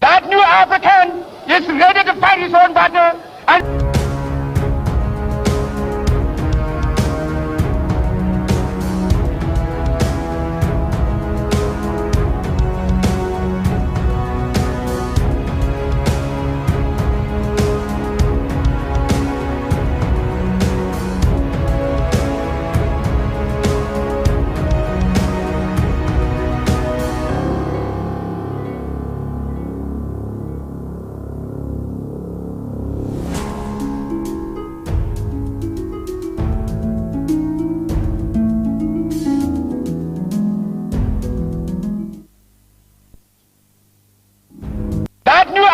That new African is ready to fight his own battle and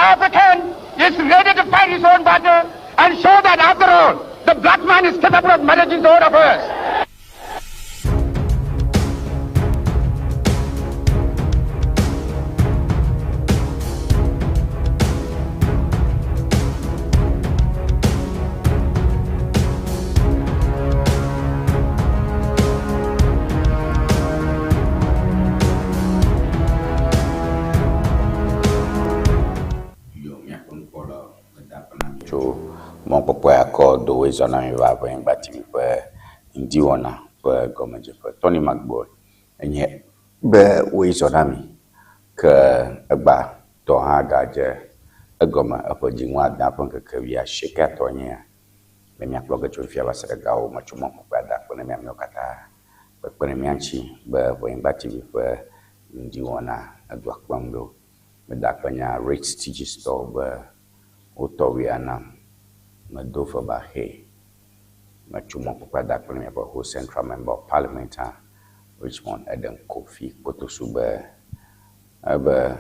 African is ready to fight his own battle and show that after all, the black man is capable of managing the whole affairs. Mon papa accord de Wenyigba va venir battre Ŋdi Wɔna pour comme je peux Tony Mark-Boye et be Wenyigba mi que ba to ha gaje egoma apojinwa da pon ke via shika to nya me mi akloga cho fia basere gawo ma chumo papa da pon mi amokata pe pon mi anchi be Wenyigba TV pour Ŋdi Wɔna adu akpamdo me da panya rich TG store be otowiana Madofa Bahe, Machumo Pada who Central Member of Parliament, Richmond Eden Kofi, Potosube, Aba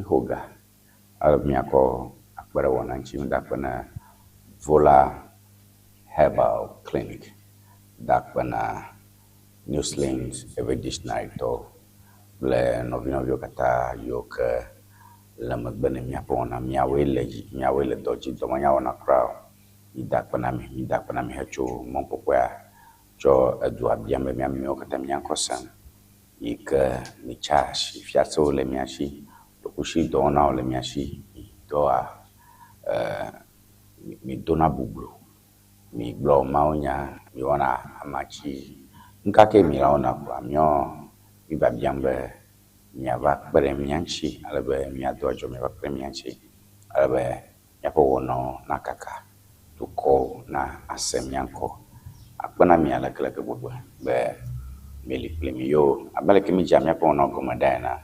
Hoga, Almiako, Akbara one and Chim Dakwana, Vola Herbal Clinic, Dakwana, New Slings, every dictionary to Ble Novino Yokata, Yoka, Lama Benemiapona, Miawele Doji, Domania crowd. Midakpanami hacho monpopoa cho adua biambe miamio katamiankosan ika michashi fiaso le miashi lokushi dona le miashi doa mi dona bublo mi glo maunya mi wana amachi nkake mi laona kwa mio mi babiambe mi ava pere mianchi alabe mi adojo mi ava pere mianchi alabe yapo wono nakaka to call na asem yanko akpana mi ala kala ke bobo be meli plemi yo abale ke mi jamia po no go madana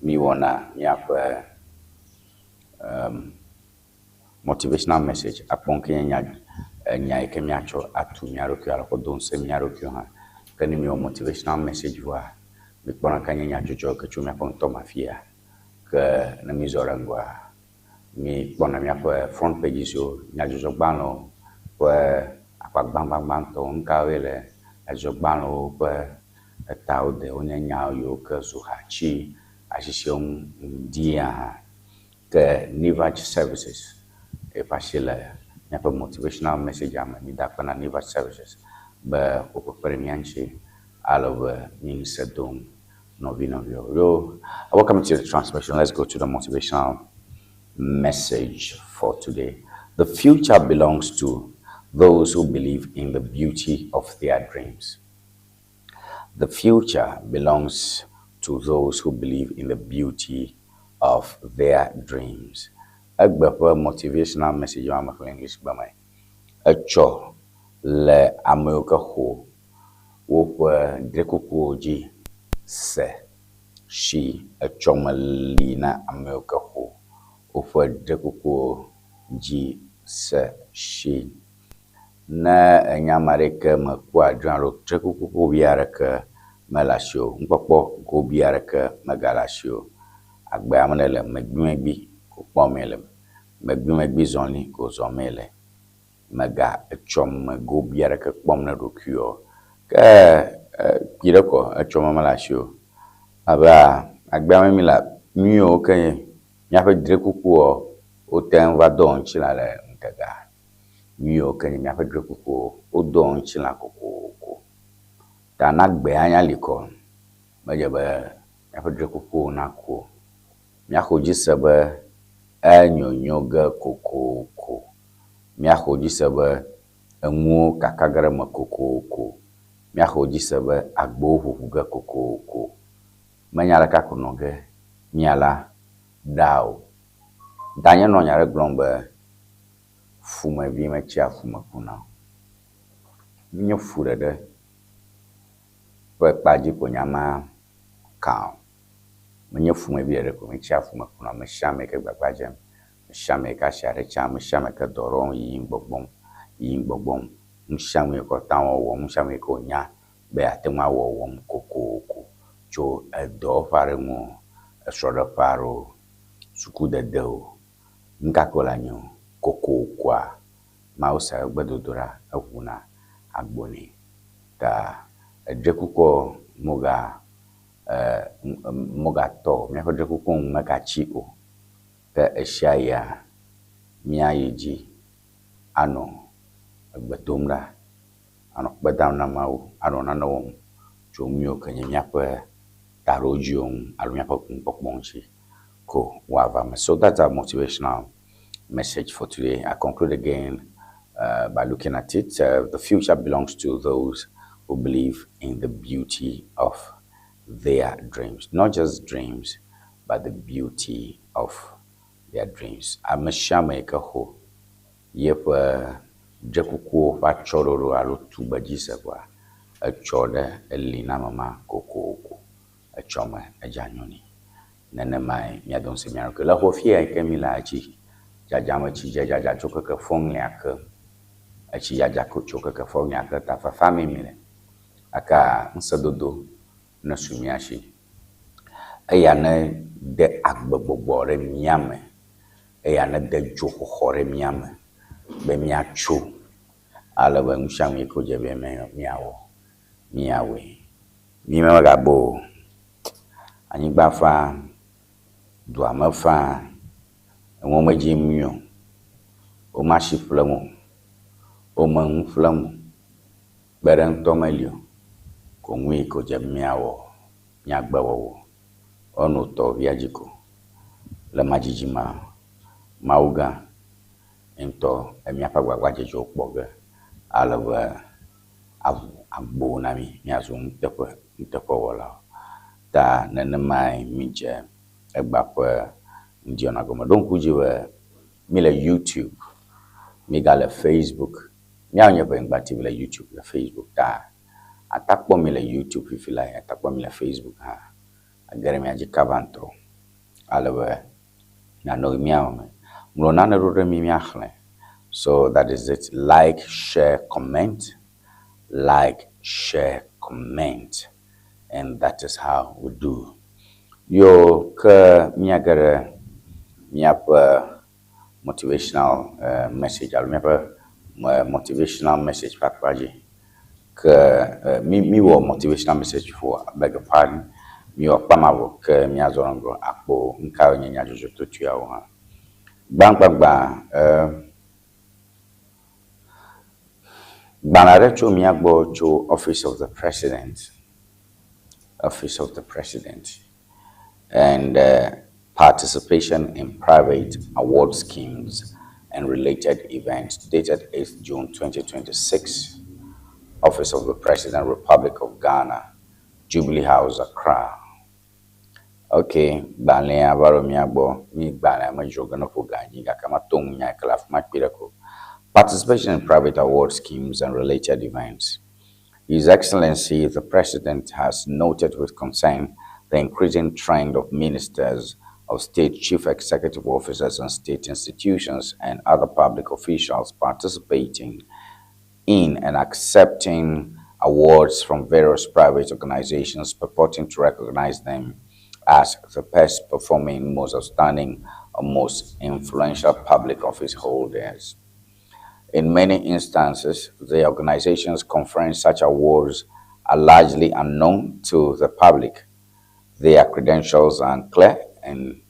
mi wona mi akwa motivational message apon ke nya ke mi acho atu mi arokyo ala ko don se mi arokyo ha kani mi motivational message wa mi kpona kanya nya jojo ke chumi apon to mafia ke na mi zorangwa mi bona mi apa front page so nya jojo gbano kwa apa bang to nka wele ajo gbano kwa tawo de onya nya yo ke suhachi ashision dia ke Nivach services e pasila nya pa motivational message ama ni da kana Nivach services ba ko premianchi all over ni sedum novino yo. Welcome to the transmission. Let's go to the motivational message for today. The future belongs to those who believe in the beauty of their dreams. The future belongs to those who believe in the beauty of their dreams. Agbepo motivational message you am English ba mai. Acho le amoka ho wo drekukuoji se shi acho malina amoka ho ofo drekuko ji se shi na enyamare ke makwa dranro drekuko biara ke malasio nkpokpo go biara ke magalasio agbe amnele megbimegbi ko pomele megbimegbi zoni ko zomele maga chom go biara ke pomna dokio ke kireko chom malasio aba agbe amemila mio ke nyafe drekuko o ten va don chilale nkaga mio ke nyafe drekuko o don chila kokoko ta na gbe anya liko majebe nyafe drekuko na ko nyako jisebe enyonyoge kokoko miaxodzi se be enuwo kakagre me kokoko miaxodzi se be agbowo ʋuʋu ge kokoko menya ɖeka ko nɔ ge miala ɖao danye nɔ nya ɖe gblɔm be fumevi metsi afume kuna o nye fu ɖeɖe ƒe kpadzi ko nyama ka o menye fumevi ɖeɖe ko metsi afume kuna mesiame ke gbagbadzem mesiame ke asi aɖe tsam mesiame ke dɔ ɖɔm yiyim gbɔgbɔm nusiame ke kɔta wɔwɔm nusiame ke wonya be ate ŋu awɔ wɔm kokoko tso edɔwɔƒe aɖe ŋu esrɔ̃ɖeƒe aɖewo sukudedewo nukake le anyi kokokoa mawu se egbedodoɖa eʋuna agbonɛ ta edzekuku mogatɔ míaƒe dzekuku ŋu megatsi o ke esia ya míayi dzi anɔ egbe dom ɖa anɔ kpe dam na Mawu anɔ nane wɔm tso míawo ke nye míaƒe taɖodziwo ŋu alo míaƒe nukpɔkpɔ ŋuti ko woava me. So that's our motivational message for today. I conclude again by looking at it. The future belongs to those who believe in the beauty of their dreams. Not just dreams, but the beauty of their dreams. Ameshame kaho yepe dzekukuwo ƒe atsɔɖoɖo alo tugbedziseƒea etsɔ ɖe elina mama kokoko etsɔme edzanyoni nenemae miadon se miaɖokui le xɔfia yi ke mi le dzi dzadzame tsi dzadza tso keke fɔŋlia ke etsi dzadza tso keke fɔŋlia ke ta fafa mi le aka ŋsedodo ne su mia si eya ne de agbegbɔgbɔ ɖe mia me eya ne de dzoxɔxɔ ɖe mia me be miatso ale be nusiame ko dze be miawɔ miawoe mi megabo anyigba faa dua me faa eŋuwo medzi mio wo masi ƒlem o wo me ŋu ƒlem o kpe ɖe ŋutɔ meli o ko ŋui ko dze miawɔ miagbe wɔwɔ ɔno tɔ via dzi ko le madzidzi ma Mawu gã ŋutɔ miaƒe agbagbadzedzewo kpɔ ge ale be agbo na mi miazu nuteƒewɔlawo ta nenemae mi dze egba ƒe Ŋdi Wɔna gɔme. Ɖo ŋku dzi be mi le YouTube mi ga le Facebook miawo nye Ewenyigba TV le YouTube le Facebook ta atakpɔ mi le YouTube fifi la atakpɔ mi le Facebook hã age ɖe mia dzi kaba ŋutɔ ale be mianɔ miawo me ŋlɔ nane ɖo ɖe mi miaxlẽ. So that is it. Like, share, comment. Like, share, comment. And that is how we do. Yo ke miagere miaƒe motivational message alo miaƒe motivational message pakpadzi ke mi wɔ motivational message for beg your pardon mi wɔ kpamavɔ ke miazɔ ŋgɔ akpo nkawo nye nyadzɔdzɔ totuiawo hã gbagbagba gbana ɖe tso mia gbɔ tso Office of the President and participation in private award schemes and related events dated 8th June 2026. Office of the President, Republic of Ghana, Jubilee House, Accra. Okay, Bale avaro miagbo mi gbana ma jogana po ganyi ga kama tong nya klaf ma pireko. Participation in private award schemes and related events. His Excellency the President has noted with concern the increasing trend of ministers of state, chief executive officers and state institutions and other public officials participating in and accepting awards from various private organizations purporting to recognize them as the best performing, most outstanding, or most influential public office holders. In many instances, the organizations conferring such awards are largely unknown to the public. Their credentials are unclear and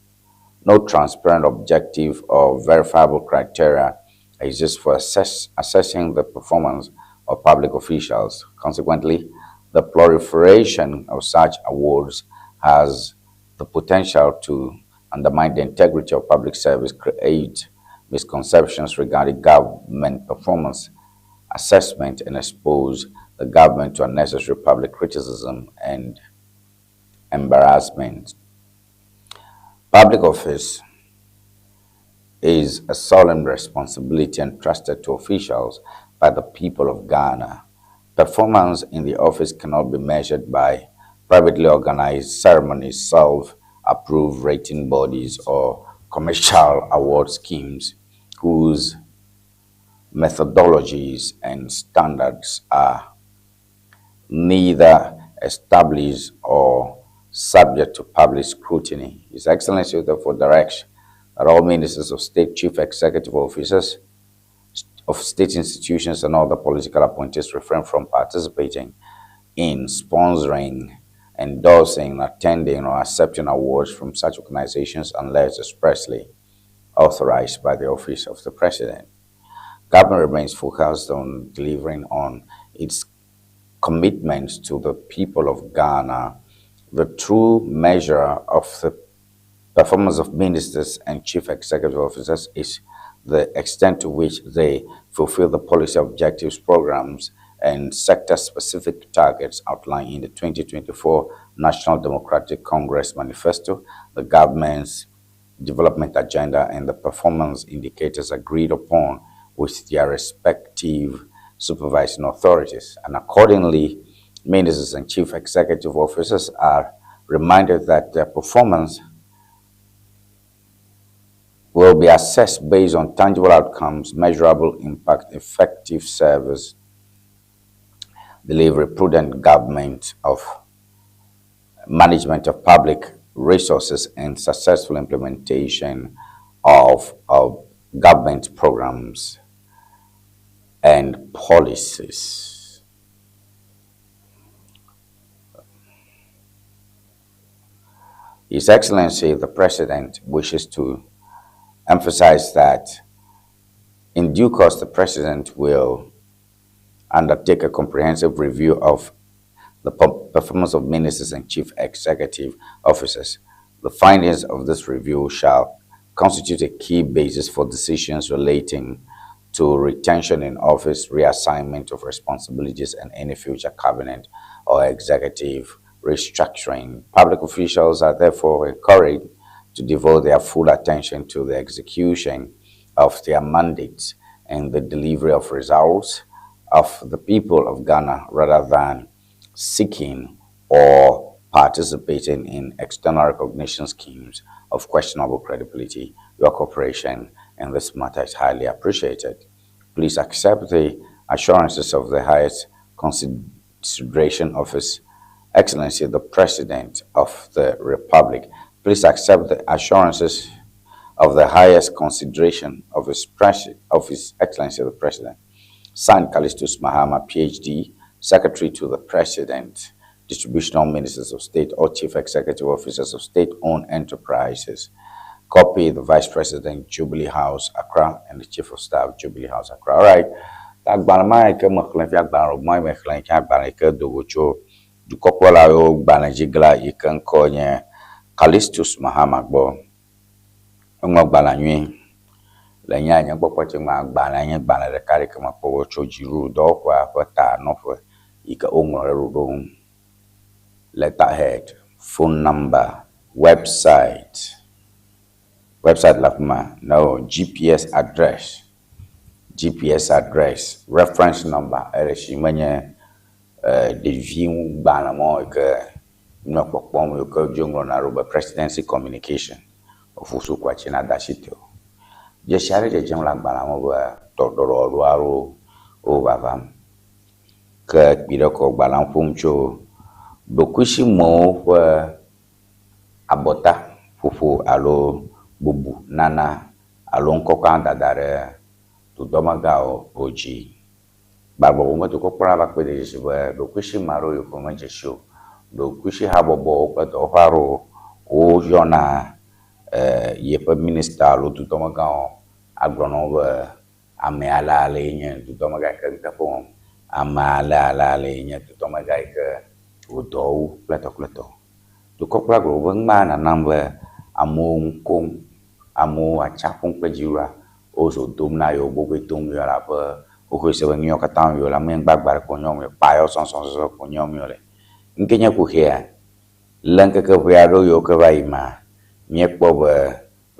no transparent, objective, or verifiable criteria exists for assessing the performance of public officials. Consequently, the proliferation of such awards has the potential to undermine the integrity of public service, create misconceptions regarding government performance assessment, and expose the government to unnecessary public criticism and embarrassment. Public office is a solemn responsibility entrusted to officials by the people of Ghana. Performance in the office cannot be measured by privately organized ceremonies, self-approved rating bodies, or commercial award schemes whose methodologies and standards are neither established or subject to public scrutiny. His Excellency therefore directs that all ministers of state, chief executive officers of state institutions, and other political appointees refrain from participating in sponsoring, endorsing, attending, or accepting awards from such organizations unless expressly authorized by the office of the President. Government remains focused on delivering on its commitments to the people of Ghana. The true measure of the performance of ministers and chief executive officers is the extent to which they fulfill the policy objectives, programs, and sector-specific targets outlined in the 2024 National Democratic Congress Manifesto, the government's development agenda, and the performance indicators agreed upon with their respective supervising authorities. And accordingly, ministers and chief executive officers are reminded that their performance will be assessed based on tangible outcomes, measurable impact, effective service delivery, prudent government of management of public resources, and successful implementation of government programs and policies. His Excellency, the President, wishes to emphasize that in due course, the President will undertake a comprehensive review of the performance of ministers and chief executive officers. The findings of this review shall constitute a key basis for decisions relating to retention in office, reassignment of responsibilities, and any future cabinet or executive restructuring. Public officials are therefore encouraged to devote their full attention to the execution of their mandates and the delivery of results of the people of Ghana, rather than seeking or participating in external recognition schemes of questionable credibility. Your cooperation in this matter is highly appreciated. Please accept the assurances of the highest consideration of His Excellency, the President of the Republic. Please accept the assurances of the highest consideration of His Excellency, the President. Signed, Callistus Mahama, PhD, Secretary to the President, Distributional Ministers of State or Chief Executive Officers of State-owned enterprises. Copy, the Vice President, Jubilee House, Accra, and the Chief of Staff, Jubilee House, Accra. All right. Callistus Mahama-Boye. Lenya nya gbogbo ti ma gba na yin gba na de kare ke ma po chojiru do kwa ta no fo ika onwere rudo. Letterhead, phone number, website lafma, no, GPS address, reference number, ereshi menye de viu gba na mo ke no popo mo ko jongro na ro presidency communication ofusu kwa china dashito. Je share je jeng la gbala mo ba todoro ruaro o baba ke biro ko gbala fumcho dokushi mo abota fufu alo bubu nana alo nkoko dadare to domagao oji babo mo to ko pra ba pe de shiba dokushi maro yo ko manje show dokushi habobo ko to faro o jona yepe minister lo tu tomaga agrono ame ala lenye tu tomaga ka tapon amala ala lenye tu tomaga ka o do pleto tu kopla go bang mana nambe amo ŋkom amo atsapon kple dziɖoa ozo dom na yo gbogbo tom yo la be o se be nyo kata yo la me gbagba ko nyo pa yo son ko nyo le nkenya ko hia lenke ke via ro yo ke vai ma mie kpo be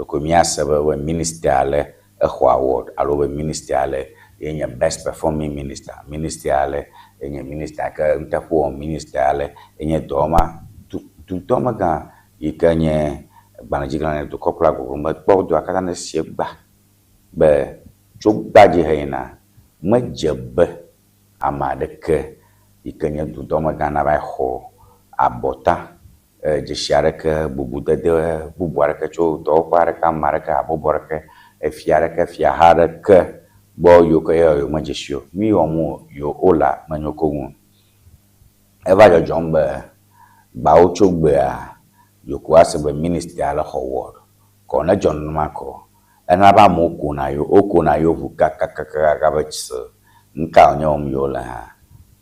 ko mia se be minister ale exo award alo be minister ale yenye best performing minister ale yenye minister ke ntapo minister ale yenye doma tu doma ga ikenye gbanajiglan to kopla go me kpo do akata na sie gba be chogbaji heina majebe amadeke ikenye tu doma ga na ba ho abota jesiare ke bubudede bubuare ke cho do kware ka mare ka abobore ke efiare ke fiahare ke bo yo ke yo majesio mi omo yo ola manyoko wu eva jo jombe ba o chogbe a yo kwa se be minister ala howard ko na jon mako ena ba mo ko na yo vu ka ba tse nka onye om yo la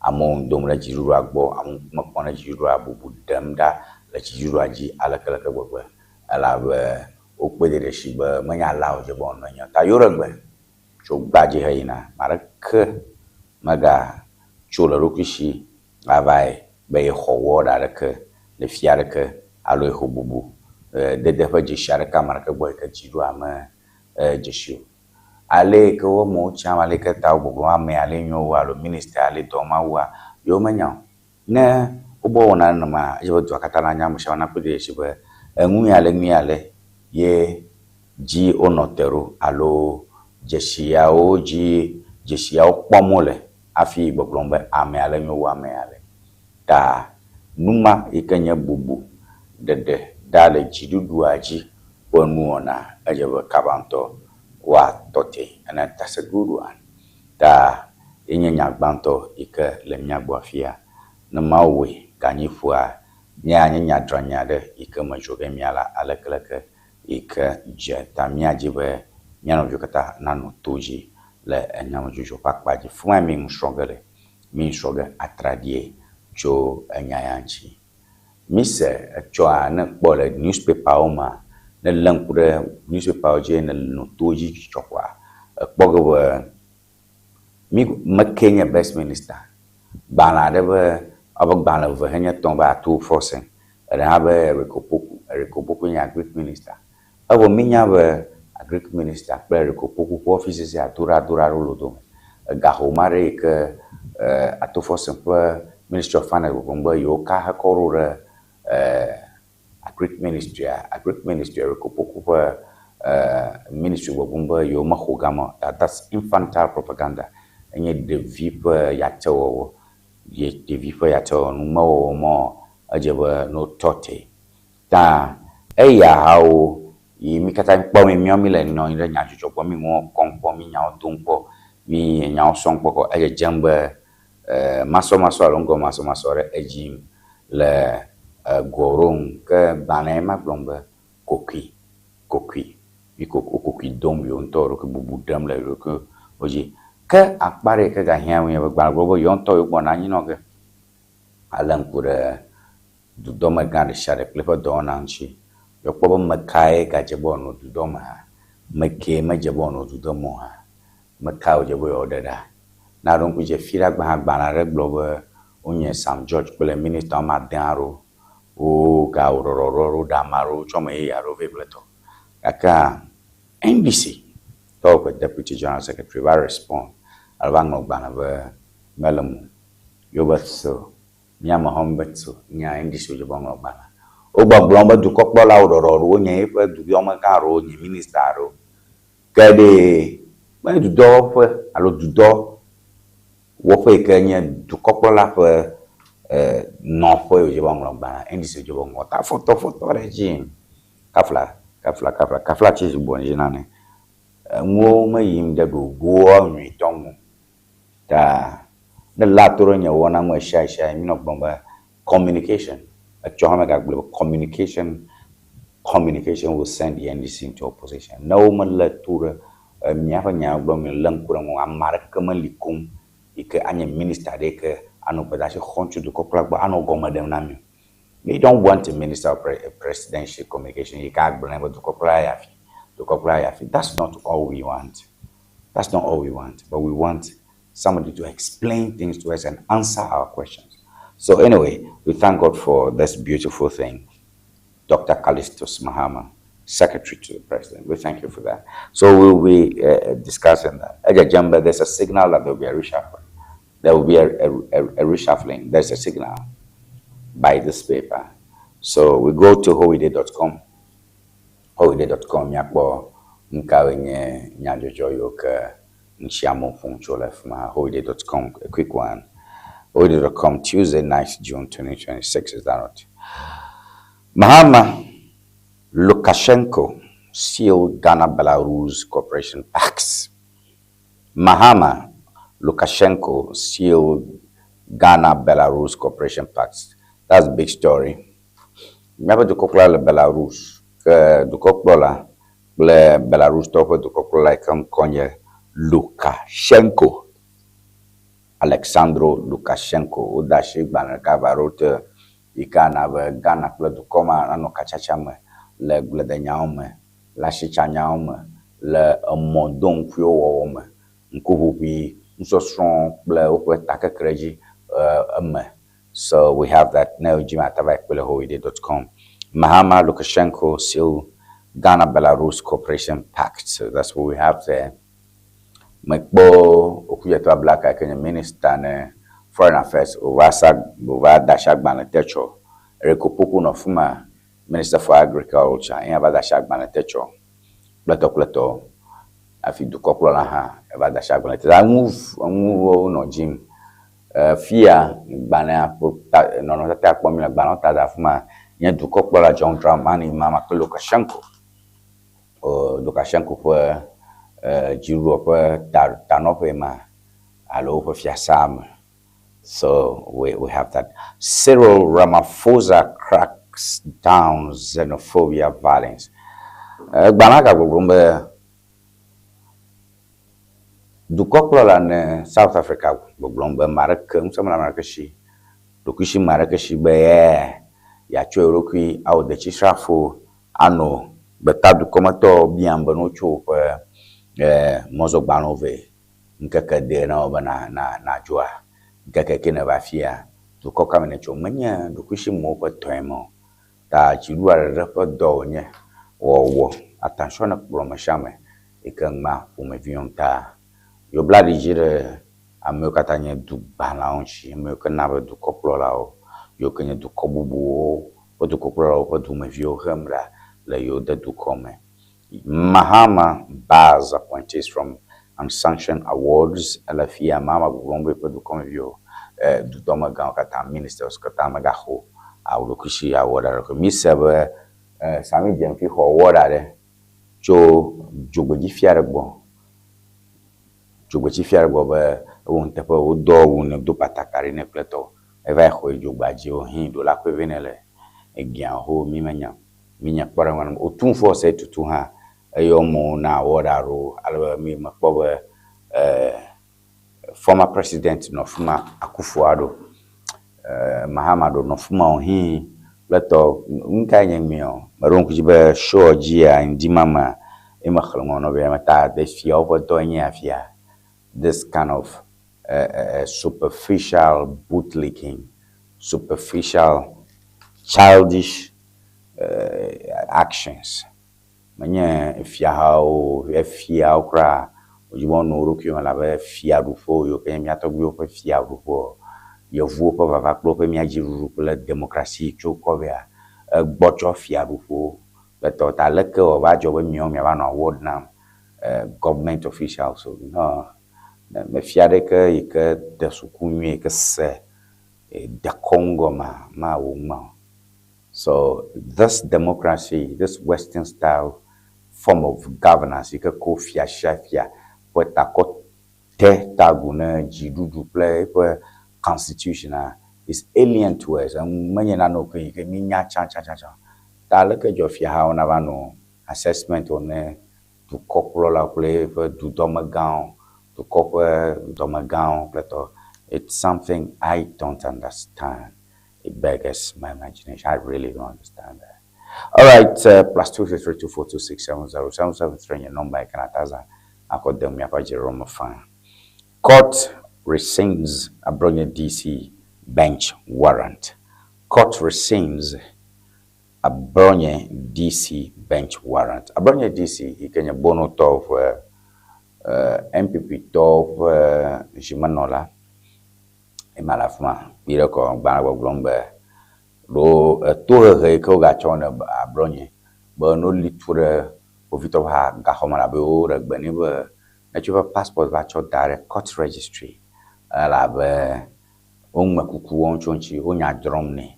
amon dom la jiru agbo amon mako na jiru abubu demda la jiru aji ala kala ka gbogbo ala be o pe de shi be manya la o je bon nya ta yo regbe chogbaji heina marake maga chola rokishi avai be howard ala ke le fiare ke alo e hobubu de fa jishare ka marake boy ka jiru ama jishu ale ke wo mo chama ale ke ta obubu ame ale nyo alo minister ale to ma wa yo manya ne obo wona na ma je do akata na nya mo sha na pede shi be enwu ale ye ji onotero alo jesia oji jesia opomole afi gboglombe ame ale nyo wa ame ale ta numa ikenye bubu dede dale jidudu aji onu ona ajebe kabanto wa tote ana taseguru an ta enye nyagbanto ike le nyagbo afia na mawe kanyifua nya dranya de ike majoge miala alekeleke ike je tamia jibe nyano jukata nanu toji le nyamo jujo pakpaji fuma mi mshoge atradie cho enyayanchi mise cho na kpole newspaper oma na lankure newspaper je na no toji chokwa kpogo mi makenya best minister bana de be abagbana ve henya tomba to forcing ra be rekopoku nya great minister abo minya be great minister kple rekopoku offices ya dura rolodo ga homare ke ato forcing pe ministry of finance go yo ka ha korore a great ministry rekopoku pe ministry go yo mahogama that's infantile propaganda enye de vipe ya tewo ye de vipe ya tewo no mo ajebe no tote ta eya hawo yi mi kata po mi mi le no ile nya jojo po mi won kon po mi nya to npo mi nya so npo ko eje jembe maso alongo maso re ejim le goron ke bana ma blombe koki mi koki dom yo ntoro ke bubu dam le ko oji ke akpare ke ga hia wi gba gbogbo yo nto yo gbona yin no ke alan kure du do ma ga de share plefa do na nchi yo kpo makai ga je bo no du do ma make ma je bo no du do mo ha makai je bo yo dada na ron ku je fira gba na re globe onye Sam George kple minister ma danro o ga ro da maro choma e ya ro vebleto aka NBC talk with Deputy General Secretary va respond alvango bana be melum yobatso nya mahombatso nya NBC jo bango bana o gba blomba du kokpo la ro nya e pe du yo ma ka ro nya minister ro kede ba du do fe alo du do wo fe ke nya du kokpo la fe no fe jo bango bana NBC jo bango ta foto regime kafla chi bon jinane mo ma yim de do go nwi tomu ta the latoro nya wona mo sha mi no bomba communication a choma ga global communication will send the NDC into opposition no man la tour nya fa nya gbo mi lan kura mo amar ka malikum ike anya minister de ke anu pedace khonchu du kopla gba anu go madem na mi We don't want a minister of presidential communication. That's not all we want. That's not all we want. But we want somebody to explain things to us and answer our questions. So anyway, we thank God for this beautiful thing. Dr. Callistus Mahama, Secretary to the President. We thank you for that. So we'll be discussing that. Ejajamba, there's a signal that there will be a reshuffling. There will be a reshuffling. There's a signal by this paper. So we go to holiday.com. Holiday.com, yakbo nkawenye nyajojo yoke nshiamo funchola from holiday.com. A quick one. Holiday.com, Tuesday, 9th June 2026. Is that right? Mahama Lukashenko sealed Ghana-Belarus cooperation pacts. Mahama Lukashenko sealed Ghana-Belarus cooperation pacts. That's a big story. Remember the Kokla Belarus, the Kokla Belarus top of the Kokla Konye Lukashenko. Alexandro Lukashenko, Udashi Banakava wrote Ikana Ghana Club Koma and Okachachame, Le Gledenyaume, La Shichanyaume, Le Mondon Pio, Nkubi, so strong, Ble Taka Kreji, So we have that now, jimatavakpelehoide.com. Mahama Lukashenko sealed Ghana-Belarus Cooperation Pact. So that's what we have there. Mekbo okuyetwa black Kenya minister ne foreign affairs over Dashak Banatecho. Rekopuku no fuma minister for agriculture. In about Dashak Banatecho. Pleto. Afi du koplo la ha about Dashak Banatecho. I move no Jim. Fear bana no ta kwa mi bana ta da fuma nya du koplo la John Dramani mama Lukashenko. Lukashenko for So we have that. Cyril Ramaphosa cracks down xenophobia violence. Banaka Gumbe Dukokla in South Africa, Gumbe Marakum, some Marakashi, Lukishi Marakashi Baye, Yachuruki, out the Chisrafu, Ano, Betadu Komato, Biambanocho. Mozo banove nkaka de na obana na joa nkaka kene bafia to koka menecho manya do kushi mo kwetwemo ta chiruwa repo do nye wo attention na promashame ikangma umevion ta yo bladi jire amekatanye du balaonchi amekana du koplola o yo kenye du kobubu o du koplola o du mevio hamra la yo de du come. Mahama bars appointees from unsanctioned awards. Alafia Mama Gombe Pedu Convio, Dudoma Gankata ministers, Katamagaho, Aulukushi award. Miss Sami Jemfi award are Jogoji Fiarabo. Jogoji Fiarabo, won't tap a door, won't do Patacarine Plateau. Evaho Jobajo, Hindu, La Quevenele, a Gianho, Mimanya, Minya Paraman, or 2 said to her. Ayomo na wodaro alabami makobe former president Nofuma Akufo-Addo Mahamado Nofuma ohi leto nkanye mio maronku jibe show jia ndi mama imakhlongo no be mata de fia obotonye afia this kind of superficial bootlicking, superficial childish actions. Manya fia hao fia okra ojibo no rokyo la be fia rufo yo ke mi atogbo pe fia rufo yo vuo pe baba klo pe mi ajiru pe la démocratie choko bia gbocho fia rufo be to ta leke o ba jo be mi o mi ba no award na government officials so no me fia de ke de sukunwe ke se de Congo ma wo ma. So this democracy, this Western style form of governance, you can call fia shafia, but takot te taguna jidudu play constitutional is alien to us. And many no can minya cha. Ta look at your fia how never no assessment on to corporal play to domagown, to corporate domagown, it's something I don't understand. It beggars my imagination. I really don't understand that. All right, +2332426707773 your number I can ataza. I got them yapa Jerome fan. Court rescinds Abronia DC bench warrant. Court rescinds Abronia DC bench warrant. Abronia DC, he can bono of MPP top Jimanola Emalafma, Pirako, Banago Glombe, Lo Tour Ko Gachon Abronia, but no little Ovito ha Gahomanabu, Beniver, Natural passport vacho direct court registry. Alabe Makuku on Chonchi, Onya Dromne,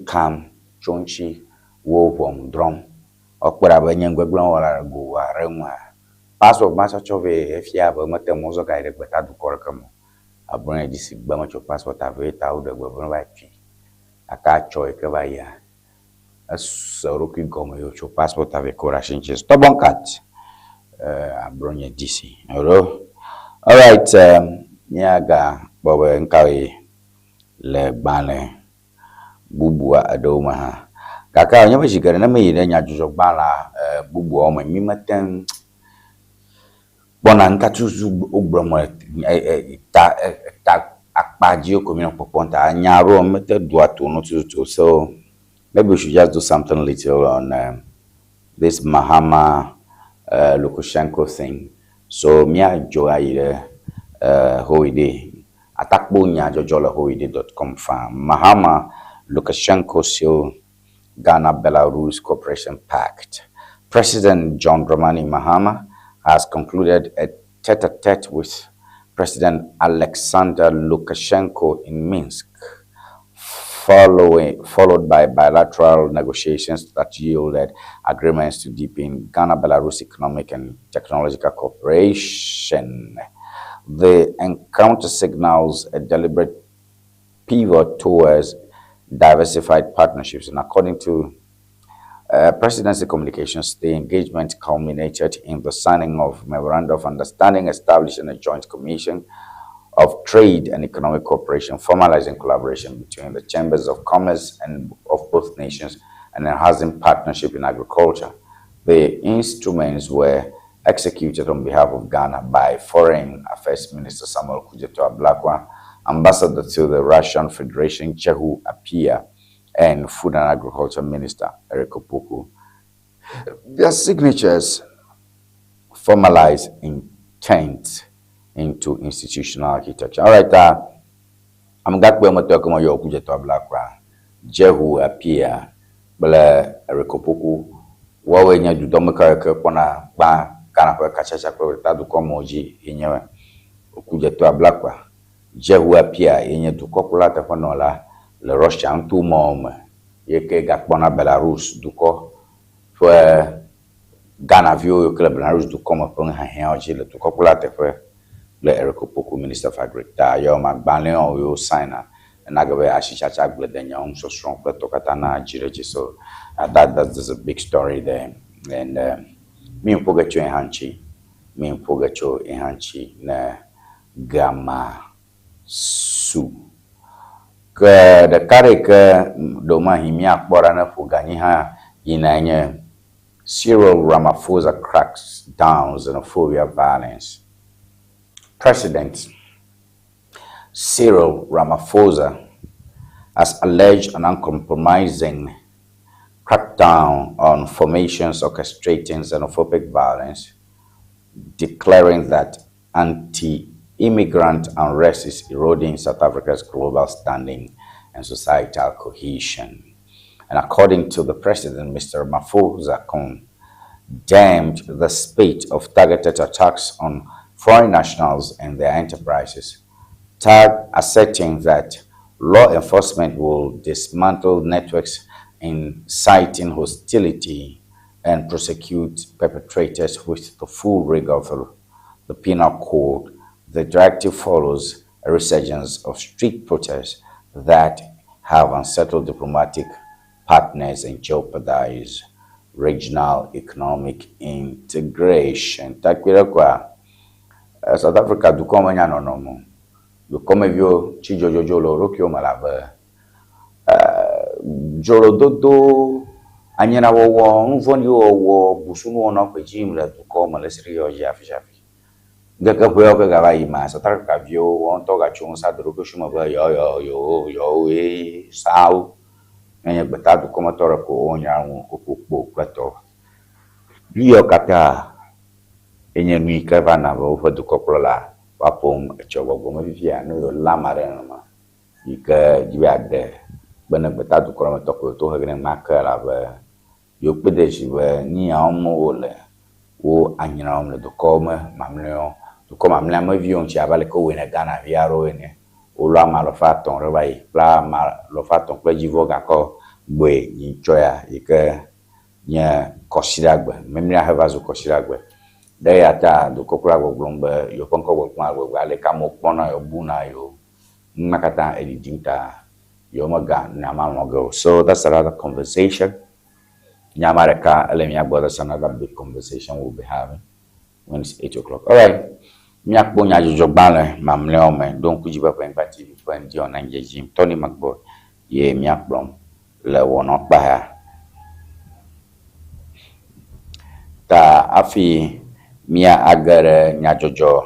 Kam Chonchi, Wom Drum, or Quarabanyan Gwaglan or Go, Remwa. Passport Master Chove, if you have a Matamozo guided, but I do Corcamo. I bring this Bamacho passport, I've wait out the government. I can't choy Kavaya. A Soroki Gomo, your passport have a correction chest. Tobon cat. I bring you DC. All right, Nyaga, Boba and Kawi, Le Bane, Bubua Adoma. Kaka, never she got a maid and Yajo Bala, Bubu, my Mimaten. Bonankatuzu Ubromo Akpajio Communal Poponta, and Yaro method Duatu Notu. So maybe we should just do something little on this Mahama Lukashenko thing. So Mia Joaide Hoide Atakbonya Jojola Hoide.com fan Mahama Lukashenko Seal Ghana Belarus Cooperation Pact. President John Dramani Mahama has concluded a tete-a-tete with President Alexander Lukashenko in Minsk, followed by bilateral negotiations that yielded agreements to deepen Ghana-Belarus economic and technological cooperation. The encounter signals a deliberate pivot towards diversified partnerships, and according to Presidency communications, the engagement culminated in the signing of Memorandum of Understanding establishing a joint commission of trade and economic cooperation, formalizing collaboration between the chambers of commerce and of both nations, and enhancing partnership in agriculture. The instruments were executed on behalf of Ghana by Foreign Affairs Minister Samuel Kujeto Ablakwa, Ambassador to the Russian Federation Chehu Apia, and Food and Agriculture Minister Eric Opoku. Their signatures formalize intent into institutional architecture. All right, I'm going to talk about your Kujeto Ablakwa, Chehu Apia, Bele Eric Opoku, Wawe nya judomeka kona ba kana kwa kachacha kwa tadu kwa moji yenye Kujeto Ablakwa, Chehu Apia yenye tukokulata kwa nola le Russia antu mom yeke gakpona Belarus duko fwe Ghana vio que Belarus duko mo pon han oji le duko pula te fwe le Eric Opoku Minister of Agriculture yo magbanle on yo sign na gabe ashicha chagle denya on so strong but tokatana jireji. So that's a big story there. And me mpoga cho enhanchi na gama su the kareka doma himia bora na fugani ha inanye Cyril Ramaphosa cracks down xenophobia violence. President Cyril Ramaphosa has alleged an uncompromising crackdown on formations orchestrating xenophobic violence, declaring that anti-immigrant unrest is eroding South Africa's global standing and societal cohesion. And according to the president, Mr. Ramaphosa condemned the spate of targeted attacks on foreign nationals and their enterprises, asserting that law enforcement will dismantle networks inciting hostility and prosecute perpetrators with the full rigor of the penal code. The directive follows a resurgence of street protests that have unsettled diplomatic partners and jeopardize regional economic integration. Takwira kwa South Africa dukoma nyano nomo. Dukome vyo chijojojo lo rokyo malaba jolododo anyana wo nvoni wo busunu ona ko jim la to ko mala srio jafi ngaka boyo ka ga ima sa tar ka vio on to ga chung sa dro ko shuma ba yo sao nya beta do ko motora ko onya ko plato bio kata enya nui ka bana ba fa do ko plola papom chobo go ma via no la mare ma ika jiade bana beta do ko ma to ko to ha gane makala ba yo pede shi ba ni amo le wo anyina om le do ko ma mamleo do ko mamla ma vion chi abale ko wena gana viaro ene o lo ma lo faton re bai pla ma lo faton pla jivo ga ko gbe ni choya ika nya kosiragbe memria hava zo kosiragbe de ata do ko kura go glombe yo pon ko go ale kamo pona yo buna yo makata edinta yo maga na ma go. So that's another conversation. Nyamareka Lemia brother, that's another big conversation we'll be having when it's 8 o'clock. All right. Miak Bonya Jobale, Mam Leome, don't Kujiba Pempati, when John and Jim, Tony Mark-Boye, ye Miak Blom, Le Wɔna Baha. Ta Afi Mia Agar Nyajojo,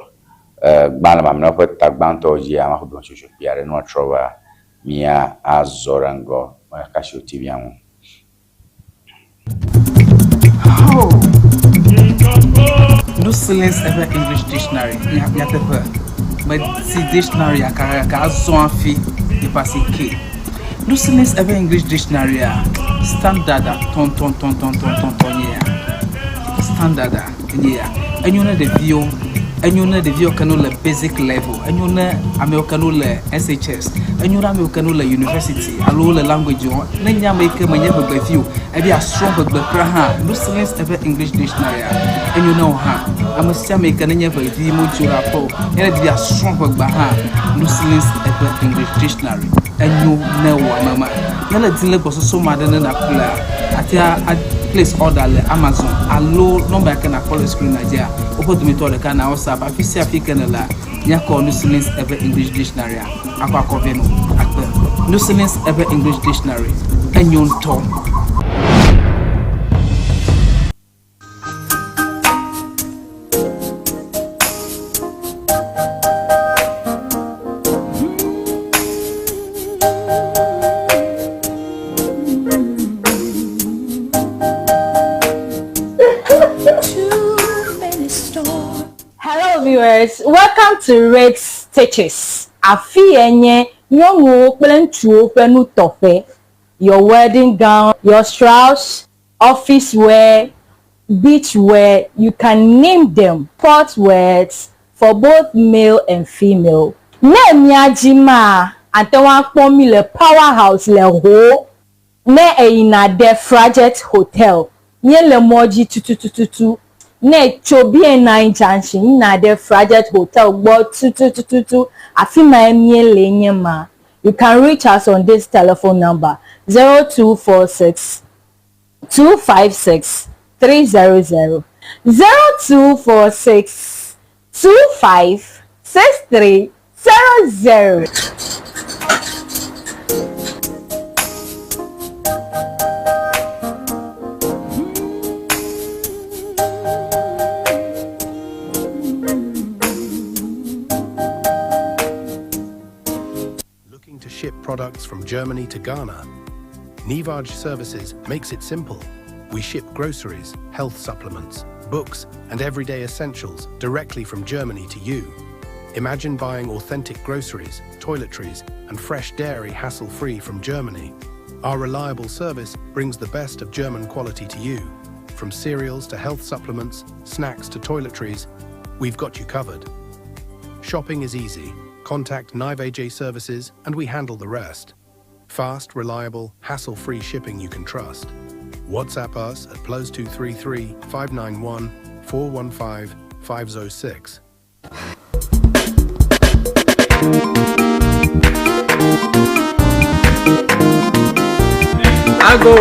Balam, no put Tagbanto, Yama, who don't should be a no trova, Mia Azorango, Casio Tivian. Oh. No silence ever English dictionary. Ya tepe. But si dictionary ya ka zon fi di passé K. No silence ever English dictionary ya standard ton ya. Standard ya. And you know the view. And you know the view can le basic level. And you know American le SHS. And you know American le university. Allo le language you. Nenya make manya be view. E be a strong be ha. No silence ever English dictionary. And you know ha. I'm a Sammy can never be more to rapport. And be a strong be ha. No silence ever English dictionary. And you know mama. Nala dile boso so mad na kula. Atia place order le Amazon. Allo number can call screen Nigeria. Opo to me to the kana WhatsApp afisi african la nya call no silence ever English dictionary akwa koveno akpe no silence ever English dictionary enyon to Welcome to Red Stitches. Afi enye nyongo plentuo penu tofe. Your wedding gown, your strauss, office wear, beach wear, you can name them. Sport wears for both male and female. Ne miajima antewa kpomi le powerhouse le ho. Ne eina de Frajet Hotel. Nye le moji tututututu. Ne chobi na junction na the Frajet Hotel but 2222 afima emie lenye ma. You can reach us on this telephone number 0246 256 300 0246 25 6300. Ship products from Germany to Ghana. Nivage Services makes it simple. We ship groceries, health supplements, books, and everyday essentials directly from Germany to you. Imagine buying authentic groceries, toiletries, and fresh dairy hassle-free from Germany. Our reliable service brings the best of German quality to you. From cereals to health supplements, snacks to toiletries, we've got you covered. Shopping is easy. Contact Nivage Services and we handle the rest. Fast, reliable, hassle-free shipping you can trust. WhatsApp us at +233 591 415 506. Go.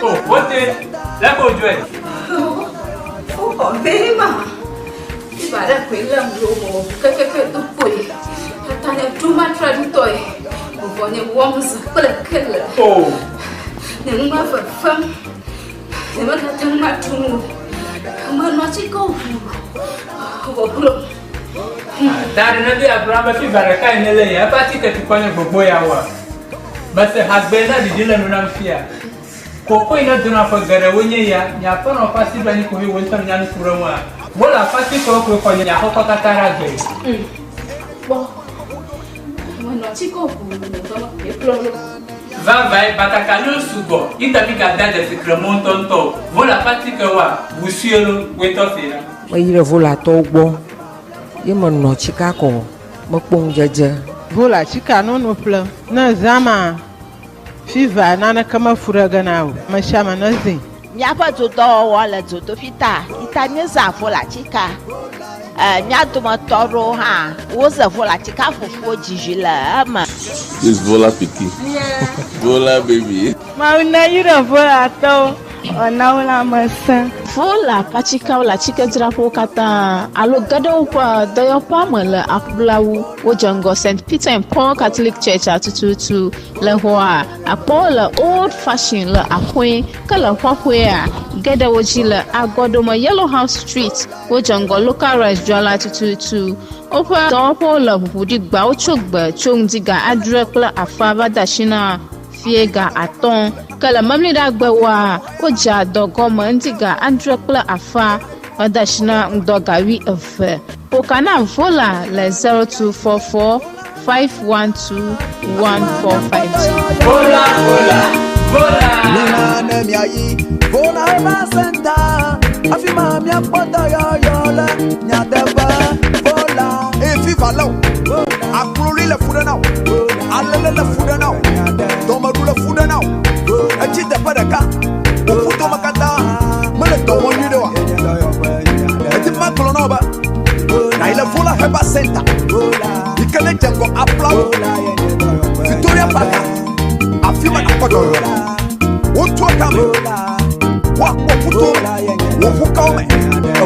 Oh, what's it? Let go, Joy. Oh, very much. But I feel I'm low. Get a bit of Tanya tuma traditoy. Ubonye worms kple. Oh. Numa fam. Numa tuma tumu. Mana chiko. Obulo. Dari nanti Abraham fi baraka inele ya pati ke tukone gbogbo ya wa. But hasbena di dile nuna mfia. Koko ina duna fa gare wonye ya nya pa no pasi bani ko wi wonta nya nkura mu a. Bola pati ko nya ko katara gbe. Bo. Mana chiko bu no e plolo. Vai batakalu sugo. Ita bika dade fikramon tonto. Bola pati ke wa busielo weto fira. Wa yire vola to gbo. Ye no chika ko mo pon jeje. Vola chika no ple. Na zama fiva na kama furaga nawo. Mashama na zin. Nyapa to do wala to fita. Itanye za vola chika. Nya to ma toro ha. Wo za vola chika fufu jijila ama. This vola piki. Yeah. Vola baby. Ma una yire vola to. Ona wala masa. Vola pachika wala chika drapo kata alo gado pa doyo pamela akblawu wojango St. Peter and Paul Catholic Church atututu le hoa apola old fashioned la akwe kala kwakwe a gada wojila agodoma Yellow House Street wojango local restaurant atututu opa dopo la budi gba ochogba chongdiga adrekla afaba dashina fiega aton kala mamli da gbawa oja dogo mandiga andrekla afa odashina ndogawi efe okana vola le 0244 512 1450 vola Nina nemiayi vola eba senta afima mi apoda yo la nyadeba vola e fifa lo akrori le fuda now alele le fuda now domaru le fuda now achi de padaka ofuto makata mele to won yido wa eti ma klono ba na ile vola eba senta ikele jengo applaud Victoria Park afima apoda yo wotu akame wa futo wo fukame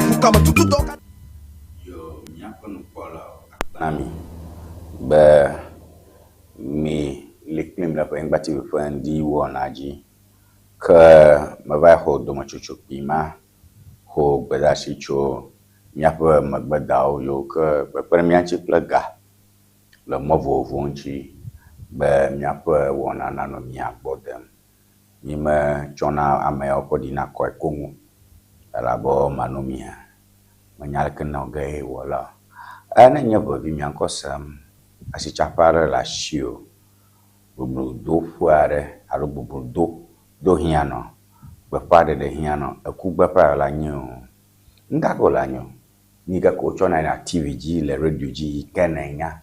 fukama tutu doka yo nyakonu pola nami be mi liklim la po ngati fo Ŋdi Wɔna ji ka ma va ho do ma chuchu pima ho gbeda si cho nyapo magbedao yo ka pe mi anchi plaga le movo vonchi be nyapo Wɔna na no mi agbodem ni me chona ame opodina ko kongu ala bo manomia manyal kana ge wala ana nyabo bi mi ankosam asichapare la shio bubru do fuare alo bubru do hiano be pare de hiano akugba para la nyo ngako la nyo ni ga ko chona na TV ji le radio ji kenenya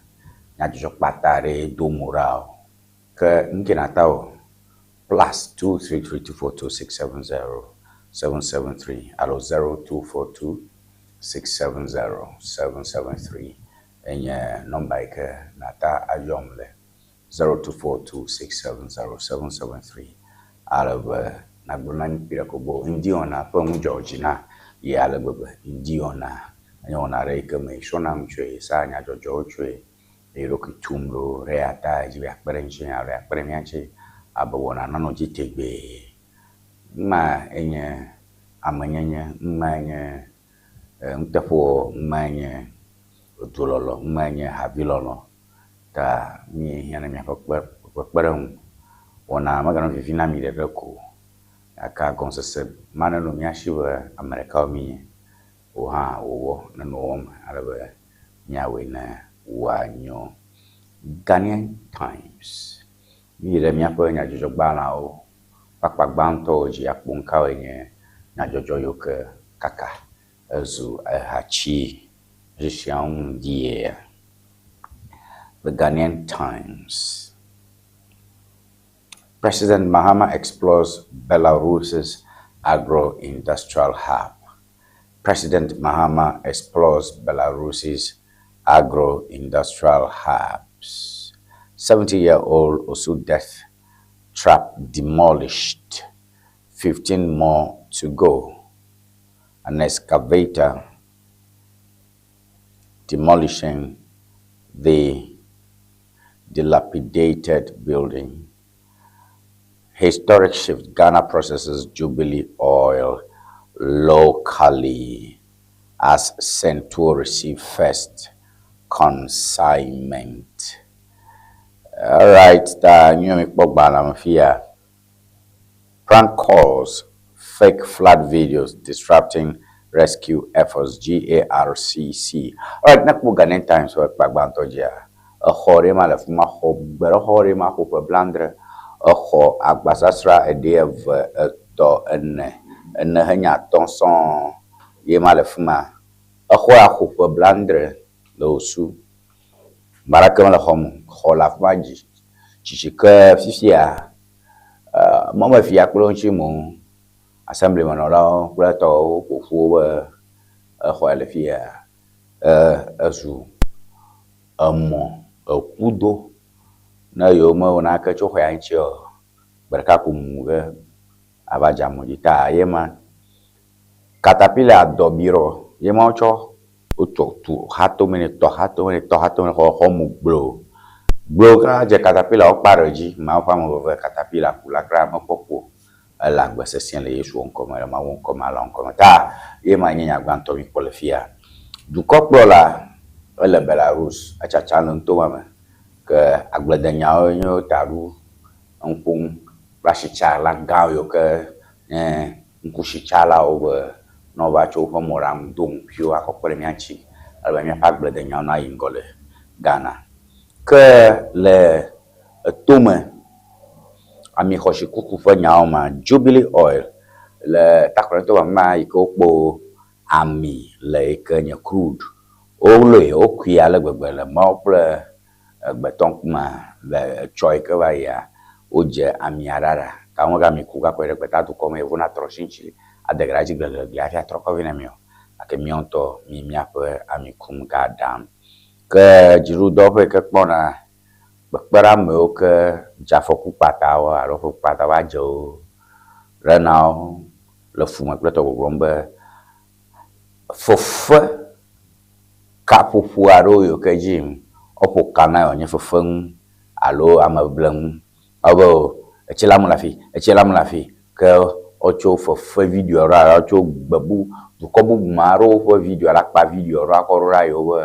nya jo patare do moral ke ngina tawo plus 233242670 alo 0242670773 enye number ike nata ayomle 0242670773 alaba na gbona pira ko bo Ŋdi Wɔna pa mu George na ye alaba Ŋdi Wɔna anya ona re ke me shona mchwe sa anya jojo chwe e ro kitumro re ata ji akpere nche ya akpere nche aba Wɔna na no jitegbe ma enye amanyenye ma enye ntefo ma enye otololo ma enye habilolo ta mi hiana mi akpere Wɔna magano vivina mi de ko aka gonsese mana no mi ashiwe America mi o ha wo na no araba nyawe na wanyo Ghanaian Times mi le mi apo nya jojo gbala o pakpa gbanto ji aponka wenye na jojo yoke kaka ezu hachi jishaun die The Ghanaian Times. President Mahama explores Belarus's agro-industrial hub. President Mahama explores Belarus's agro-industrial hubs. 70-year-old Osu death trap demolished. 15 more to go. An excavator demolishing the dilapidated building. Historic shift. Ghana processes Jubilee oil locally as Central receive first consignment. All right, prank calls, fake flood videos disrupting rescue efforts, GARCC. All right, nakbu Ghanaian Times work back bantoja. A horema lef ma ho bero horema ho blandre. A ho agbasasra a day of to en hanya tonson yema lef ma. A ho blandre lo su. Marakama la hom hola faji. Chichika fifia. Mama fia kulonchi mo. Assembly manora kulato kufu hola fia. Azu. Amo. Kudo. Na yoma wana kacho hoyanchio. Berka kumuge. Abaja mojita yema. Katapila dobiro. Yema ocho. To hato mene homu blow kra je katapila o paroji ma fa mo ve katapila kula kra mo popo la gba sesien le yesu onko ma ma wonko ma la onko ta ye ma nyanya gbanto mi polifia du koplo la le Belarus a cha chalon to ma ke agbledanya onyo taru onpum rashicha la ga yo ke nkusichala over no ba cho fa moram dum pio akopere miachi alba mi pagle de nyana ingole Ghana que le tome ami khoshi kuku fa nyaoma Jubilee oil le takrento ma ikopo ami le kenya crude o le o kwia le gbegbe le mo ple gbeton ma le choi ke ba ya o je ami arara ka won ga mi ku ga pere peta tu come evona troshinchi adegraji glele glia troko vinemio ake mionto mi miape amikum gadam ke jiru dope ke kpona bekpera me ke jafoku patawa alo fu patawa jo renao le fuma kple to grombe fofe kapupu aro yo ke jim opo kana onye fofeng alo amablem abo echelamu lafi ke ocho for video ra ocho babu du kobu maro for video la pa video ra ko ra yo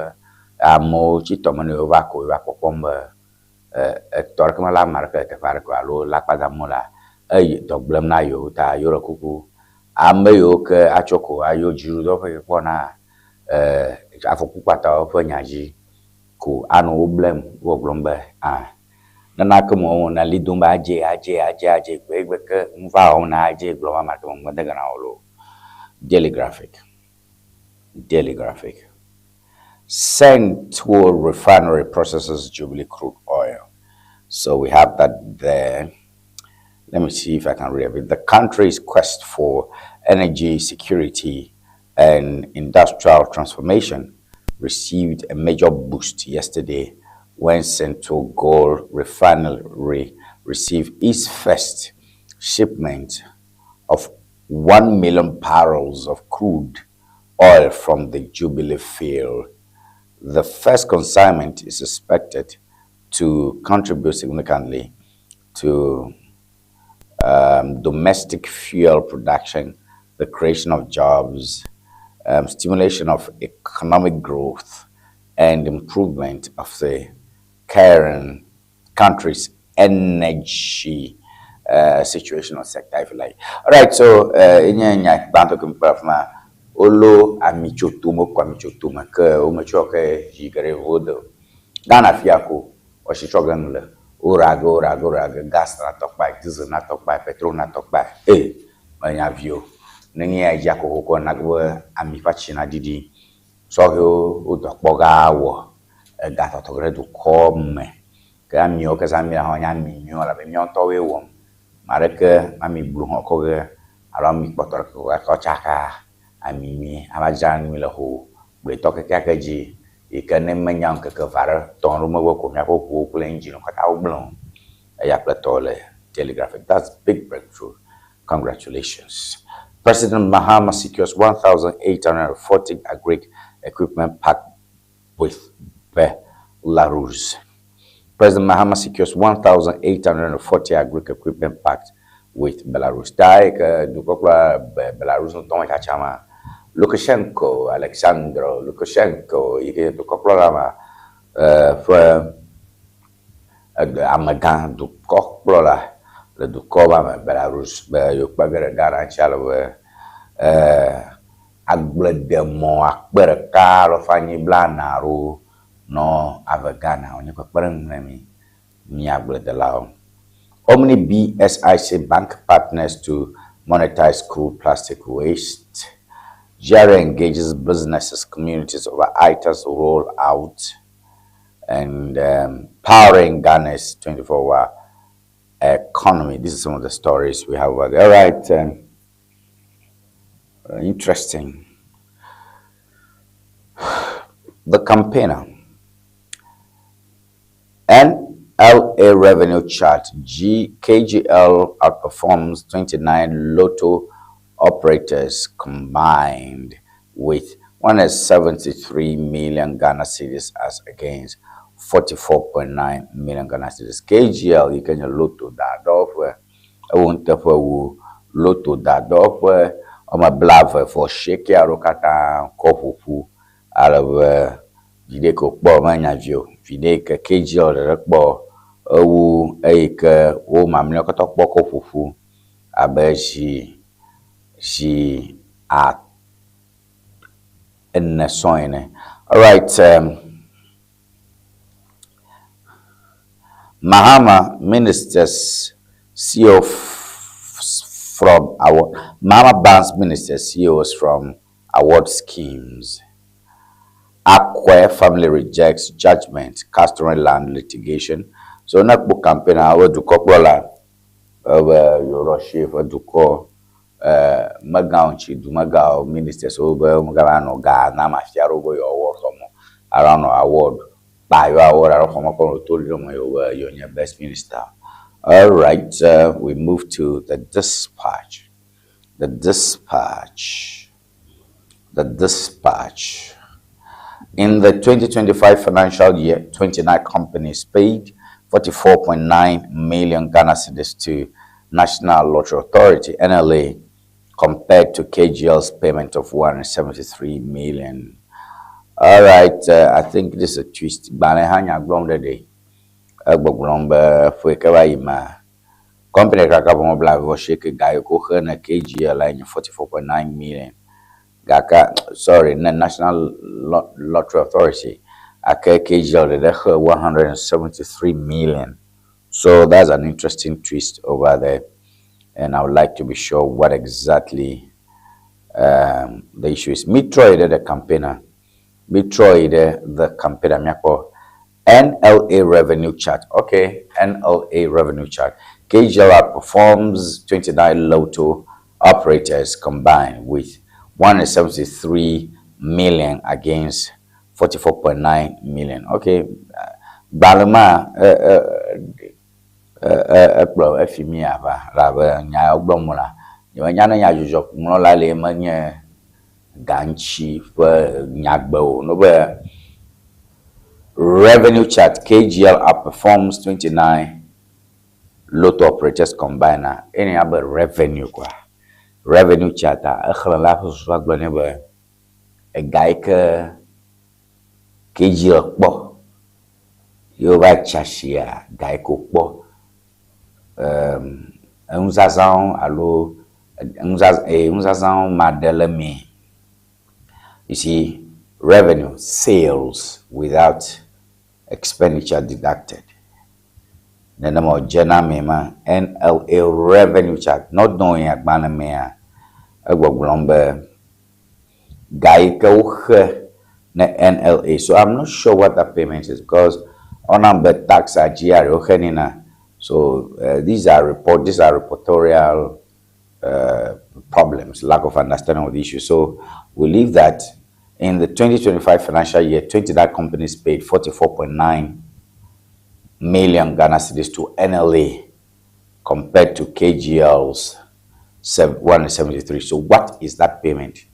amo chito mane va ko pomba tor kama la marka te far ko alo la pa da mola to blem na yo ta yo ro kuku ame yo ke achoko ayo jiru do fe ko na afoku pata fo nyaji ko anu blem wo blombe nana como na lidumba aje kweke mva ona aje global market mo daga na olo daily graphic Central refinery processes Jubilee crude oil. So we have that there. Let me see if I can read it. The country's quest for energy security and industrial transformation received a major boost yesterday when Central Gold Refinery received its first shipment of 1 million barrels of crude oil from the Jubilee field. The first consignment is expected to contribute significantly to domestic fuel production, the creation of jobs, stimulation of economic growth, and improvement of the country's energy situation or sector, if you like. All right, so olo amichotumo kwa michotuma ke umechoke jigare vodo Ghana fiako oshichoganule orago gas na tokpa diesel na tokpa petrol na tokpa manya vio nengi ajako hoko nagwe amifachi na didi sogo odokpoga wo gata togre du komme ka mio ka zamia honya mio la be mio towe wo mareke ami blu hoko ge ala mi potor ko chaka amimi amajan mi le ho ble toke kakaji ikane menyang ke vara ton rumo ko mya ko ku engine ko ta oblon ya platole telegraphic. That's big breakthrough. Congratulations. President Mahama secures 1,840 agri equipment packed with Belarus. President Mahama secures 1,840 agric equipment packed with Belarus. Taik dukokla Belarus no toma chama. Lukashenko, Alexander Lukashenko, yake dukokla rama for amagan dukokla le dukova Belarus be yokbagere garantia le agbledemo akbereka lo fanyi blanaro no avegana onye kwakparang nami miagblede Omni BSIC bank partners to monetize school plastic waste. JARE engages businesses, communities over ITA's roll out and powering Ghana's 24-hour economy. This is some of the stories we have over there. All right, interesting. The campaigner. NLA revenue chart. KGL outperforms 29 lotto operators combined with 173 million Ghana cedis as against 44.9 million Ghana cedis. KGL, you can lotto that off where I won't tell lotto that off where I'm a blabber for shaky arokata kofufu out of Videko bo manyavio videka KGL rekbo owu eike wo mamle koto poko fufu abeji ji a ennesoine. All right, Mahama ministers CEO from award. Mahama bans ministers CEOs from award schemes. Akwe family rejects judgment, Castoran land litigation. So na book campaign I will do couple your chief do call magaunchi do magao ministers over magano ga na mafia robo your award around award by your award around from told your best minister. All right, we move to the dispatch. The dispatch. In the 2025 financial year, 29 companies paid 44.9 million Ghana cedis to National Lottery Authority, NLA, compared to KGL's payment of 173 million. All right, I think this is a twist. Banehanya Glomde Glomba Fuekawaima. Company Kakabon Blago Shake Guy Kohan KGL line 44.9 million. Sorry, National Lottery Authority, KGL 173 million. So that's an interesting twist over there, and I would like to be sure what exactly the issue is. Metroid the campaigner, NLA revenue chart. Okay, NLA revenue chart. KGL outperforms 29 lotto operators combined with 173 million against 44.9 million. Okay, Balama efimia ba raba nya ogbomula nya na nya jojo mola le manye ganchi for nyagbo no be revenue chart. KGL outperforms 29 lotto operators combined. Any other revenue kwa revenue chata akhlala swaglo ne ba a guy ke KGL po yo ba chashia guy ko po unzazan alo unzazan madelemi. You see, revenue sales without expenditure deducted. The number of Jena Mema NLA revenue chart, not knowing at Banamea, a Glombe Gaika NLA. So I'm not sure what that payment is because on number tax at GR. So these are reportorial problems, lack of understanding of the issue. So we leave that. In the 2025 financial year, 29 companies paid 44.9 million Ghana cedis to NLA compared to KGL's 173. So what is that payment?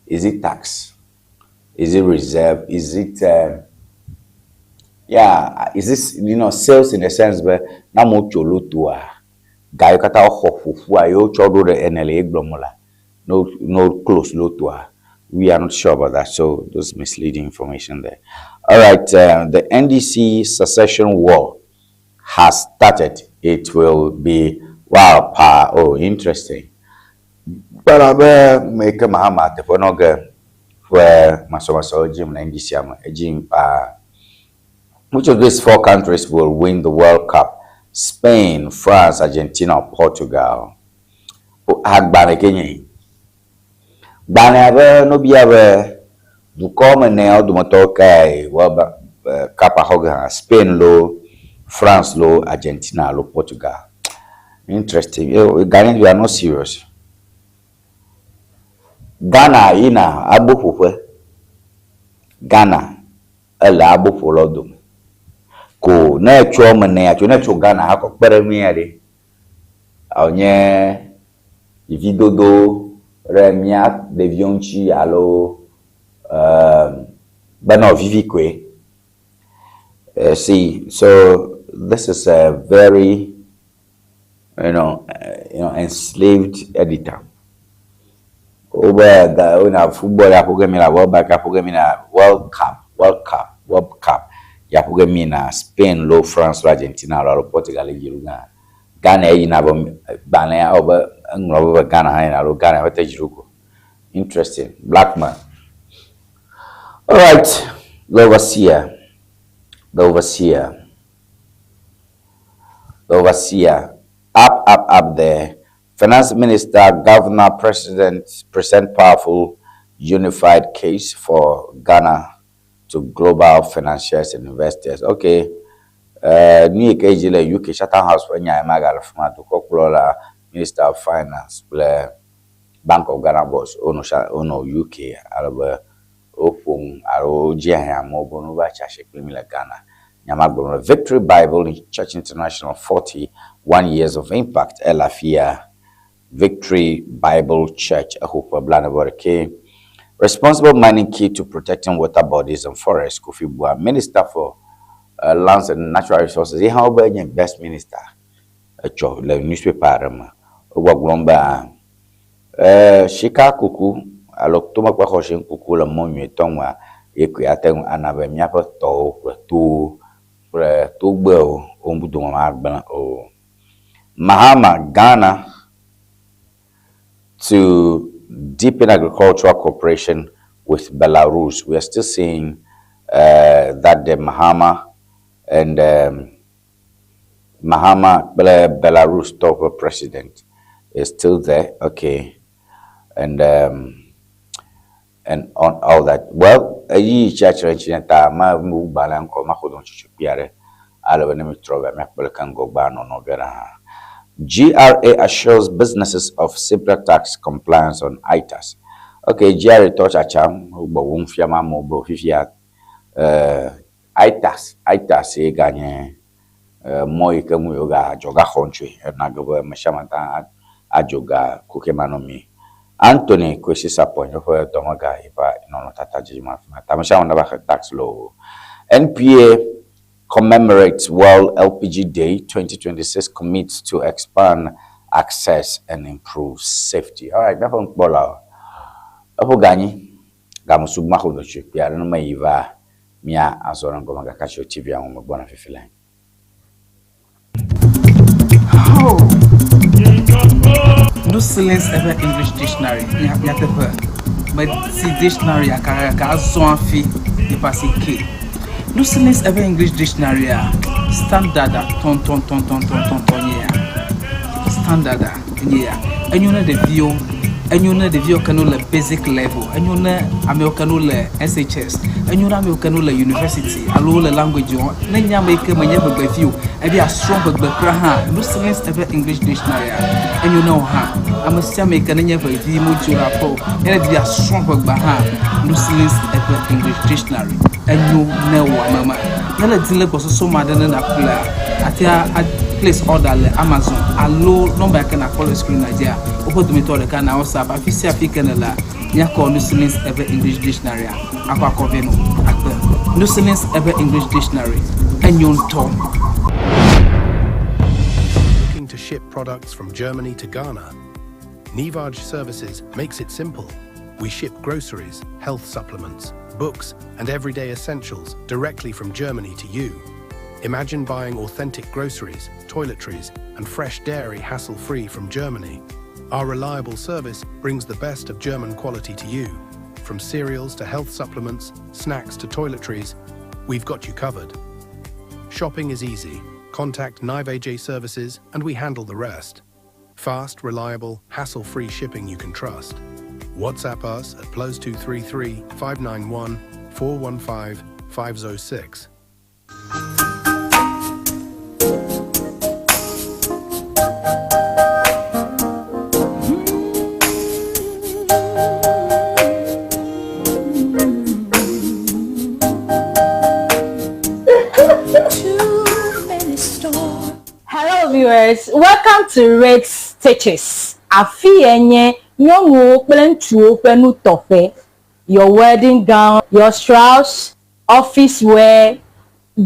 Is it tax? Is it reserve? Is it Yeah, is this, sales in the sense where na mo cholo to guy kata hofufu ayo chodo the NLA blomola. No close low to we are not sure about that, so those misleading information there. All right, the NDC secession war has started. It will be interesting. But I make a Mahama the Ponoga where Masomaso Jim NDC Jim which of these 4 countries will win the World Cup? Spain, France, Argentina, or Portugal? Hagbane Kenya. Banabe no biabe du come ne do motokai wa kapa hoga Spain lo, France lo, Argentina lo, Portugal. Interesting. Ghana, we are not serious. Ghana ina abufufe. Ghana ela abufulodum. Ko na echo mene acho na echo Ghana akokpere mi ade. Onye ividodo Remia de Vionchi allo Beno Vivique. See, so this is a very enslaved editor. Over the football Yapugamina World Back Yapugamina World Cup. Yapugamina Spain, low France, Argentina, or Portugal, Ghana Bana over Ghana Ghana interesting. Black man. All right, the overseer. Up there. Finance Minister, Governor, President present powerful unified case for Ghana to global financiers and investors. Okay. New KGL UK Chatham House for Nyamaga from to Kokulola, Minister of Finance, Bank of Ghana boss, Ono UK, Alaba Opung, Aro Jaham, Mobonuba Chashik, Ghana, Nyamago, Victory Bible Church International, 41 years of impact, Elafia, Victory Bible Church, Ahupa Blanaborke, responsible mining key to protecting water bodies and forests, Kofi Bua, Minister for Lands and Natural Resources. How about your best minister? The newspaper, Wagwamba, Shika Kuku, Aloctoma Quahoshin Kuku, la Monu Tonga, Equiatem, Anabe Miapa to Bell, Ombuduma, or Mahama, Ghana, to deepen agricultural cooperation with Belarus. We are still seeing that the Mahama and Belarus top president is still there, okay, and on all that. Well, church ma move balanko ma kodon chipiare ala venemi trove me kan go ba no gara. GRA assures businesses of simpler tax compliance on ITAS. Okay, GRA touch a cham bo won fiama mo bo fifia ITAS e ganye mo ikamu yoga joga country na go mashamata ajoga kukemanomi Anthony kwesisa point for domaga ipa inono tataji mafima tamasha na ba tax law. NPA commemorates World LPG Day 2026, commits to expand access and improve safety. All right, that's on bola. Apo gani gamusu mako do chip ya no maiva mia azora ngoma gakasho TV ya mo bona fifila. No silence ever English dictionary. Ya tepe. But si dictionary ka zo afi di pasi K. No silence ever English dictionary standard ton yeah. Standard yeah. And you know the view. And you know the view can le basic level. And you know American le SHS. And you know American le university. Allo le language on. Nenya make manya be view. E be a strong be kra no silence ever English dictionary. And you know I'm a still make nenya be view mo jura po. E be a strong be no silence ever English dictionary. And you know mama. Nela dile ko so madana na kula. Atia place order le Amazon. Allo number can call screen Nigeria. Opo to me to the can WhatsApp afisi african la nya call no silence ever English dictionary. Akwa koveno. No silence ever English dictionary. enyonto. Looking to ship products from Germany to Ghana? Ŋdi Services makes it simple. We ship groceries, health supplements, books, and everyday essentials directly from Germany to you. Imagine buying authentic groceries, toiletries, and fresh dairy hassle-free from Germany. Our reliable service brings the best of German quality to you. From cereals to health supplements, snacks to toiletries, we've got you covered. Shopping is easy. Contact Ŋdi Services and we handle the rest. Fast, reliable, hassle-free shipping you can trust. WhatsApp us at +233 591 415 506. Hello viewers, welcome to Red Stitches. Afi enye nyongo kple penu tofe. Your wedding gown, your strauss, office wear,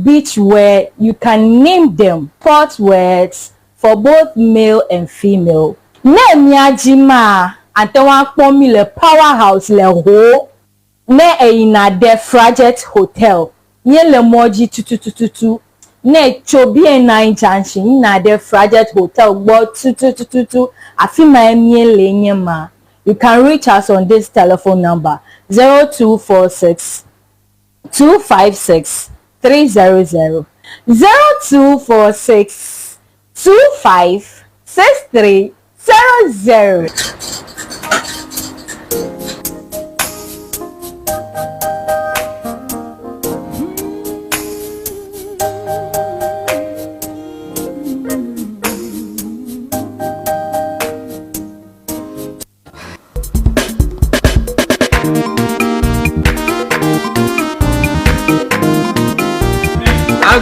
beach wear, you can name them. Sport wears for both male and female. Ne miajima antewa kpomi le powerhouse le ho. Ne ina de Fraget Hotel. Nye le moji tututututu. Ne chobi nine junction na de Fraget Hotel gbo tututututu afima emie lenye ma. You can reach us on this telephone number 0246 256 300 0246 25 6300.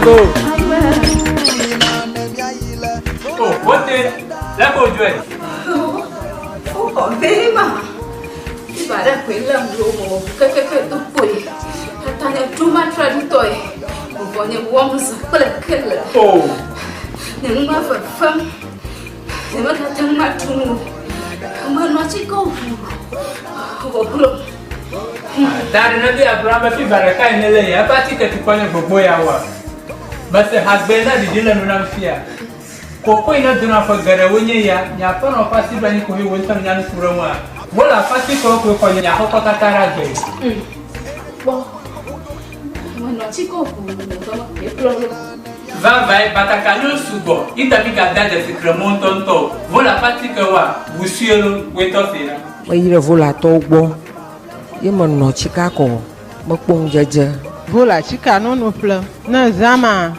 Go. Oh, what the? Let go do it. Oh, very much. If I don't quit them, go to put. I too much try to toy. When you want to kill. Oh, never for fun. Never got too much to move. I'm not to go. that another Abraham if I can't lay a party to Tony Mark-Boye. But the husband that did not fear. Coco in a dinner for Ewenyigba, Yapan or Passy Bunny who went on Yan Furoma. Well, a Passy Coco for Yahokatara. Well, when not to go, Vai, but I can't go. It a big that the Cremonton to. Vola Patica, Wusiel, wait off here. Maybe vola tobo. You man no Chicago. Mokpong jaja. Vola chika no ple. Na zama.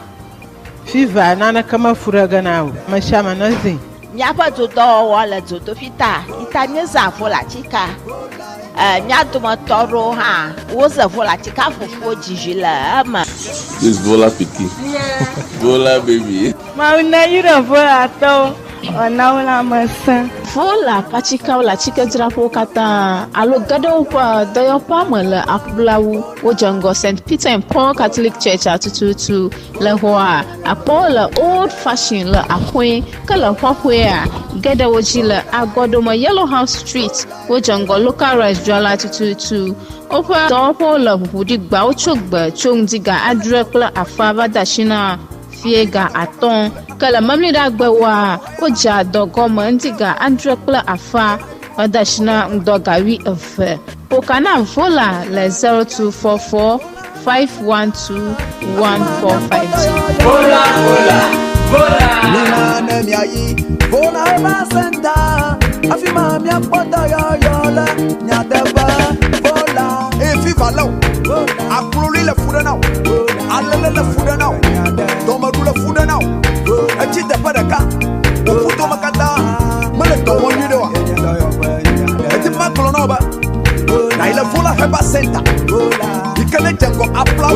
Fiva nana kama furaga nao. Mashama nazi. Nyapa todo wala todo fita. Itanye za vola chika. Nyato matoro ha. Woza vola chika fufu jijila ama. This vola piki. Vola baby. Mauna yura vola to. Onaula masa. Vola pachika wala chika drapo kata alo gado pa dayo pamela akblawu wojango St. Peter and Paul Catholic Church atututu le hoa apola old fashioned la akwe kala hwahwea gada wojila agodoma Yellow House Street wojango local restaurant atututu opa dopo la hudi gba ochogba chongdiga adrekla afaba dashina fiega aton kala mamli dagbewa oja dogoma ndiga andrekla afa odashina ndogawi efe pokana vola le 0244 512 1452 vola Nina nemiayi vola basenta afima mi apota yo la nyateba vola efi valo akulori le fuda now alele le fuda now domaru le fuda now achi de padaka ofuto makata mele to wonyi de wa eti maklo no ba na ile vola heba center ikele jengo apla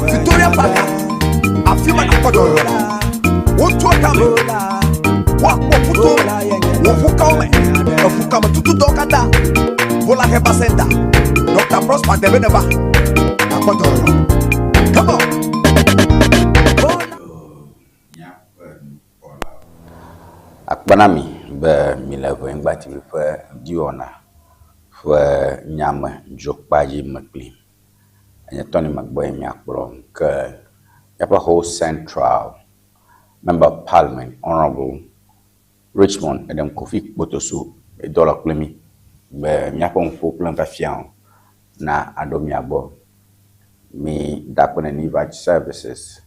Victoria Park afima na kodo wotu akame wa futo wo fukame fukame tutu dokada vola heba center Dr. Prosper Debeneba na kodo come on Banami be mi le Ewenyigba TV ƒe Ŋdi Wɔna ƒe nyame dzokpaji mekpli. Enye Tony Mark-Boye miakplɔ ke miaƒe whole Central Member of Parliament Honorable Richmond Edem Kofi Kpotoso edɔlɔ kple mi be miaƒe ŋƒo kple ŋfiafia na aɖo mia gbɔ. Mi dakpe ne Nivage Services,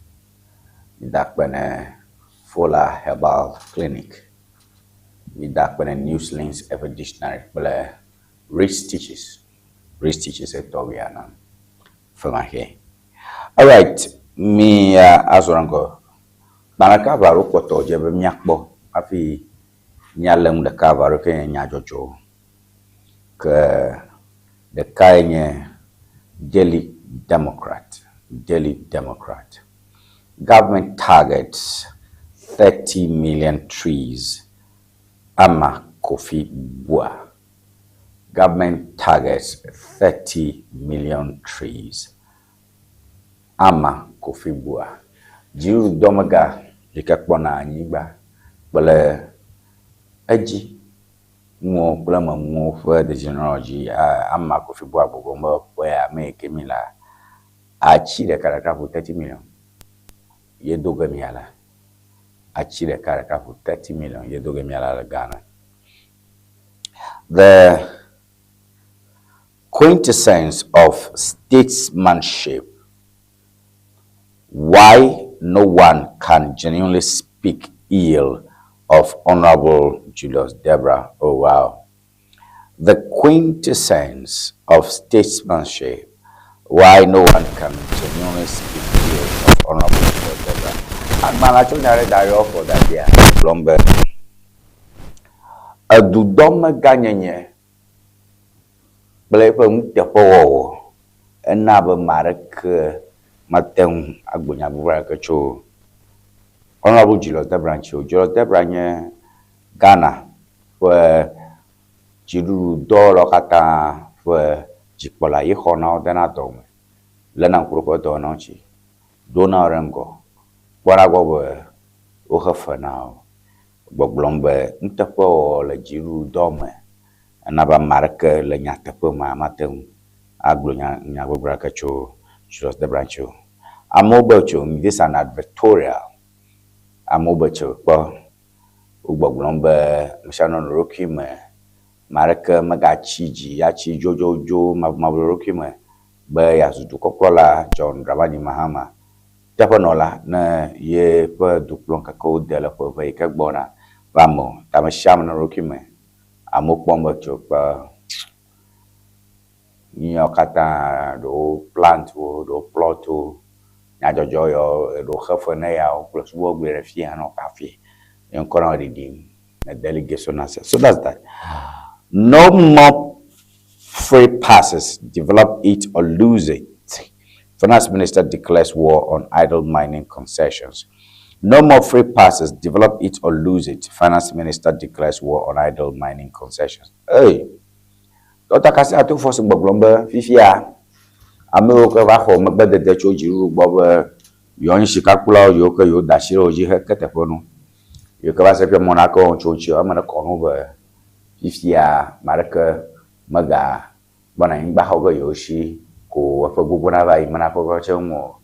mi dakpe ne Fola Herbal Clinic, mi dakpe ne Newslinks Ever Dictionary kple Rich Stitches etowiana from here. All right, mi azorango banaka varo kpoto jebe miakbo afi nyalem de kavaro ke nyajojo ke de kainye Daily Democrat. Government targets 30 million trees. Ama Kofi Bua. Government targets 30 million trees. Ama Kofi Bua. Jiru domaga jikakpona anyiba bale eji mo blama mo for the genealogy ama Kofi Bua bogomba where make mila achi de karaka for 30 million. Ye doga miala. Achi de karaka for 30 million. Ye doga miala Ghana. The quintessence of statesmanship. Why no one can genuinely speak ill of Honorable Julius Deborah. Oh wow. The quintessence of statesmanship. Why no one can genuinely speak ill of Honorable Julius Deborah. And man, I told you for that year. Lumber. A dudom ganyenye. Blepe mtepo. Enaba marek Mateng agbonya bubara kecho Honorable Julius Deborah Julius Deborah nye Ghana for jiru dolo kata for jikpola ye khona dana dome lena kuroko do nonchi dona rengo bora go o khafana gboglombe ntepo le jiru dome anaba marke le nyatepo ma mateng agbonya nya bubara kecho Julius Deborah Amobocho, this is an advertorial. Amobocho, well, Uboglombe, Mishanon Rokime, Maraka Magachiji, Yachi Jojo Jo, Mabrokime, Bayas Dukokola, John Ravani Mahama, Tapanola, na ye per Duplonka code de la Poveka Bona, Vamo, Tamasham Rokime, Amokbombocho, Nyokata, do plant, do plot, Najojo, do Hafanea, plus work with a fee and no coffee. And corner redeem a delegation. So that's that. No more free passes, develop it or lose it. Finance Minister declares war on idle mining concessions. No more free passes, develop it or lose it. Finance Minister declares war on idle mining concessions. Hey. Dr. Kasi atu force gboglombe fifia ame ko va ho megbe de choji ru gbo yo yin shikakula yo ko yo dashiro ji he ketefonu yo ko va se pe monako chochi o ma ko no be fifia marke maga bona yin ba ho go yo shi ko fa gugu na ba imana ko ko chemo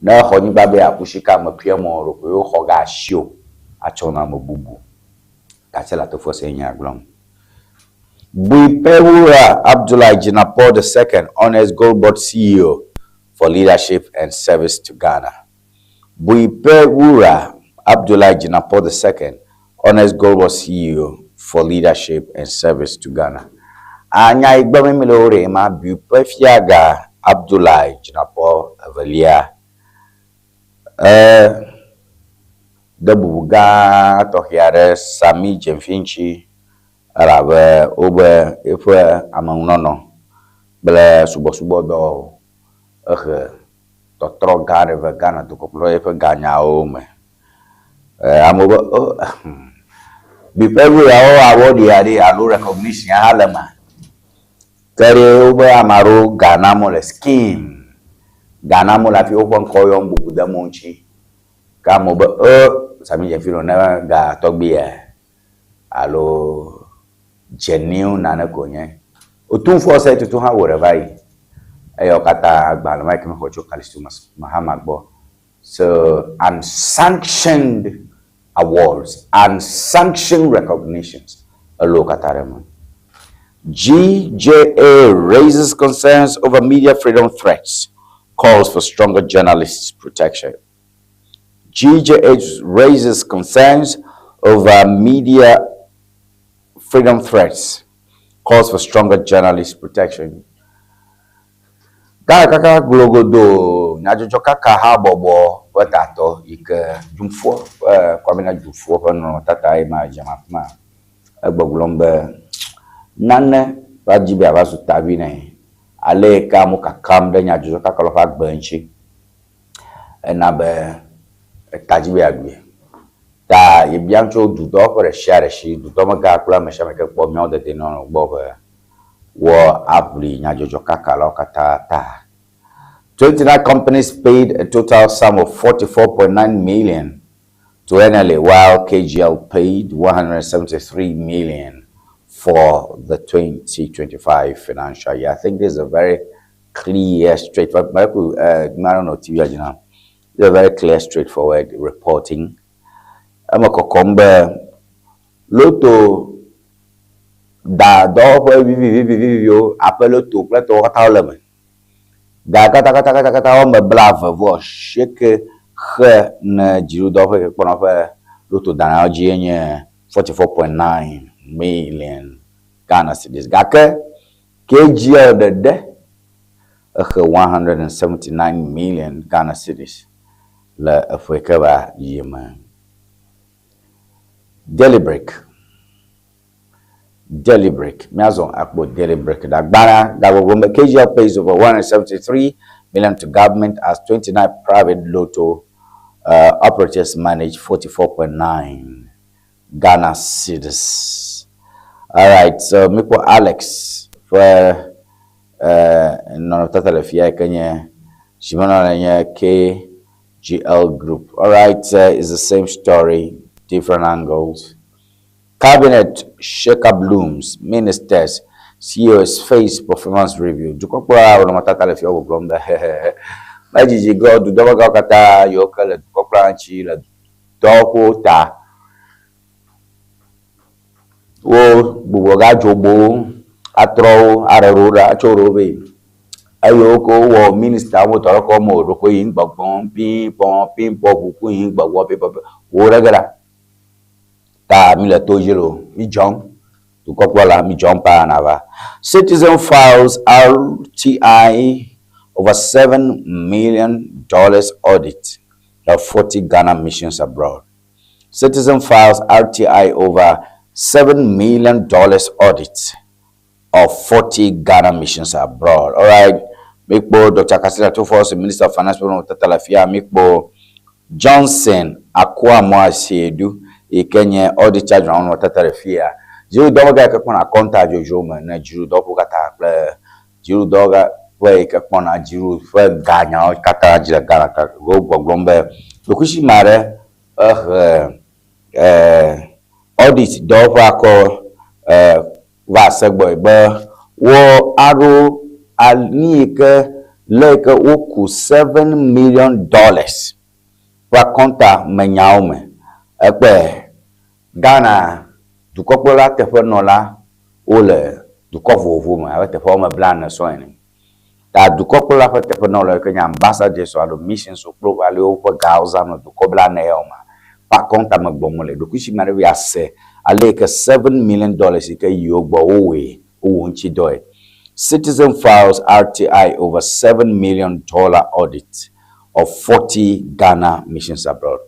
na ho yin ba be akushika ma pia mo ro ko yo ho ga shio a chona mo bubu ka se la to force yin aglom. Buipewura Abdullah Jinapor II, Honest Gold Board CEO for leadership and service to Ghana. Buipewura Abdullah Jinapor II, Honest Gold Board CEO for leadership and service to Ghana. Anya igbame milore ma Buipefiaga Abdullah Jinapor Avelia. Debuga tohiare Sami Jemfinchi. Arabe obe efe amanono ble subo do totro gare ve Ghana to koplo efe ganya o me amobe bi peru ya o award ya de alo recognition ya halema kare obe amaro Ghana mo le scheme Ghana mo la fi o kon ko yo mbuku da monchi ka mobe Sami Jemfino na ga togbi alo genuine nana konye otun force to ha whatever ayo kata agbal mai kemi hocho kalistu mahama gbo so unsanctioned awards, unsanctioned recognitions. GJA raises concerns over media freedom threats, calls for stronger journalists' protection. GJA raises concerns over media freedom threats, calls for stronger journalists' protection. Kaka glogodo nyajojo kaka ha bobo watato ike jumfo kwamina jumfo pano tata ima jamafma agboglombe nane wajibi abasu tabine ale ka mu kakam de nyajojo kaka lo fa gbanchi na be tajibi agbe ta yebiancho dudo ko re share shi dudo maga kula mesha meke po mi odete no gbo wo apri nyajojo kaka lo kata ta 29 companies paid a total sum of 44.9 million to NLA, while KGL paid 173 million for the 2025 financial year. I think this is a very clear, straightforward, a very clear, straightforward reporting. I'm a kokombe loto da do vivo apelo to plato hotel da kata o me blave vo sheke khe na jiru do fe kono fe loto da na ji enye 44.9 million Ghana cedis gake KGL de 179 million Ghana cedis la Afrika ba yema Deliberate, Miazon Akbo Deliberate. Dagbana, Gagogombe KGL pays over 173 million to government as 29 private lotto operators manage 44.9 Ghana cedis. All right, so Miko Alex for none of Tata Lefia Kenya Shimona KGL Group. All right, it's the same story, different angles. Cabinet shake-up looms, ministers, CEOs face performance review. Dukokwa wana matata lefi ogo glomda. Majiji go du doba ga kata yoka le dukokwa nchi le doko ta. Wo bubo ga jobo atro ararura achorobe. Ayoko wo minister wo toroko mo roko yin gbogbon pin pon buku yin gbogbo pepe wo regara. Ta mi le tojiro mi jump to kokwala mi jump anava. Citizen files RTI over $7 million audit of 40 Ghana missions abroad. Citizen files RTI over $7 million audit of 40 Ghana missions abroad. All right, Mikbo Dr. Kasila Tufos, Minister of Finance, Tatalafia, Mikbo Johnson Akwa Moasiedu. Kenya audit charge on watata refia jiru doga ka kona konta jojo ma na jiru dogo kata kple jiru doga we ka kona jiru fe ganya kata jira gara ka go gbogbombe lokushi mare audit dogo ko va segbo igbe wo aro alike like oku $7 million wa konta menyaume ekpe Ghana dukokpola tefe nola ole dukovovo ma ave tefe o me blan so ene ta dukokpola fe tefe nola ke nya ambassador so ado mission so pro ale o ko gauza no dukobla na yo ma pa konta me gbomole dokushi mare wi ase ale ke $7 million ke yogbo owe o nchi doy. Citizen files RTI over $7 million audit of 40 Ghana missions abroad.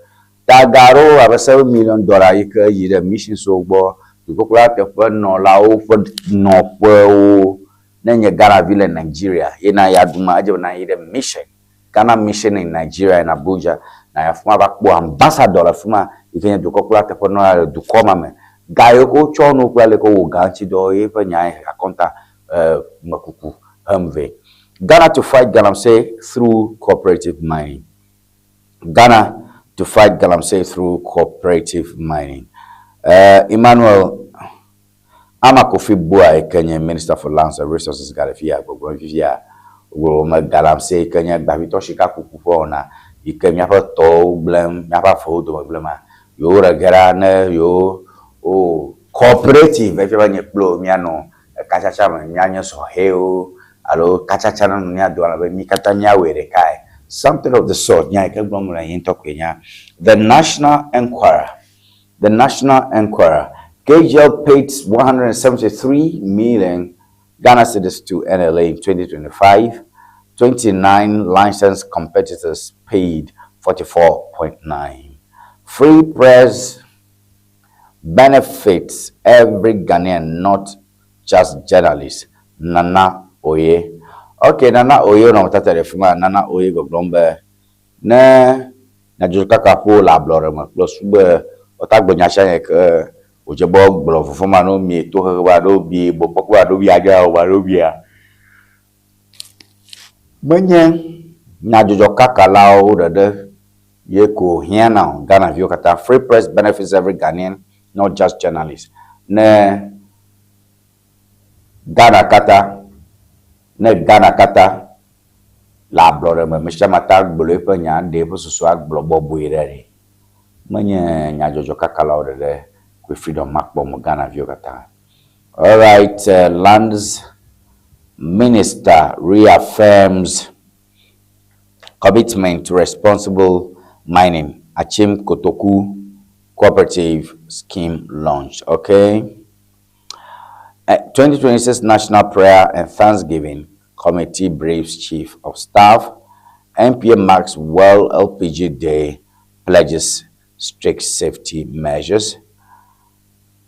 Tagaro aba $7 million yike yire mission so gbo dukokla te fe no la o fe no pe o nenye Ghana vile Nigeria ina ya duma aje na yire mission Ghana mission in Nigeria in Abuja na ya fuma bakpo ambassador la fuma ikenye dukokla te fe no dukoma me gayo ko chono kwa le ko ganchi do e fe nya akonta makuku hamve. Ghana to fight galamsey through cooperative mining. Ghana to fight galamsey through cooperative mining. Emmanuel Ama Kofi Bua Kenya Minister for Lands and Resources Galifia Gogo Vivia Go Magalam say Kenya Davito Shika Kupona Ikenya to blem Yapa Fodo Blema Yora Garane yo cooperative everyone blow miano Kachacha Nyanya so heo alo Kachacha Nya do Mikatanya were kai something of the sort nya Kebomula into Kenya. The National Enquirer KGL paid 173 million Ghana cedis to NLA in 2025. 29 licensed competitors paid 44.9. Free press benefits every Ghanaian, not just journalists. Nana Oye. Okay, Nana Oye no tata refuma Nana Oye go blombe. Na juka kapo la blorema plus be otagbo nyasha ke ojebo gblo fufuma no mi to wa do bi bo pokwa do bi aga wa do bia. Menyen na jojo kakala o de yeko here now Ghana view kata free press benefits every Ghanaian, not just journalists. Ne Ghana kata la blore me mata gbolo pe nya de po susu agblo bobo irere. Menyen nya jojo kakala o de with Freedom Mark-Boye Ghana view kata. All right, Lands Minister reaffirms commitment to responsible mining. Achim Kotoku Cooperative Scheme launched. Okay. 2026 National Prayer and Thanksgiving Committee briefs Chief of Staff. NPA marks World LPG Day, pledges strict safety measures.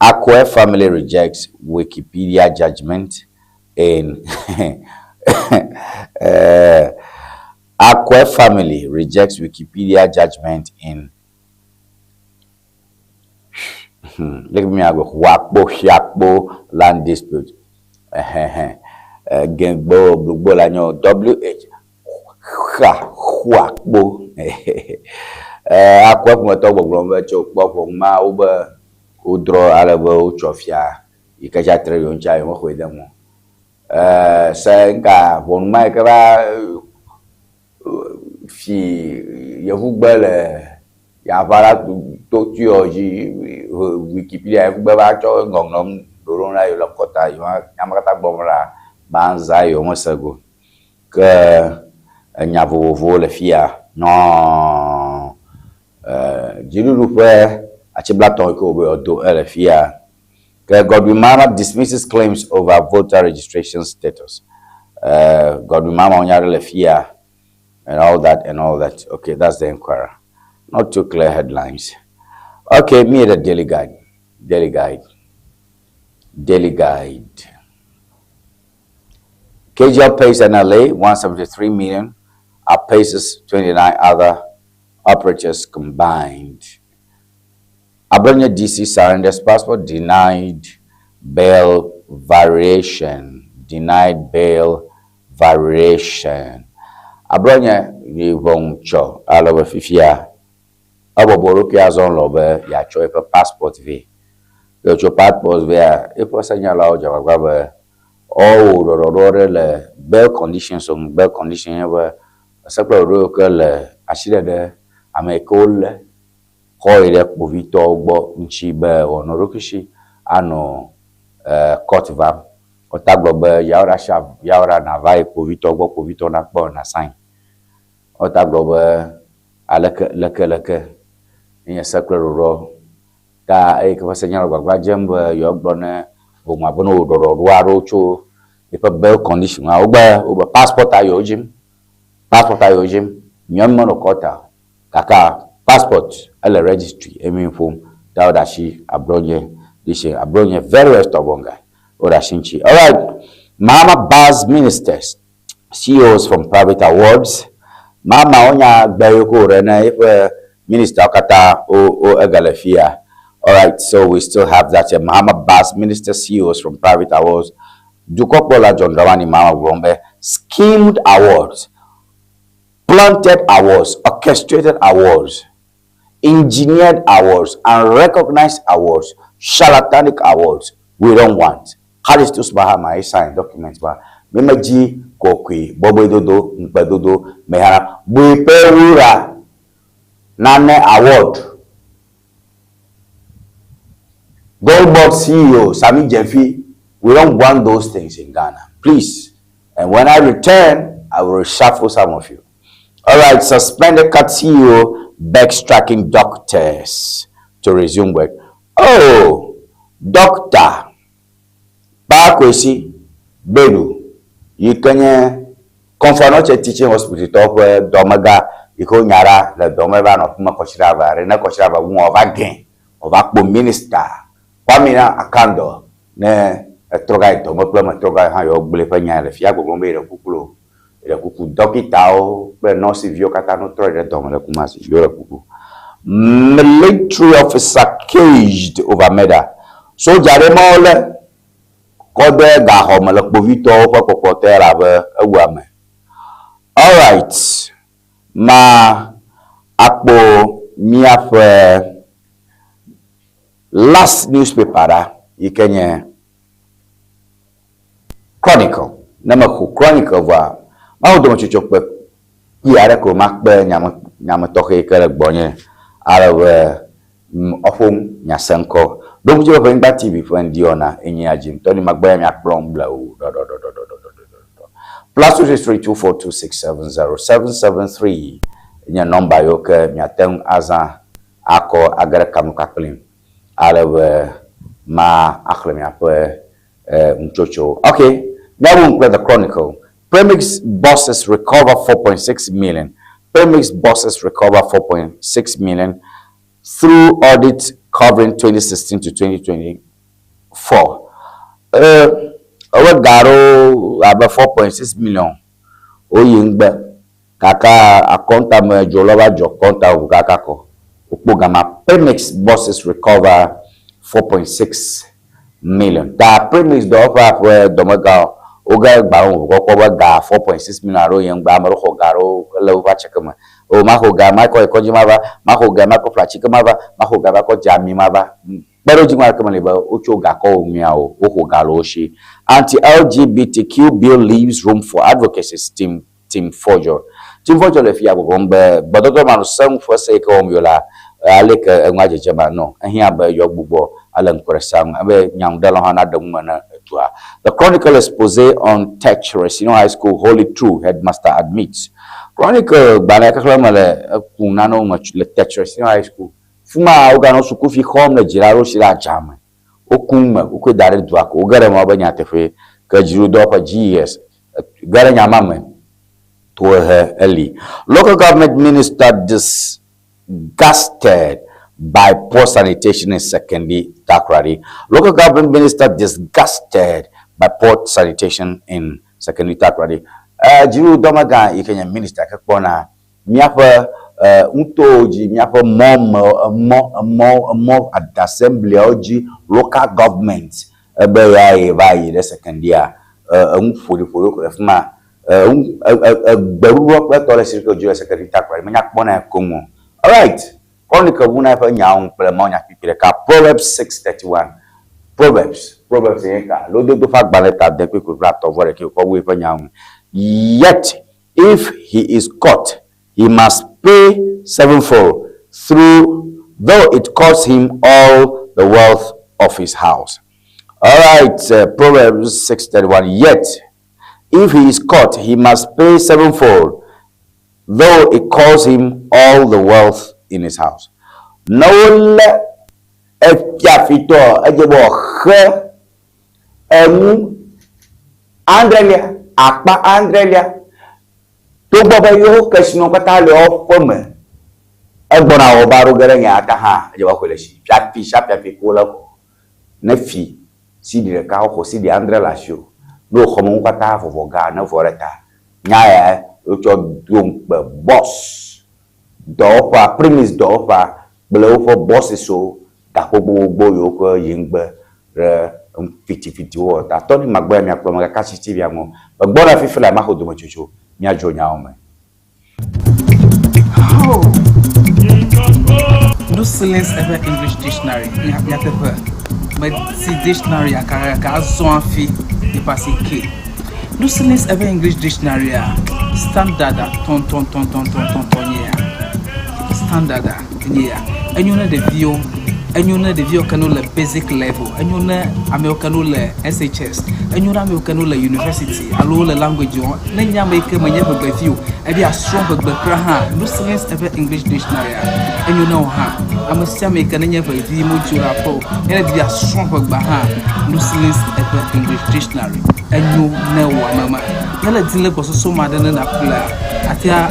Akwe family rejects Wikipedia judgment in Akwe family rejects Wikipedia judgment in let me go Wakbo land dispute. Gengbo Blugbo lanyo WH Wakbo Akwe moto gbogbo chokpo ma uba udro alabo uchofia ikaja treyo ncha yo khwedemo senga bon mai ka ba fi yevugbele ya para to tioji Wikipedia yevugbe ba cho ngongnom doron la yo lokota yo amakata bomra banza yo mosago ke nyavovo le fia no jilulu pe achiblaton ko be odo le fia. Godwin Mama dismisses claims over voter registration status. Godwin Mama onyare le fia and all that. Okay, that's the Enquirer. Not too clear headlines. Okay, me the Daily Guide. KGL pays NLA 173 million, outpaces 29 other operators combined. Abronya DC surrenders passport, denied bail variation. Abronya ni vongcho alobe fifia. Aboboro ki azon lobe ya cho epe passport vi. Yo cho passport vi ya epo senyala o jawagwa be o rorore le bail conditions on bail condition ya seplo ro ke le asire de amekole ko ile povito ogbo nchi be onorokishi ano court va otagbo be yaora na vai povito na po na sign otagbo be aleke in seplo ro ta e ko senyala gbagba jembe yo gbo na o ma bono ro aro cho e pa bail condition o passport ayojim nyammo no kota kaka passport ala registry form that she abroad very stubborn guy or ashinchi. All right, Mama Buzz ministers, CEOs from private awards. Mama onya gbayoko rena if minister kata o egalefia. All right, so we still have that. Mama Buzz ministers, CEOs from private awards. Dukopola John Dramani Mama Gombe schemed awards, planted awards, orchestrated awards, engineered awards, and recognized awards, charlatanic awards, we don't want. Haris to Bahama, sign documents, but Memaji, Kokwi, Bobo Dodo, Mbadodo, Mehara, Buiperura, Nane Award. Goldbox CEO, Sami Jeffy, we don't want those things in Ghana. Please. And when I return, I will reshuffle some of you. All right, suspended cut CEO, backtracking doctors to resume work. Oh, doctor. Bakwesi, Bedu, you can confirm teaching hospital top where Domaga, you call Yara, the Domeva of Makoshirava, Rena Koshirava, one of again, of Akbo minister, Pamina Akando, ne a Trogai, Tomoploma Trogai, how you Bulepanya, if Yago Gombe, a Kukulo, a Kuku Dokitao, but no Sivio Catano Troy, Domina Kumasi, you're a Kuku. Military officer caged over Meda. So Jaremole. Kode gaho malakbovito pa kokotera ba awame. All right. Ma akbo miafe last newspaper ikenye Chronicle. Nama ku Chronicle wa ma odo chichokpe yare ko makbe nyama toke kere gbonye arawe ofum nyasenko. Don't you have that TV for Diona in your gym? Tony Mark-Boye, my prom blow. Plus 23242670773 in your number, okay, my tongue as a ako agara kamukaklim. Alawe ma akhlemiape mchocho. Okay, now we'll play the Chronicle. Premix bosses recover 4.6 million. Premix bosses recover 4.6 million through audit covering 2016 to 2024. Our garo about 4.6 million. Oyingbe kaka akonta me joloba jokonta ukakako. Upogama Premix bosses recover 4.6 million. The Premix do offer for domaga oga gbaron ko ga 4.6 million aro yen gba amaro garo lewa chekama. O mahoga mako ekojimava mahoga mako flachikama mahoga mako jamimava bero jingwa kamaleba ochoga ko miao okogaloshi. Anti-LGBTQ bill leaves room for advocacy. Team Forger le fia gombe bododo manu sang for sake omyola aleka ngwaje jama no ahia ba yogbubo alan koresang abe nyang dalo hana dumana tua. The Chronicle expose on treacherous High School Holy True headmaster admits. Chronicle banaka klamale kunano much le treacherous High School fuma ogano sukufi home le jiraro shira jama okuma ukwedare duako ogare mabanya tefe kajiru dopa GS gare nyamame to her early. Local government minister disgusted by poor sanitation in Secondary Takrady. Local government minister disgusted by poor sanitation in Secondary Takrady. Jiru domaga ikenya minister kakona miapa untoji miapa more at the assembly oji local government beya evayi the secondary unfuri ko fuma beruwa kwa tole siriko jua Secondary Takrady manya kpona kongo. All right. Chronicle wuna fa nyaung plemonya pipire ka Proverbs 6:31. Proverbs yeka lodo do fa gbaleta de pe ko rap to vore ki ko we fa nyaung. Yet if he is caught, he must pay sevenfold, though it costs him all the wealth of his house. All right, Proverbs 6:31. Yet if he is caught, he must pay sevenfold, though it costs him all the wealth in his house. No ekiafito ejebo he Andrelia akpa Andrelia to baba yo kesino kata le ofome egbona obaru gere nya aka ha ejeba kweleshi piapi kola ko na fi si dire ka ho si di Andrelia show no khomo kata fofo ga na foreta nya ya ocho dumpe boss dofa Premix dofa below for bosses so that gbogbo yo ko yingbe re fiti wo ta Tony Mark-Boye mi akpo ma ka TV amo gbona fifila ma hodo mo chuchu mi ajo nya o me. No silence ever English dictionary. mais si dictionary ka zon fi e passer K. Nous sommes avec English dictionary standard ton standard and you know the view and you know the view can le basic level and you know American le SHS and you know American le university allo le language na nya make manya be view e be a strong be kra nous sommes avec English dictionary and you know I'm a make na nya be view mo jura po e be a strong be nous sommes avec English dictionary and you know mama na le din le go so ma na kula atia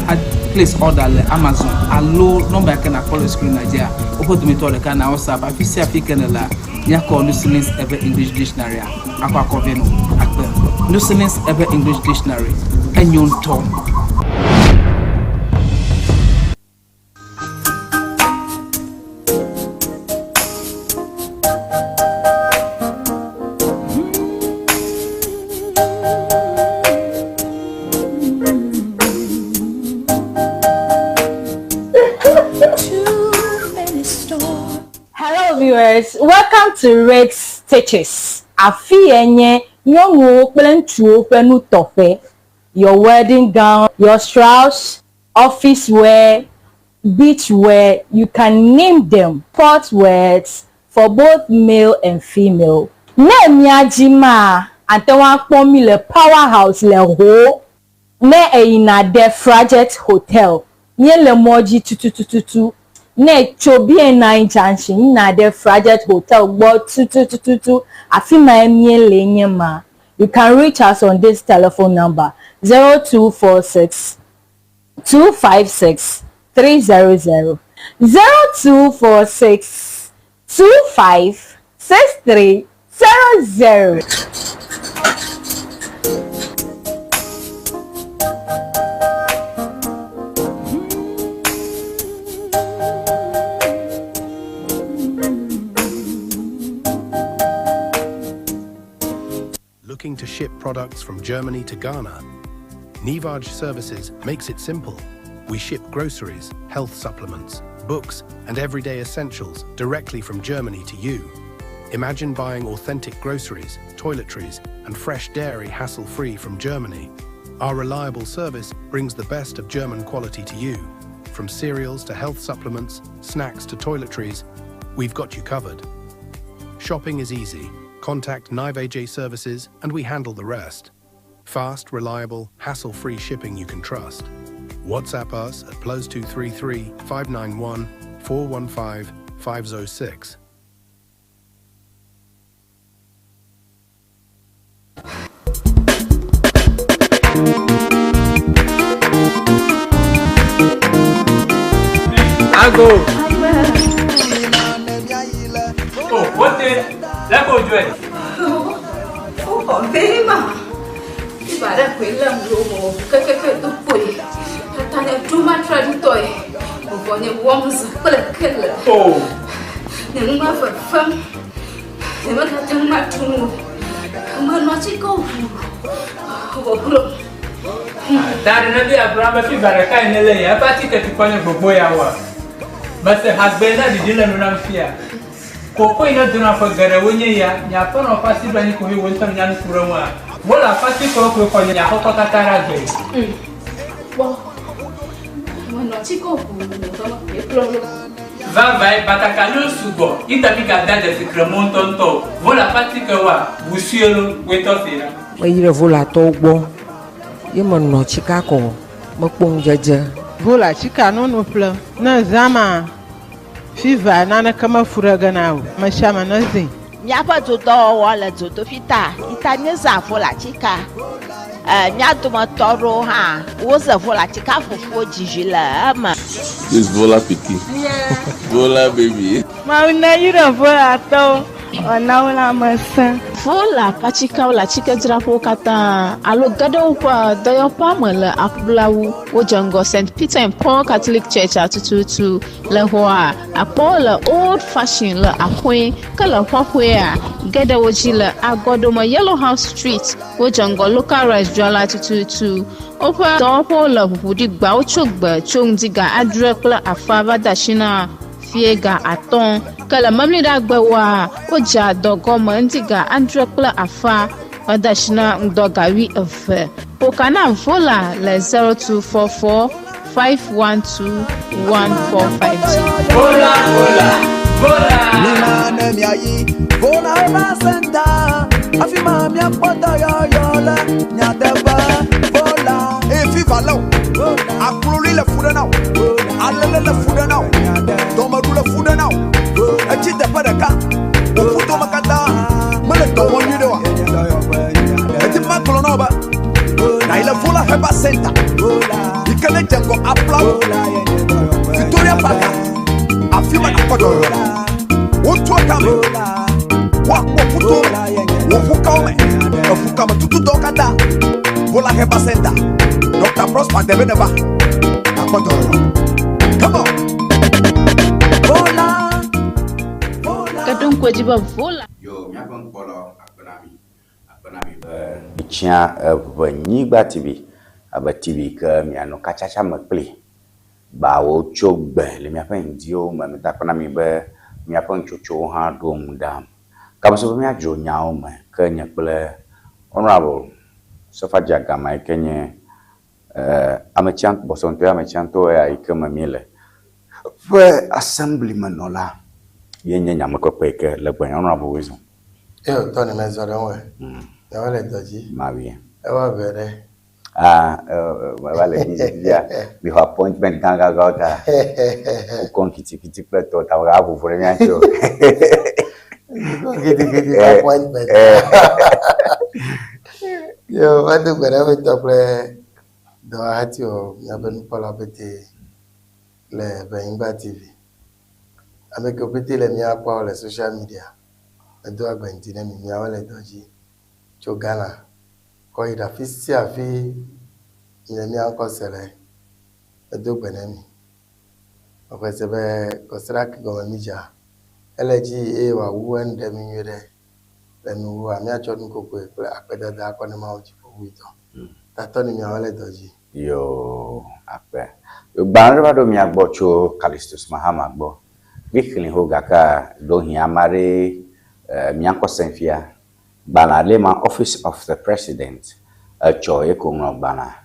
place order le Amazon allo number can I call screen Nigeria opo to me to le kana WhatsApp afisi african la nya call nous sommes avec English dictionary akwa koveno akpe nous sommes avec English dictionary and you know Welcome to Red Stitches. Afi enye nyonwo kple ntuo penu tofe. Your wedding gown, your strauss, office wear, beach wear, you can name them. Sport wears for both male and female. Ne miajima antewa kpomi le powerhouse le ho. Ne ina de Frajet Hotel. Nye le moji tututututu. Ne chobi na junction na the Frajet Hotel but 2222 afima emie lenyema. You can reach us on this telephone number 0246 256 300 0246 25 6300. Looking to ship products from Germany to Ghana? Ŋdi Services makes it simple. We ship groceries, health supplements, books, and everyday essentials directly from Germany to you. Imagine buying authentic groceries, toiletries, and fresh dairy hassle-free from Germany. Our reliable service brings the best of German quality to you. From cereals to health supplements, snacks to toiletries, we've got you covered. Shopping is easy. Contact Ŋdi Services and we handle the rest. Fast, reliable, hassle-free shipping you can trust. WhatsApp us at +233 591 415 506. I go. Oh, what the? Let go do it. Oh, very much. If I don't quit them, go to put. Tanya too much toy. When you warm killer. Oh, the mother from the mother too much to move. I'm not go. that another Abraham Fibaraka in LA, a party to Pony Boya. But the husband did not fear. Coco in a dinner for Garawunya, Yapon or Passy Banico, who went on Yan Furama. Well, a party for Yapokatara. Well, not Chico. Vai, Batacano Sugo, Itabica that is the Cremonton top. Vola Paticawa, Busiolo, wait off here. When you vola tobo, you man no Chicago, Mokbong Jaja. Vola Chica no plum, no Zama. Fiva nana kama furaga nao, mashama nazi. Nyapa to do wala to fita, itanyeza vola Chica. Nyato matoro ha, woza vola Chica for jijila ama. This vola piki. Yeah. Vola baby. Mauna yura vola to. Onaula masa. Vola pachika la chika drapo kata alo gado pa dayo pamela akblawu wojango St. Peter and Paul Catholic Church atututu le hoa apola old fashioned la akwe kala hwahwe gada wojila agodoma Yellow House Street wojango local rice jwala atututu opa dopo la hudi gba ochogba chongdiga adrekla afava dashina fiega aton ke le memli ɖe agbe wa wodze dɔgɔme ŋdiga andre kple afa edashina ŋdɔgawi eve wokana vola le 0244 512 1450 vola Nina ne miayi vola eba senta afima mia poto yo la nyadeba vola e fifa lo akuluri le fuda now alele le fuda now domaru le fuda now e chite padaka o futo makata mele to woni de wa e ti ma kolo no ba na ile vola eba senta ikele jengo applaud Victoria Park afima na kodo wotu akame wa puto wo fukame fukame tutu dokada vola heba center Dr. Prosper Debeneba akodo come on vola kadon ko jiba vola yo nya ban polo akonami chia Ewenyigba TV aba TV ka mi ano kachacha makple ba wo chogbe le mi apan dio ma mi ta pana mi be mi apan chocho ha dom dam ka so mi ajo nyao ma ka nya kple honorable sofa jaga ma kenye amechan bosonto amechanto ya ikama mile fe assemblyman nola yenye nya makope ke le gban honorable wizo Tony Mark-Boye ya wale doji ma bien ewa bere vale dia mi appointment ganga gota o con kiti pleto ta wa bu fure nyancho kiti appointment yo wadu bere we to ple do hati o ya ben pala bete le Ewenyigba TV ame ko bete le mi akwa le social media do agbenti na mi wale doji cho Ghana ko ida fisi afi nyemi anko sele edo gbenemi okwesebe kosrak go mija eleji wa wuan de minwere lenu wa mi acho nkoko ekle apeda da akoni ma oji fo wito tatoni mi awale doji yo ape gbanre ba do mi agbocho Calistus Mahama gbo bikini hoga ka do hi amare mi anko senfia bana lema office of the president choye ko bana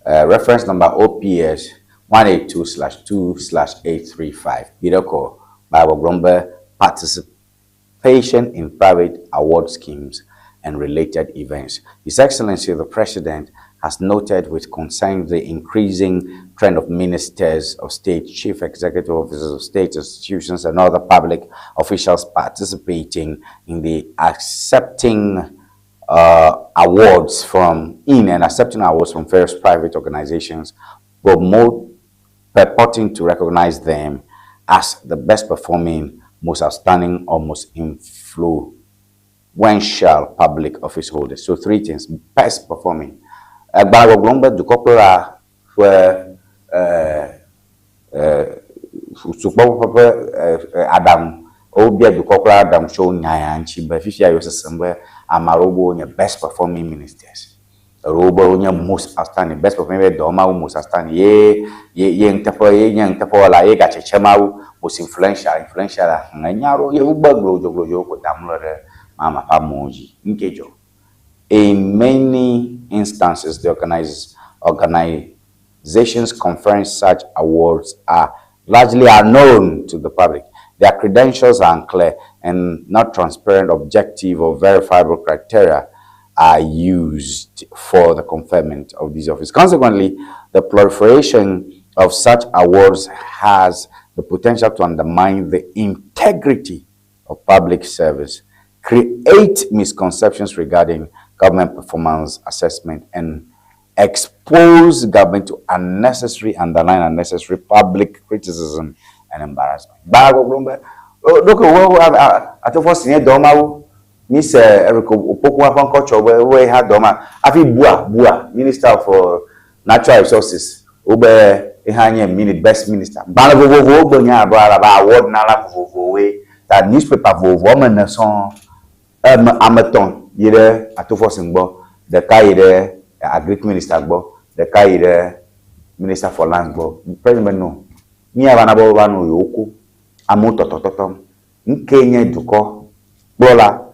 reference number OPS 182/2/835 Bidoko Bible Grumber participation in private award schemes and related events. His Excellency the President has noted with concern the increasing trend of ministers of state, chief executive officers of state institutions, and other public officials participating in the accepting awards from various private organizations, purporting to recognize them as the best performing, most outstanding, or most influential public office holders. So three things: best performing. Glomba du Copora where Adam Obia du Copra Adam show Nyanchi, but if you use somewhere Amarobo on your best performing ministers. Robo on your most outstanding, best performing Doma, most outstanding, young Tapola, Chemau, most influential, Nanyaro, Jojo, Tamler, Mama Pamoji, Nkejo. In many instances, the organizations conferring such awards are largely unknown to the public. Their credentials are unclear and not transparent, objective, or verifiable criteria are used for the conferment of these offices. Consequently, the proliferation of such awards has the potential to undermine the integrity of public service, create misconceptions regarding government performance assessment, and expose government to unnecessary public criticism and embarrassment. Look, at the first year, Doma, Miss we had Doma, Afi Bua, Minister for Natural Resources, Ube Ehanye, Best Minister. Banavovo, award Nala way that newspaper for woman son Amaton. Yere atofo singbo the kaire agric minister gbo the kaire minister for land gbo president no ni abana bo ba no yoko amu totototom Nkenya duko bola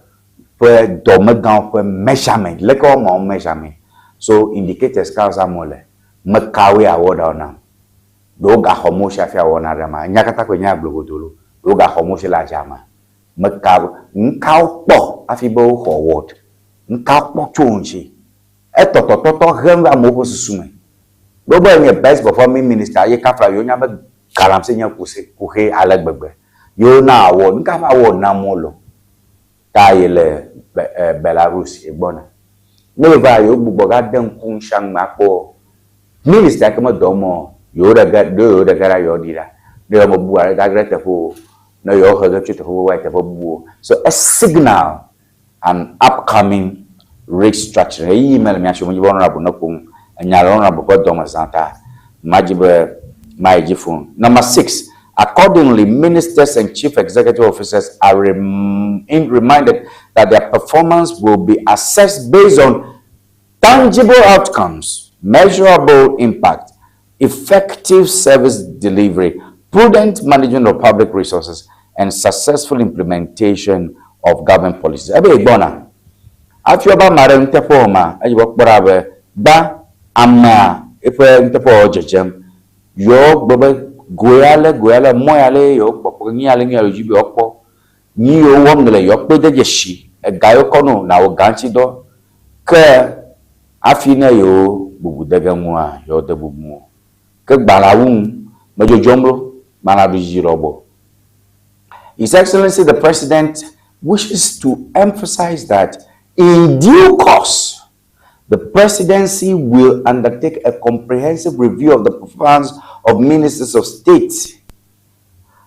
for domegan for measurement leko mo measurement so indicators cause mole makawe award ona do ga homo shafi awona rama nyakata ko nya blogodolo do ga homo shila jama makawe nkao po afibo forward nkao po chonji etotototo hemba mo susume do bo nye best performing minister ye kafra yo nya be galamse nya kuhe alagbegbe yo na award nka fa award na molo tayele Belarus ebona no va yo gbugbo ga den kun shang mapo minister kama domo yo da gara yo dira de mo buare ga grete fo no yo ho ga chute fo wa te fo bu so a signal an upcoming restructuring email mi asho mo jibon rabu na kun nyalo rabu ko domo santa majibe phone. Number 6, accordingly, ministers and chief executive officers are reminded that their performance will be assessed based on tangible outcomes, measurable impact, effective service delivery, prudent management of public resources, and successful implementation of government policies. Ebe bona. After about Madam Tepoma, I work ba ama ife ntepo ojejem. Yo bobe goyale moyale yo popo nyale jibi okpo ni yo wongle yo pe dejeshi e gayo kono na o ganchi do ke afina yo bubu daga mu a yo de bubu ke gbalawun mejojomro maladu jirobo. His Excellency the President wishes to emphasize that in due course the presidency will undertake a comprehensive review of the performance of ministers of state.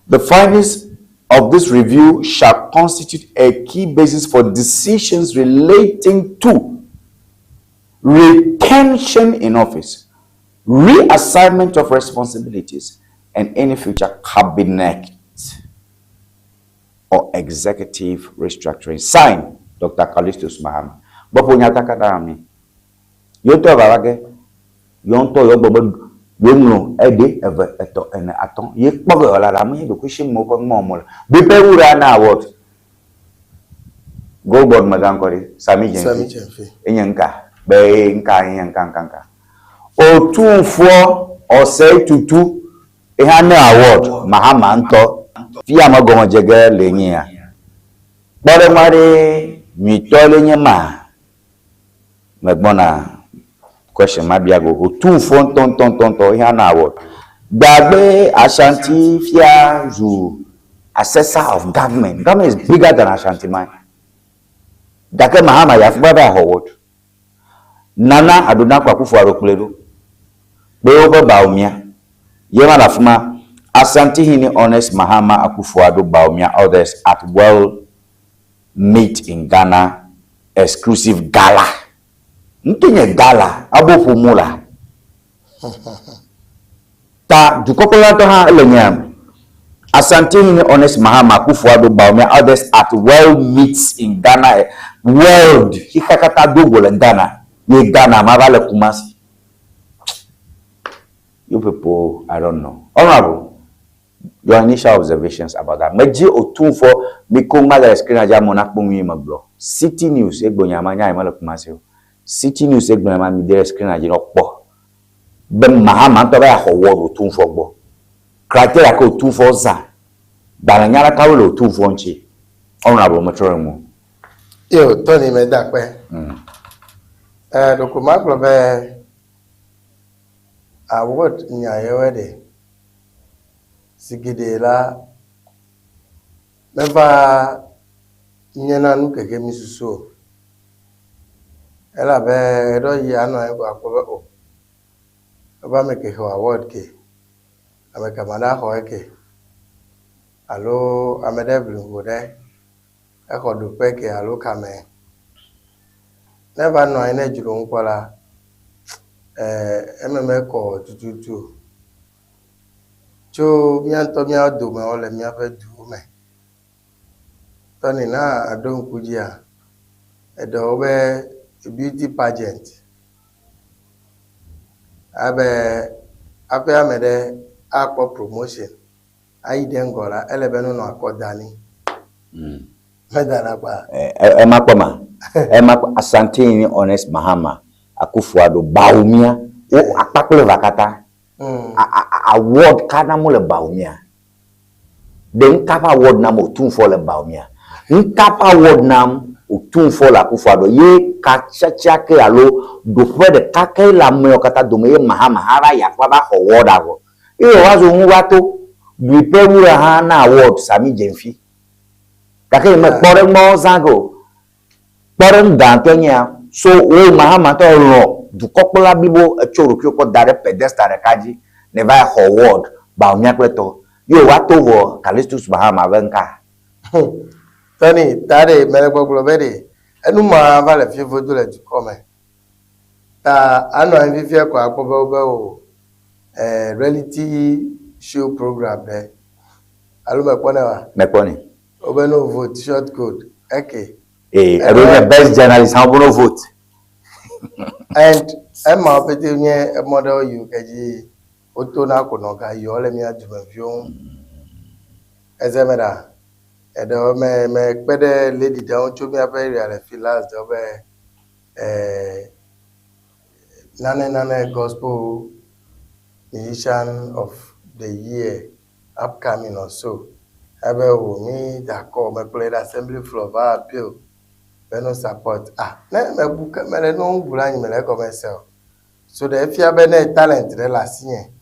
The findings of this review shall constitute a key basis for decisions relating to retention in office, reassignment of responsibilities, and any future cabinet or executive restructuring. Signed, Dr. Callistus Mahama. Yoto babage yonto yo bobo yomno ede eve eto ene aton ye kpoge ola la mi do kushi mo ko mo bi pe wura na award go board magan kori sami jenfi enyanka be nka enyanka o tunfo o sei tutu e ha na award mahama nto fi amagomo jege lenyin ya bore mare mi tole nyema megbona question mabiago o tun fon ton here na award gbagbe Ashanti fia zu assessor of government is bigger than Ashanti man dake mahama ya fubaba award nana aduna kwakufu arokledo be over baumia yema la fuma Ashanti hini honest mahama akufuado baumia others at well meet in Ghana exclusive gala. Ntinye gala abo formula ta dukokola to ha elenyam Asante ni honest mahama kufuado baumia others at world meets in Ghana world hikakata dogo in Ghana ni Ghana mabale kumasi. You people, I don't know. Honorable, your initial observations about that. Meji otunfo mikoma la screen aja monakpunwi maglo City News egbonyama nya imale kumasi. City News egbonyama mi there screen aja okpo be mahama to ba howo otunfo gbo criteria ko otunfo za balanyala kawo otunfo nchi. Honorable Matoremu yo Tony me dakpe donc maglo be award nya yewede sigide la meva nyena nu keke misuso ela be do ya no e ko akobe o ba me ke ho award ke ame kamana ho ke alo amede blungode e ko du pe ke alo kame never no ene juro nkola ememe ko tututu cho mianto mia do me ole mia fe du me Tony na adon kujia edo be beauty pageant abe amede akpo promotion ayi dengola elebe no akodani Medana ba. Emakoma. Asante honest Mahama. Akufuado Baumia. O akpakle vakata. Award kana mo le Baumia. Den kapa award nam otun for le Baumia. Nkapa award nam otun for la Akufuado. Ye kachacha ke alo do fe de kake la me okata do me Mahama hara ya kwa ba award ago. E wazo nwato bi pewura ha na award Sami Jemfi. Kake me pore mo zango. Pore dantenya so o Mahama to ro du kokola bibo echoro ki ko dare pedestal re kaji ne vai award ba onya kweto yo wato wo Callistus Mahama venka. Tony tare mere gbogbo bede enu ma va le fie fodo le du come. Ta ano en vivie ko apobe o reality show program there. Alo me pone wa. Me pone. Obe no vote short code. Okay. The best journalist how no vote. And Emma pete nye model you keji oto na ko no ga yo le mi aduma vion. Ezemera. Edo me pede lady down to me abe real last obe nane gospel musician of the year upcoming or so. Ebe wo mi da ko me play the assembly floor va appeal. No support. Me buka me no bulanyi me ko myself. So the if you have any talent de la signe.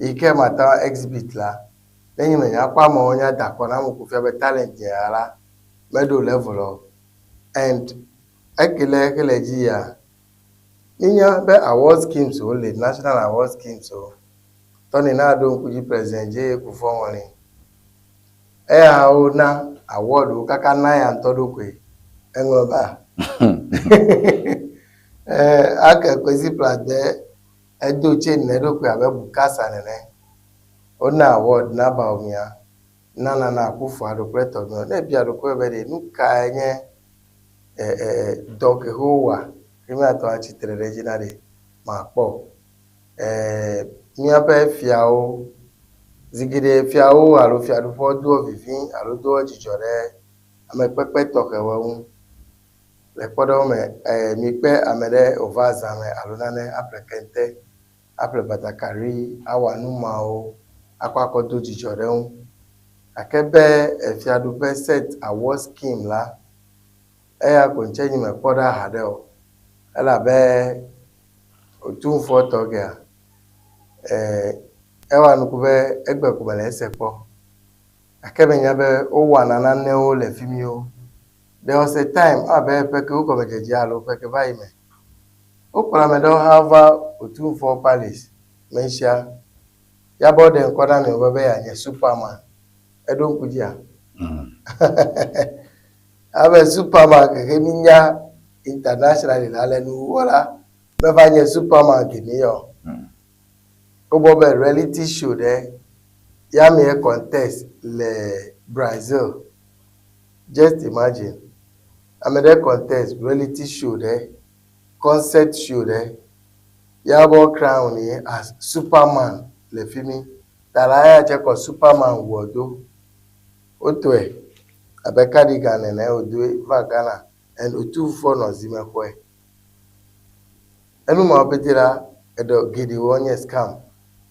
Ike mata exhibit la. Then me nya kwa mo nya da ko na mo ku fi be talent ya la. Me do level and ekele ji ya. Ninya be award schemes o le national award schemes o. Tony na do ku ji president je ku fo won ni. O na award o kaka na ya ntodo kwe. Engoba. Aka kwezi plate edo chain nedo kwe abe bukasa nene. Ona award na ba omia. Na Akufuado preto no. Ne bia do kwe bede nuka enye doke howa. Kime ato achitere regionally ma po. Mi ape fiao zigide fiao alo fiado fo do vivin alo do jijore ame pepe toke wa le podo me mi pe amede ovazame alunane aprekente apre batakari awanu mao akwako do jijore akebe fiadu pe set award scheme la ya ko nchenyi me poda hadeo ela be otun fo toge ewa nukube egbe kubele sepo akebe nyabe o wana na ne o le fimio. There was a time abe peke uko mejeji alo peke vaime. Ukula me don't have a 2-4 palace. Mesha. Ya bode nkoda ni obebe ya nye Superman. Edon kujia. Abe Superman keke minya internationally lale nuwala. Beva nye Superman kini yo. Ubobe reality show de. Ya me contest le Brazil. Just imagine. I'm a contest, reality show there, concert show there. Yabo crown here as Superman, le fimi. Talaya check on Superman wodo. Otwe, abekadi gane ne odwe vagana and otu for no zime kwe. Enu ma betira edo Ŋdi Wɔna scam.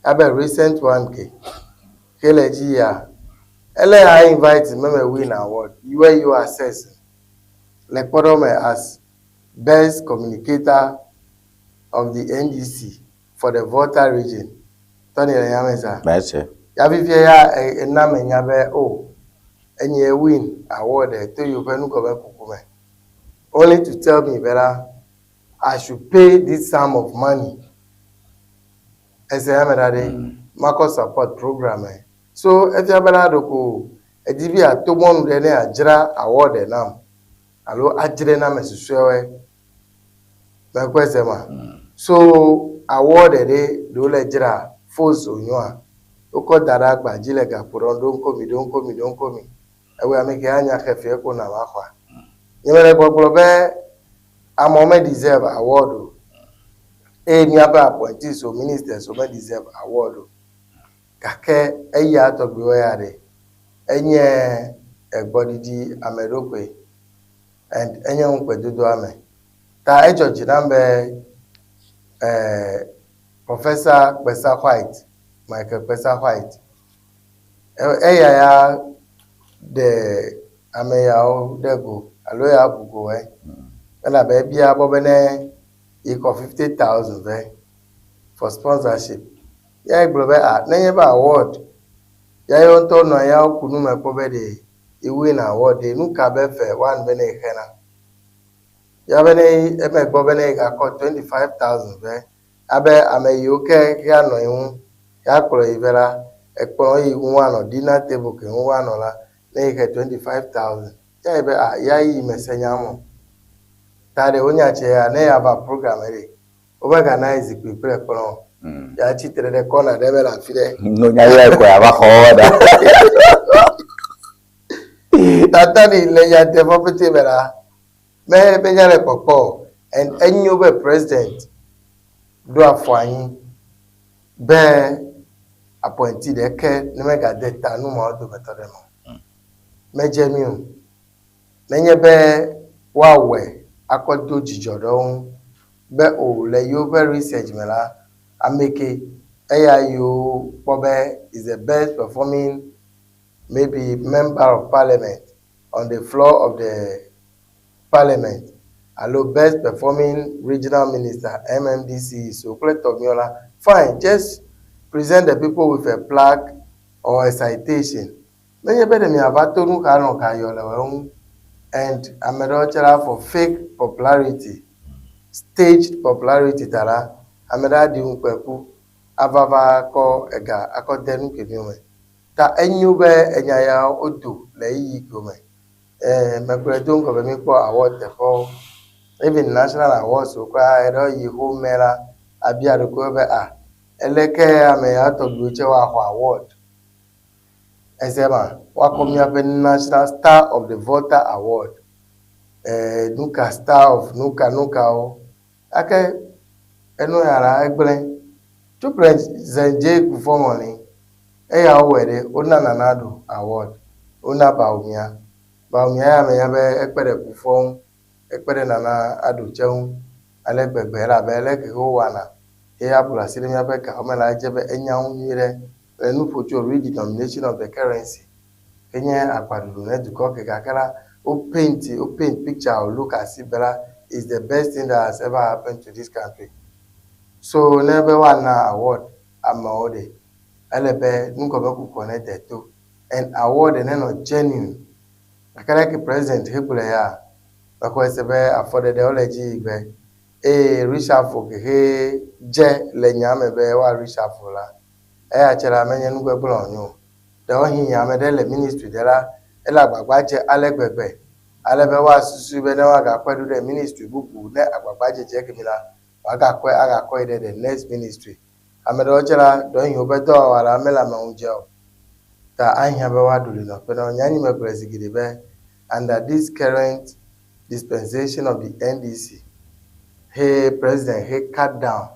Abe recent one ke. Keleji ya. Ele I invite me win award. Where you assess. Like Podome as best communicator of the NDC for the Volta region. Tony Yameza. That's it. Yavivia a name yabe and ye win award to you kukume. Only to tell me better I should pay this sum of money. As I am Marcos support program. So if you have a DB to one then a jira award now. Alo ajire na mesuswewe bekwesema so award de do le jira force onyoa oko dara gba jile ga poro don komi ewe ameke anya kefe ko na wakwa nyere gbogbo be amome deserve award mi aba appointees so ministers so deserve award kake eya to bi o ya de enye body di amerokwe and enye nkwe dodo ame ta ejoji nambe Professor Pesa White Michael Pesa White ya de ameya dego alo ya bugo na be bia bobene iko 50,000 for sponsorship ya iglobe na ba award ya yo to no ya kunu me pobe de iwe na award nu ka be fe one be na ihena ya be na e me gbo be na ka 25,000 abe ameyoke ya no ihu ya kro ivera ekpo ihu ano dinner table ke hu ano la na ihe 25,000 ya ebe ya yi mesenya mo tade onya che ya na ya ba program ere organize prepare plan ya chitere de corner de be la fide no nya ya ko ya ba hoda tatani le ya te property bera me be nya le popo and enyo be president do afanyi be appointed eke ni mega data nu mo do metode mo mejemiu menye be wawe akodo jijodo be o le yo be research mela ameke eya yo pobe is the best performing maybe member of parliament on the floor of the parliament allo best performing regional minister MMDC so Tomiola fine just present the people with a plaque or a citation menye be dem abato nu ka no ka yo lewe and amedochara for fake popularity staged popularity tara ameda di nkweku avava ko ega akodenu kedime ta enyube enyaya odo le yi gome mekredo ko be mi po award for even national awards so kwa ero yi ho mera abia ko be eleke ameya to gboche wa award ezema wa komia be national star of the voter award nuka star of nuka o ake enu yara egbele to present performance ya were ona nanado award ona baumia ya me ya be ekpere perform ekpere nana adu cheun alegbegbe ra be eleke ho wana ya bula sire ya be ka omela jebe enyaun yire enu foto redenomination of the currency kenya akwadulu na duko ke kakara o paint picture or look as if Bella is the best thing that has ever happened to this country. So never one award amawode elebe nko be ku connected to an award and no genuine akara ke president hebule ya because be afforded theology be reshuffle ke je le nyame be wa reshuffle la achara menye nugbe blonyo de ohin nyame de le ministry de la ela gbagbaje alegbegbe alebe wa susu be na wa ga kwedu the ministry buku ne agbagbaje je kemila wa ga kwe aga kwe the next ministry amedo ochara do hin obedo wala mela ma unje ta anya be wa duli no pe no nyanyi me presigide be under this current dispensation of the NDC hey president he cut down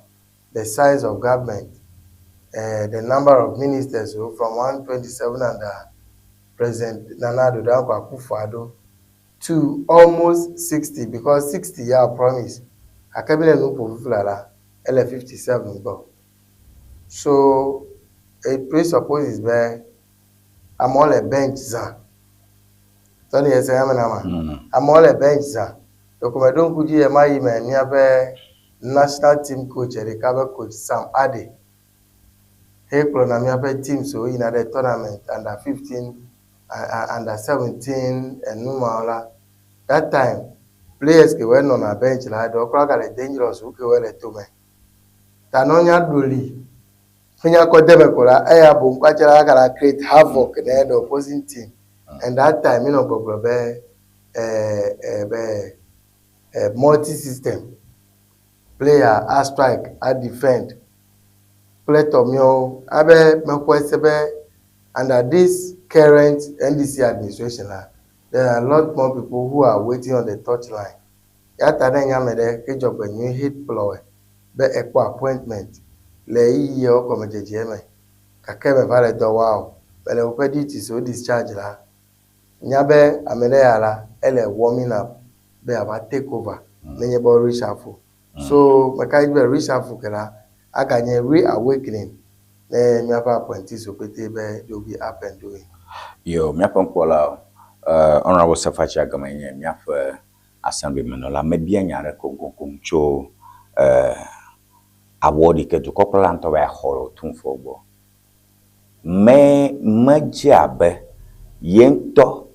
the size of government the number of ministers from 127 under President Nana Addo Akufo-Addo to almost 60 because 60 year promise. A cabinet no popular L 57 go. So it presupposes where I'm all a bench za. Tony yes I am na. I'm all a bench za. Dokumedon kuji e mai me ni abe national team coach e cover coach Sam Ade. He klo na mi abe team so in the tournament under 15 under 17 and numala that time players ke were on a bench la do kra ga dangerous who ke were to me tanonya doli finya ko debe ko la aya bu kwachara ga create havoc in the opposing team and that time you know go be multi system player a strike a defend play tomio abe meko sebe under this current NDC administration, there are a lot more people who are waiting on the touchline. Yata na nyamede ke job new hit ploy be equal appointment le yi o komejeje me kakebe vale do wow bele opediti so discharge la nyabe amele yala ele warming up be about take over menye bo reshuffle so maka be reshuffle kala aka nye reawakening na miapa apprentice opete be do be up and doing yo miapa nkola honorable Safachi Agamenye miapa assemblyman la mebia nyare konkoncho award ke to kopla nto ba horo tunfo bo me majabe yento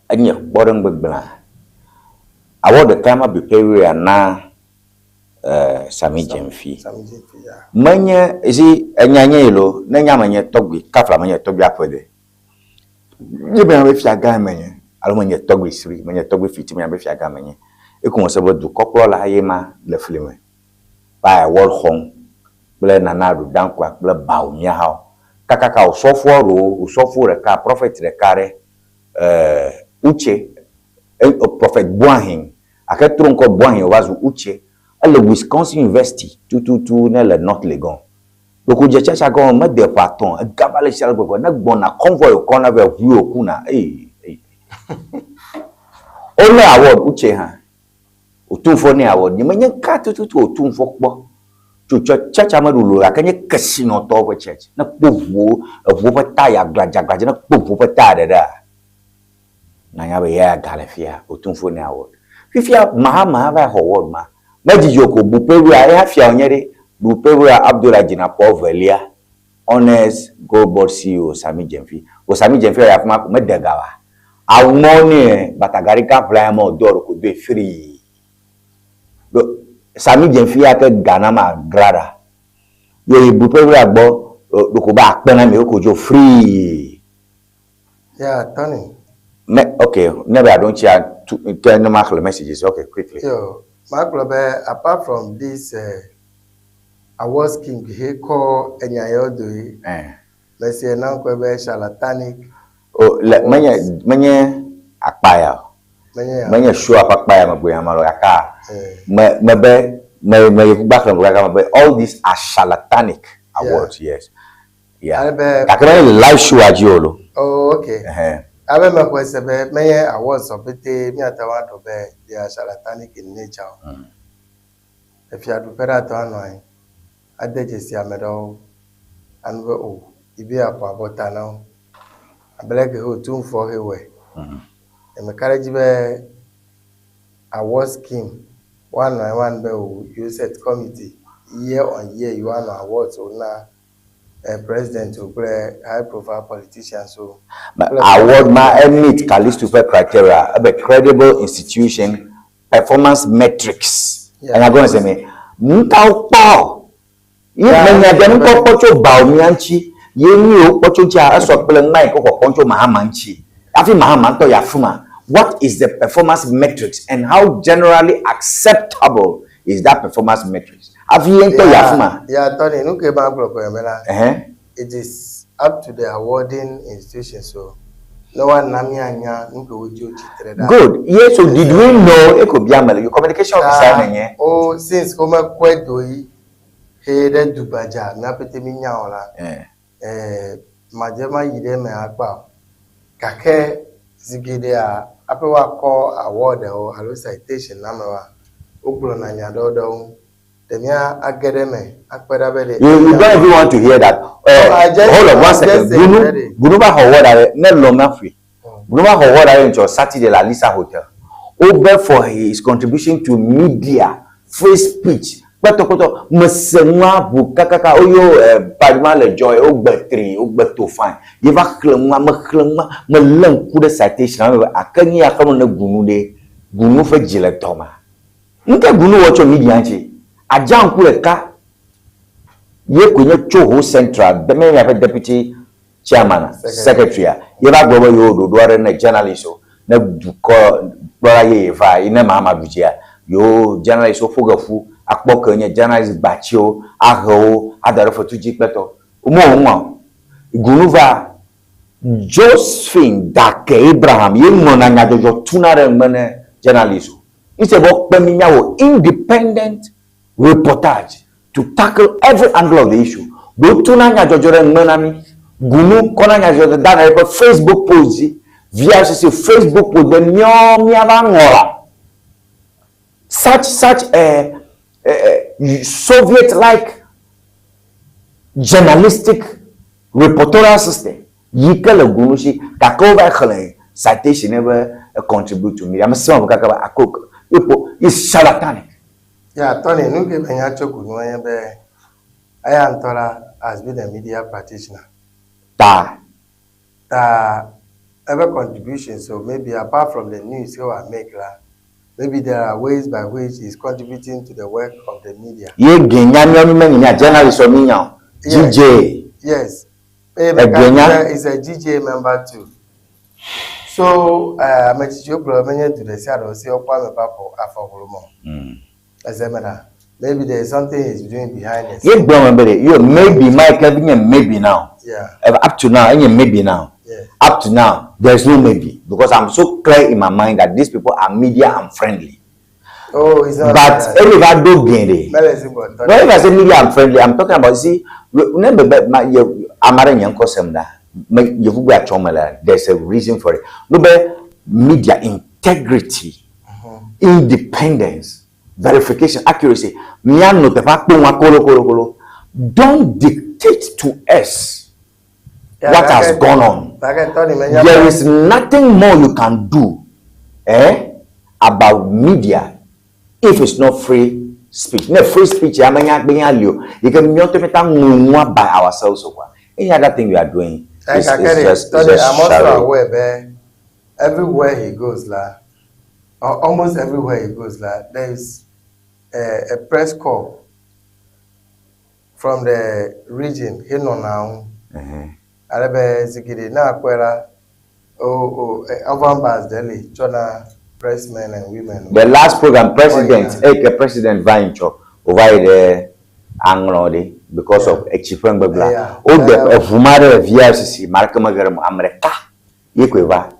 anya bodon gbegbla award kama be period na Sami Jemfi manya isi anyanye lo na nyamanye togwi kafla manye togwi apode yebe na fia ga manye alo manye togwi siri manye togwi fiti manye fia ga manye e ko se bodu koplo la yema le filme ba wol home ble nanadu dankwa ble baumia ha kakaka usofo re ka prophet re kare uche prophet Boahin aketron ko Boahin wazu uche le Wisconsin University tout na le North Legon loko je chacha go me de paton gabale chal go na gbona convoy ko na be hu okuna ole award uche ha otunfo ni award ni menye ka tutu otunfo kpo chacha madulo akanye kasino to bo church na kpovu pata ya glaja na kpovu pata da na ya be ya galefia otunfo ni award fifia mahama ba award ma Maji Joko Buperu I fia onyere Buperu Abdullah Jina Povelia honest go board CEO Sami Jemfi o Sami Jemfi ya fuma ko medegawa awmoni batagari ka plan mo doro ko be free do Sami Jemfi ya ke Ghana ma grada yo Buperu agbo do ko ba pena me ko jo free yeah Tony okay never I don't share to mark the messages okay quickly yo Mark-Boye, apart from this award scheme, he called Enyayodo. Let's say now kwebe charlatanic. Oh, manye akpaya. Manye show up akpaya mabuya malo yaka. Me background mabuya. All these are charlatanic awards, yes. Yeah. Kakere live show ajiolo. Oh, okay. Abe makwesebe meye awards obete mi atawa to be they are charlatanic in nature. If you do better to anoi adeje si amedo anwe o ibi akwa bota now abeleke ho tun for hewe e me carriage be award scheme one be o you set committee year on year you want awards or na president or high profile politician so award ma meet Callisto criteria a credible institution performance metrics and I'm going to say me nka po ye menya de nko pocho baomianchi ye ni o pocho cha aso pele mai ko poncho mahamanchi afi mahamanto ya fuma what is the performance metrics and how generally acceptable is that performance metrics afi ento ya fuma yeah Tony nuke ba gloko yemela it is up to the awarding institution so no one nami anya nuke oji ochitre that good yes so did we know e could be amele your communication officer menye oh since koma kwedo yi he de dubaja na pete mi nya ola majema yide me agba kake zigide a apewa call award or allo citation na mewa ogbulo na nya dodo demia agedeme akpeda bele you don't even want to hear that hold on one second Gunuba award na longa free Gunuba award in Saturday La Lisa Hotel over for his contribution to media free speech Koto mesenwa bu kakaka oyo padma le joy ogbetri ogbeto fine yeva klemwa me len ku de citation akani akamo na gunu fe jile toma nke gunu wocho media nchi ajan ku le ka ye kunye choho central the me ya deputy chairman secretary yeva gbobo yo do do na journalist na duko bora ye fa ina mama dujia yo journalist ofogafu akpoko nye journalist bachio aho adaro fotuji peto umo gunuva Josephine Dake Abraham ye mona nyajojo tunare mene journalist it's about peminyawo independent reportage to tackle every angle of the issue do tuna nyajojo re mena mi gunu kona nyajojo dana e Facebook post VRCC Facebook with the nyom such a Soviet-like journalistic reportorial system. Yikele gunushi kakova khale citation never contribute to media. I'm saying kakaba akok. It's charlatanic. Yeah, Tony, no give any choku no be. I am Tora has been a media practitioner. Ever contribution, so maybe apart from the news you are make maybe there are ways by which he's contributing to the work of the media. Journalist or GJ. Yes. Is a GJ member too. So I'm a teacher to the shadow, see maybe there is something he's doing behind the scenes. You maybe Mike maybe now. Yeah. Up to now, maybe now. Yes. Up to now, there's no maybe because I'm so clear in my mind that these people are media and friendly. Oh, it's not. But everybody do gain it. When I say media and friendly, I'm talking about remember my there's a reason for it. No, media integrity, independence, verification, accuracy. Don't dictate to us what has gone on. There is nothing more you can do about media if it's not free speech. No free speech, you can by ourselves. Any other thing we are doing is just I'm also aware everywhere he goes, almost everywhere he goes, there is a press call from the region. He know now. Pressmen and women. The last program, President Vancho over the Anglodi because of Echipeng Babla. Oh, the Fumare VRCC, Markamagaram America. Yekweva.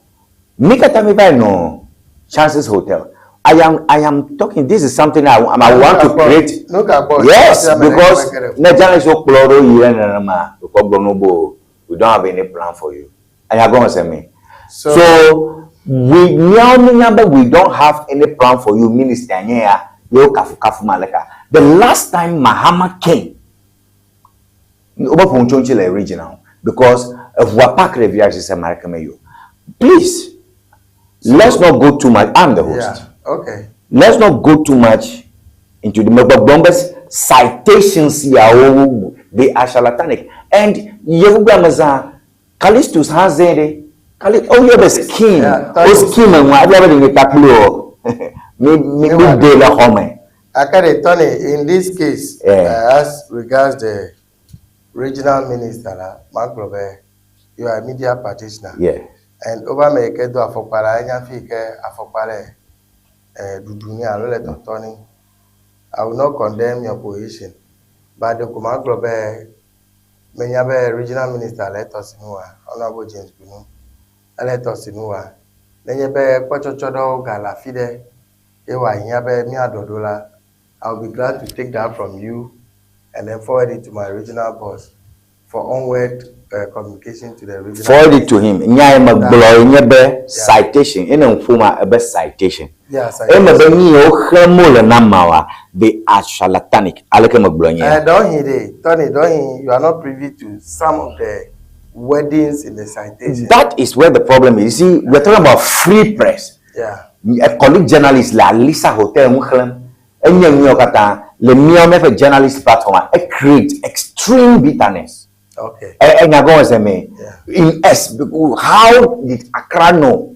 Mikatami by no Chances Hotel. I am talking. This is something I want to create. Yes, because we don't have any plan for you. And you're going to say me. So we don't have any plan for you, Minister. The last time Mahama came, regional, because of Wapak Reviage is America. Please, let's not go too much. I'm the host. Yeah. Okay. Let's not go too much into the bombers citations here. They are charlatanic. And Yehuga Callistus has a oh, you have a scheme. Oh, scheme and whatever in the tackle. Maybe they la home. Okay, Tony, in this case, as regards the regional minister, Mark-Boye, you are a media practitioner. Yeah. And over me do afopara anya fike afopare dudunia lo Tony. I will not condemn your position, but the Mark-Boye menyabe regional minister let us know honorable James Bunu let us know nenyabe kwachochodo gala fide ewa nyabe mi adodola. I'll be glad to take that from you and then forward it to my regional boss for onward communication to the regional. Forward it to him. Citation. Citation. Yeah, citation. They are charlatanic. Don't hear it. Tony, don't hear. You are not privy to some of the wordings in the citation. That is where the problem is. You see, we're talking about free press. Yeah. A colleague journalist like Lisa Hotel the journalist platform create extreme bitterness. Okay. And I'm going to say, in S, how did Accra know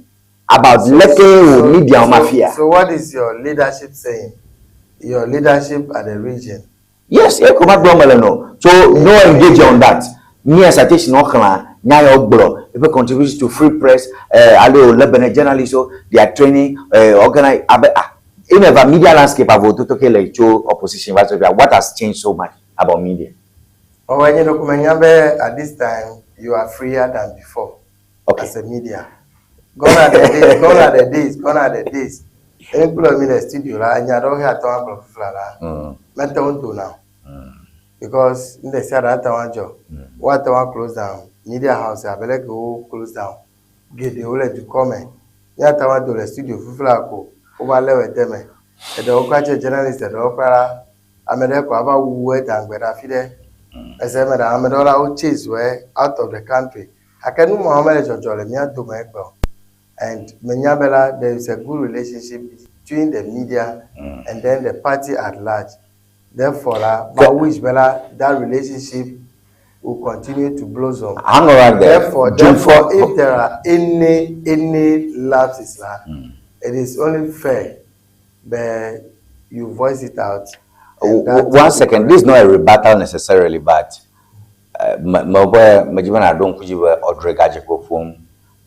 about media mafia? So what is your leadership saying? Your leadership at the region? Yes, so no engage on that. Me citation if it contributes to free press, Lebanon journalists, they are training, organize. In a media landscape, opposition. What has changed so much about media? Oh, when you at this time, you are freer than before. Okay. As a media. Gone are the days. Employ me the studio, and you don't have to have now. Because in the Sarah job, what I close down, media house, I better go close down. get the whole to comment. Yatawa do the studio Fuflako, over level deme. At the Okache journalist at the opera, America about wet and where I feel. As I said, I'm out chase where out of the country. I can do Mohammed Jolemian to my girl. And Menyabela, there is a good relationship between the media and then the party at large. Therefore, I wish Bella that relationship will continue to blossom. Hang around there. Therefore, if there are any lapses, it is only fair that you voice it out. 1 second, this is not a rebuttal necessarily, but Majibana don't kujiba Odregaje Kofum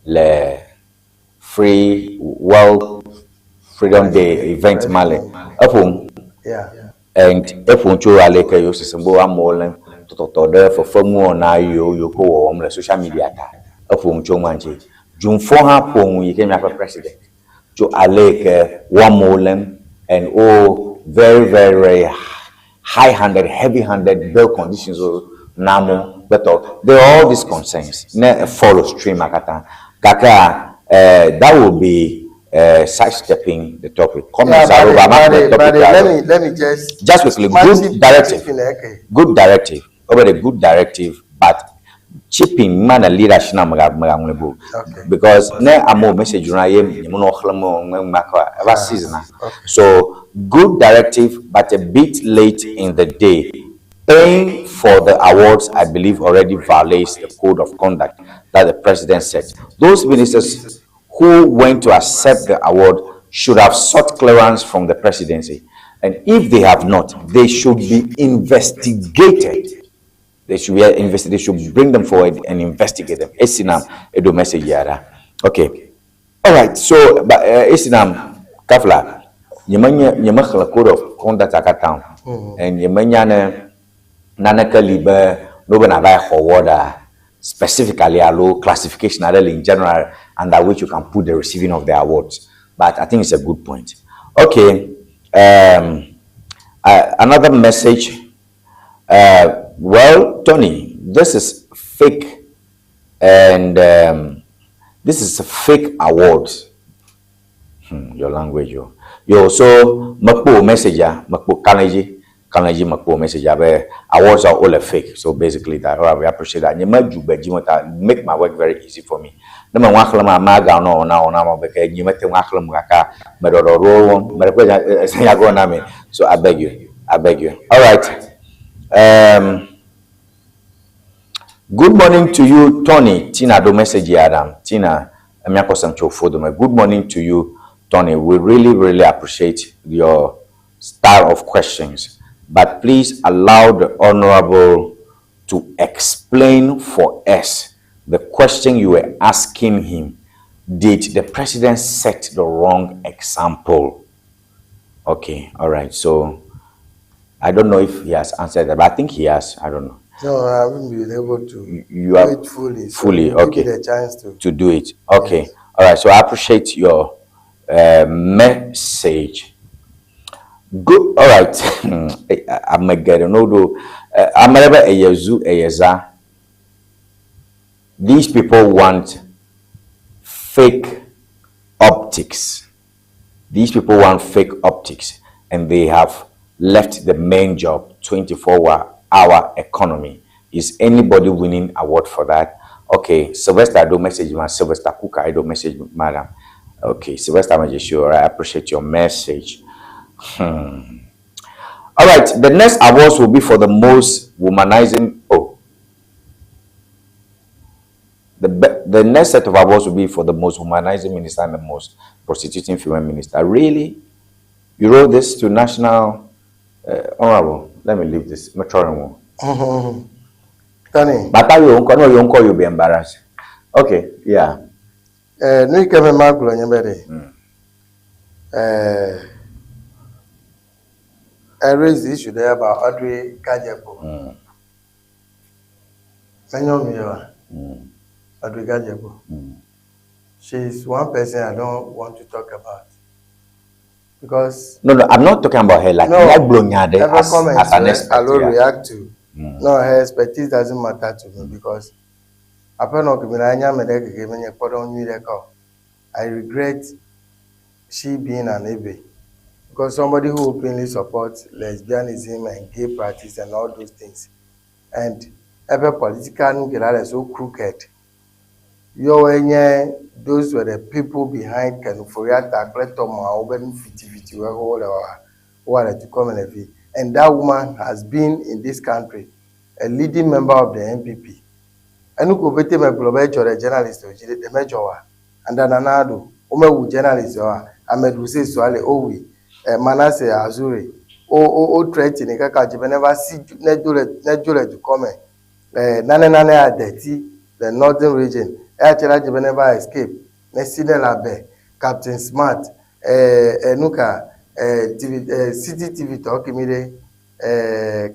le Free World Freedom Day event Male. Yeah. And Epuncho Aleka Yosimbo Amolen to there for Famu na Yoko on the social media. Epuncho Manji. Jumfoha Pong, you came up president. To Aleka, Wamolen, and very, very, very high-handed, heavy-handed bail conditions. Namo, but there are all these concerns. Ne follow stream Kaka. That will be sidestepping the topic. Let me just quickly. Good directive. Over the good directive, but chipping man a leadership because ne amo message ever season. So good directive, but a bit late in the day. Paying for the awards, I believe, already violates the code of conduct that the president set. Those ministers who went to accept the award should have sought clearance from the presidency. And if they have not, they should be investigated. They should be investigated. They should bring them forward and investigate them. Esinam, Edo message yara. Okay. All right. So, but Esinam, Kafla, Yemanya code of conduct akatown, and Yemanya Nanaka Libe, Nobana by award specifically a low classification in general, under which you can put the receiving of the awards. But I think it's a good point. Okay. Another message. Well, Tony, this is fake, and this is a fake award. Your language, yo. So, Makpo messenger, Makpo Kanaji Makpo messenger, awards are all a fake. So basically, that we appreciate that. Make my work very easy for me. No man waklama maga no na because you mete waklama kaka so I beg you. All right. Good morning to you, Tony. Tina do message Adam. Tina, good morning to you, Tony. We really appreciate your style of questions, but please allow the honorable to explain for us the question you were asking him. Did the president set the wrong example? Okay, all right. So I don't know if he has answered that, but I think he has. I don't know. No, I haven't been able to do it fully. Fully, okay. Give me the chance to do it. Okay, yes. All right. So I appreciate your message. Good. All right. I'm a get no. I'm never a yezu a yeza. These people want fake optics. These people want fake optics, and they have left the main job, 24-hour economy. Is anybody winning award for that? Okay, Sylvester, I don't message my Sylvester Kuka, I don't message madam. Okay, Sylvester Majesure, I appreciate your message. All right, the next awards will be for the most womanizing. The next set of awards will be for the most humanizing minister and the most prostituting female minister. Really? You wrote this to national honorable. Let me leave this. Tony. But you'll be embarrassed. Okay, yeah. No, come Mark Lonyabere. I raised the issue there about Audrey Kajepo. Audrey Kajepo. She's one person I don't want to talk about. Because no, I'm not talking about her. Like as an expert, I will react to. No, her expertise doesn't matter to me because I regret she being an Ebe. Because somebody who openly supports lesbianism and gay practice and all those things. And every political nuclear is so crooked. Those were the people behind Kanuforia Takletoma, Oben Fiti, who are to come and and that woman has been in this country a leading member of the MPP. And who could be a global journalist, the major, and then another, Ume journalist, Ahmed Hussein Swale, Owi, Manasseh Azuri, O threatening, Kaka, never see Nedule to come. Nane Adeti, the northern region, Achela never escape. Nesine Labe, Captain Smart, Nuka, City TV talking me,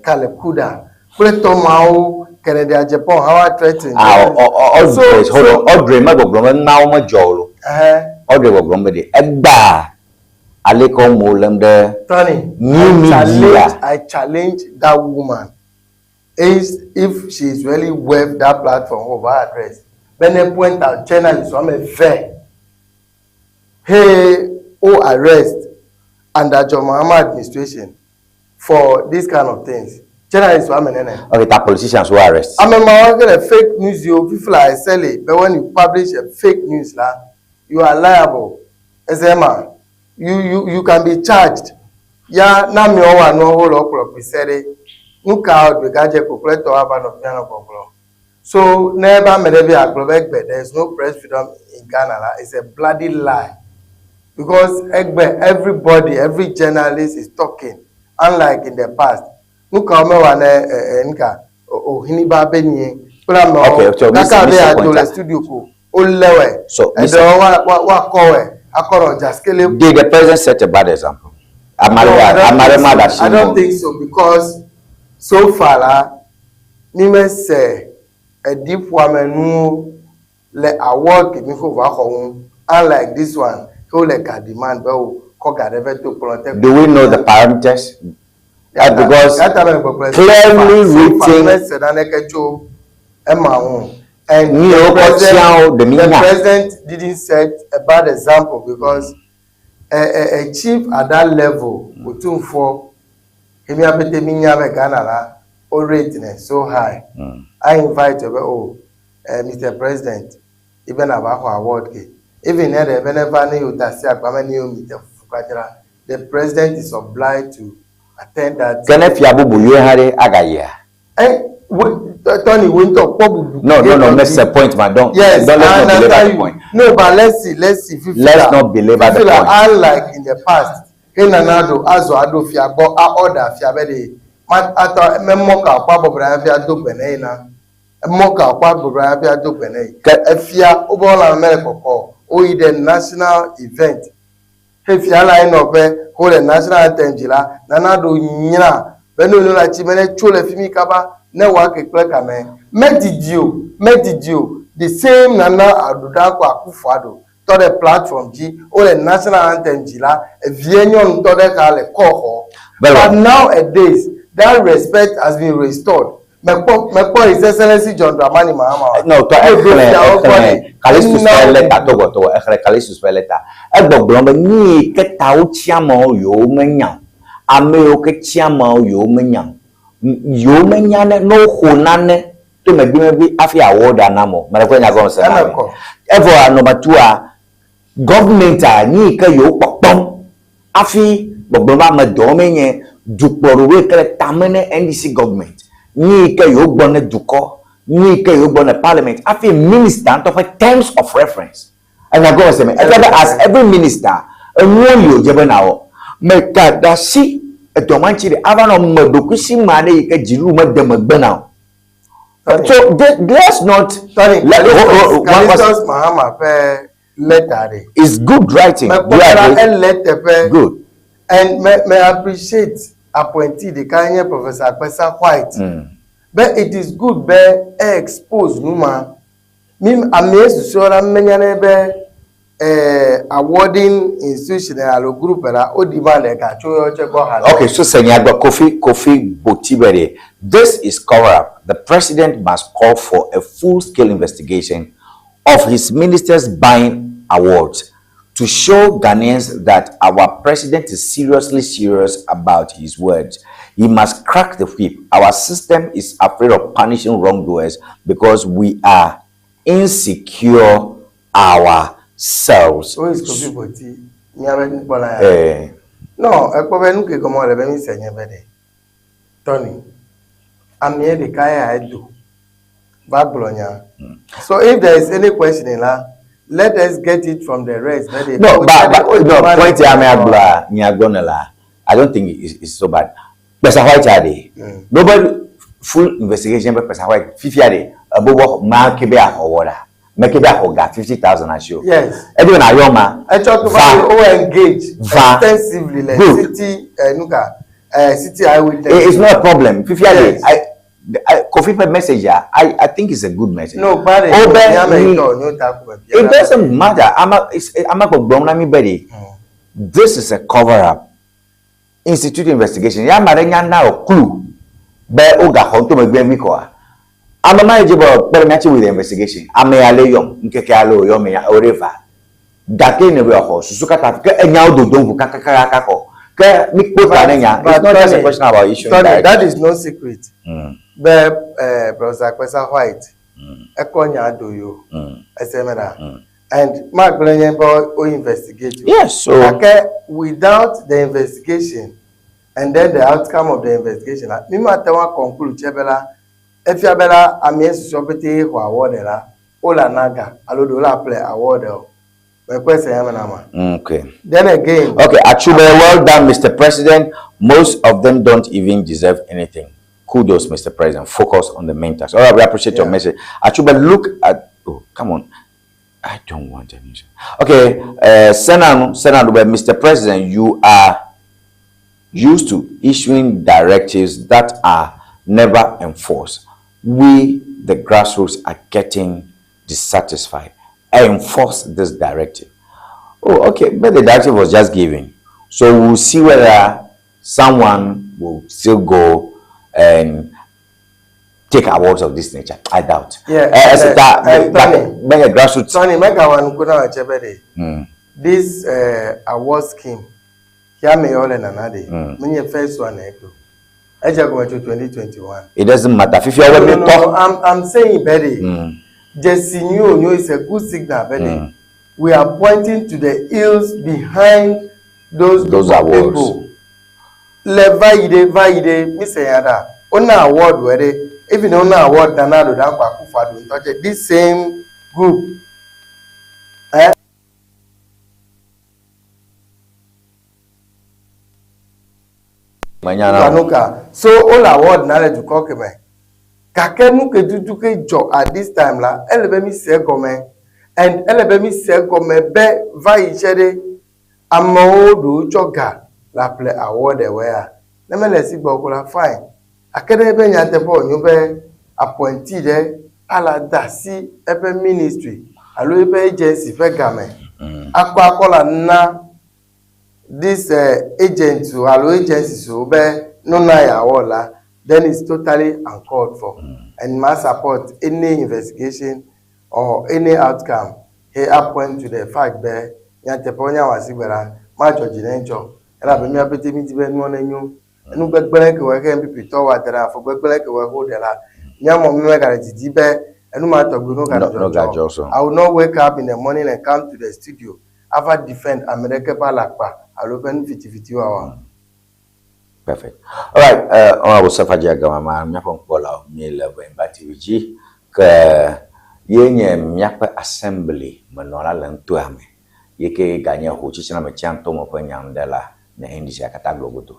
Caleb Kuda, Tomau, Canada, Japan, how I threaten. Hold on, Audrey, my government now, my jolo. Audrey, what Gromedy, Edda, Aleko Molam, the Tony, I challenge that woman. If she is really worth that platform of her address, then they point out journalists from a fair. Hey, arrest under John Mahama administration for this kind of things. Journalists from okay, that politicians who arrest. I remember a fake news, people are selling, but when you publish a fake news, you are liable. As a man, you can be charged. Yeah, now me over no whole lot of said look out because you could to have an piano problem. So never maybe a Quebec, but there is no press freedom in Ghana. It's a bloody lie. Because everybody, every journalist is talking, unlike in the past. Look how many Hiniba Benny, okay, so did the president set a bad example? I don't think so, because so far, Nime say a deep woman who let award me for home, unlike this one, who like a demand, do we know the parameters? Because clearly written and the president didn't set a bad example, because a chief at that level would tune for him rating so high. I invite you, Mr. President, even about our award. Even the president is obliged to attend that. Tony, no, that's the point, madam. Yes, don't let's not belabor the point. No, but let's see. Let's not belabor the point. Unlike in the past, Kenanado, Azo, Adofia, go order, Fiabede, Mata, Memoka, Pabra, Dopenena, Moka, Pabra, Dopene, Efia, Obola, America, or the national event. If you line up, hold a national anthem, Nanado, Nina, Benola, Chimene, Chole, Fimikaba. Network Eklekame, Medidio, the same Nana Adudako Akufado, to the platform G, or the national anthem Gila, a Viennion to the Kale Koho. But nowadays, that respect has been restored. My point is Excellency John Dramani Mahama. No, to Kalisus Peleta, Togo, Kalisus Peleta. Ebo Blomba, ni Ketau Chiamo, yo menya. Ameo Ketchiamo, yo menya. You menyane no hunane to maybe afia award anamo marakwenya gonse ever number 2 government ni ka yo popom afi bogboma madomenye duporuwe kele tamene NDC government ni ka yo gbone duko ni ka yo gbone parliament afi minister of terms of reference and I go say me as every minister enwo yo jebe nawo me ka da si Tomanchiri avano madokusi mane ke jiru mademagbena. So let's not Mahama pe letter. It's good writing. Good. And may appreciate appointee the Kanye Professor Pesa White. But it is good be expose numa. Mim amazed so menyane be awarding institution alo group la o demand e ka cho check on. Okay, so Senyagba Kofi Botibere, this is cover up. The president must call for a full-scale investigation of his ministers buying awards to show Ghanaians that our president is seriously serious about his words. He must crack the whip. Our system is afraid of punishing wrongdoers because we are insecure ourselves. Who is Kofi Boti? No, I probably don't come on the baby saying Tony, I'm here the kaya I do. Bablonia. So if there is any question in that, let us get it from the rest. No, point I don't think it's so bad. Pesa white ade. Nobody full investigation but pesa white 50 ade. Abobo ma kebe awoda. Make it back 50,000 I show. Yes. Everyone I talk about who engage extensively like city city highway. It's not a problem. 50 yes. Kofi message I think it's a good message. No, but it doesn't matter. This is a cover up. Institute investigation. Ya marenya na clue. Be oga honto me ko. I'm manageable with the investigation. I may allow you, Nkekalo, Yomi, or river. That in the real horse, Sukata, and now do don't Kakako. It's not just a question about issue. That is no secret. But, Brother Kwesa White, a conya do you, etc. And Mark Brennan will investigate. Yes, so without the investigation and then the outcome of the investigation, Mimatawa conclude Chebela. If you are a means to be award, Ola Naga, Alodola play award. Okay. Then again. Okay, actually, well done, Mr. President. Most of them don't even deserve anything. Kudos, Mr. President. Focus on the main task. All right, we appreciate your message. Actually, look at. Oh, come on. I don't want any. Okay, Senado, Mr. President, you are used to issuing directives that are never enforced. We, the grassroots, are getting dissatisfied. Enforce this directive. Oh, okay, but the directive was just given. So we'll see whether someone will still go and take awards of this nature. I doubt. Yeah, grassroots. Tony, this award scheme, here may all and another. Many first one, I just go to 2021. It doesn't matter. If you already I'm saying, Betty, just you is a good signal, Betty. We are pointing to the ills behind those awards. People. Le vaide, Miss Yada. On award where they even on award Danado Dampa Kufadu touch this same group. So all award now to kokeme. Kakenu ke duduke jo at this time la elebemi se gome and elebemi se gome be vai chere amodu choga la play award where nemele si gbokola fine akede be nyate bo nyu be appointee de ala dasi ebe ministry alo ebe agency fe game akola na this agent or agencies who be no na wala, then it's totally uncalled for and must support any investigation or any outcome. He appoint to the fact that Yanteponia was Ibera, Macho Ginencho, and I've been able to meet Ben Monenu, and no back blank work and people told that I for back blank work hold the la Yamo Mega Dibe, and no matter no. I will not wake up in the morning and come to the studio. Ava defend America Balakpa. I'll open 50 hour. Perfect. All right. Honorable Safaji Agamama, Myapon Kola, Mila, Batiji, Yenye Myapa Assembly, Manola Lantuame, Yeke Ganya Huchina Machanto Mopanyandela, Nahindisha Cataglogoto,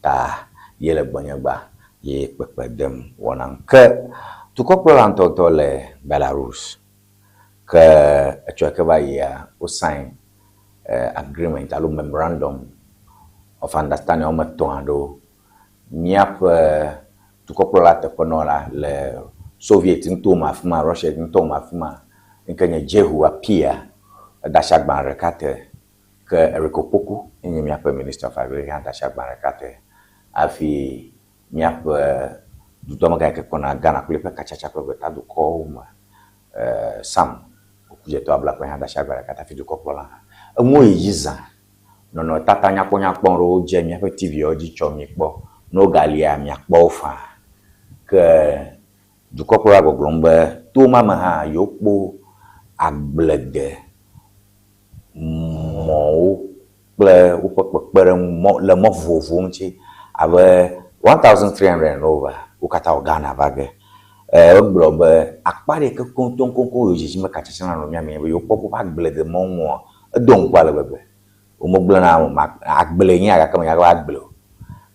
Ta Yele Bonyaba, Ye Pepedem, Wananke, to Copeland Totole, Belarus, a Chakavaya, who signed agreement, a memorandum of understanding on Matondo, Niap to Coprolata Ponola, le Soviet in Toma Fuma, Russia in Toma Fuma, in Kenya Jehu appear, Dashagban rekate ke Eriko Poku inye miape Minister of Agriculture Dashagban rekate afi miape dudoma ga ke kona Ghana kulepe kachacha pe beta du ko Sam okuje to abla ko Dashagban rekate afi du ko plola emu yiza no tata nyakpo ro je miape TV oji chomi po no galia miakpo fa ke du ko plola go glombe to mama ha yokpo agblede mo kple upekpekpere mo le mo vovo nti abe 1300 and over ukata Ghana vage ogblɔ be akpare ke kontonkonko yo jiji me katsitsi na no miame yo popo agblede mo mo edo nkwa le bebe o mo gble na agble yin aga kama ya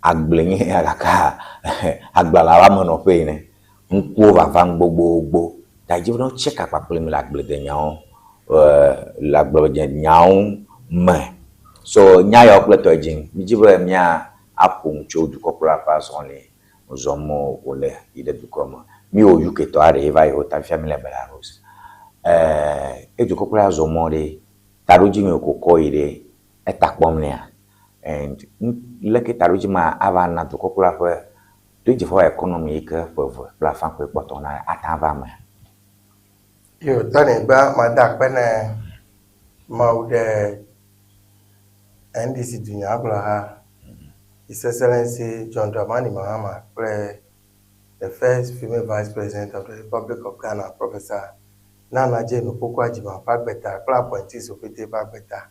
agble yin aga ka agbala wa mo no pe ne nko vava gbogbo da jibo don check akpakple mi la agblede nyawo la gbede nyawo me so nya yo kple to jin mi jibo mia apun cho du corporal pass only ozomo ole ide du koma mi o UK to are eva yo ta family Belarus e du corporal zomo de taruji mi okoko ide etakpomnia and leke taruji ma ava na du corporal for 24 economic for platform ko potona atava ma yo tani gba ma da pene maude NDC dunya agla ha His Excellency John Dramani Mahama, the first female Vice President of the Republic of Ghana, Professor Nana Jane Opoku Ajima Pagbeta, appointees of Pete Pagbeta.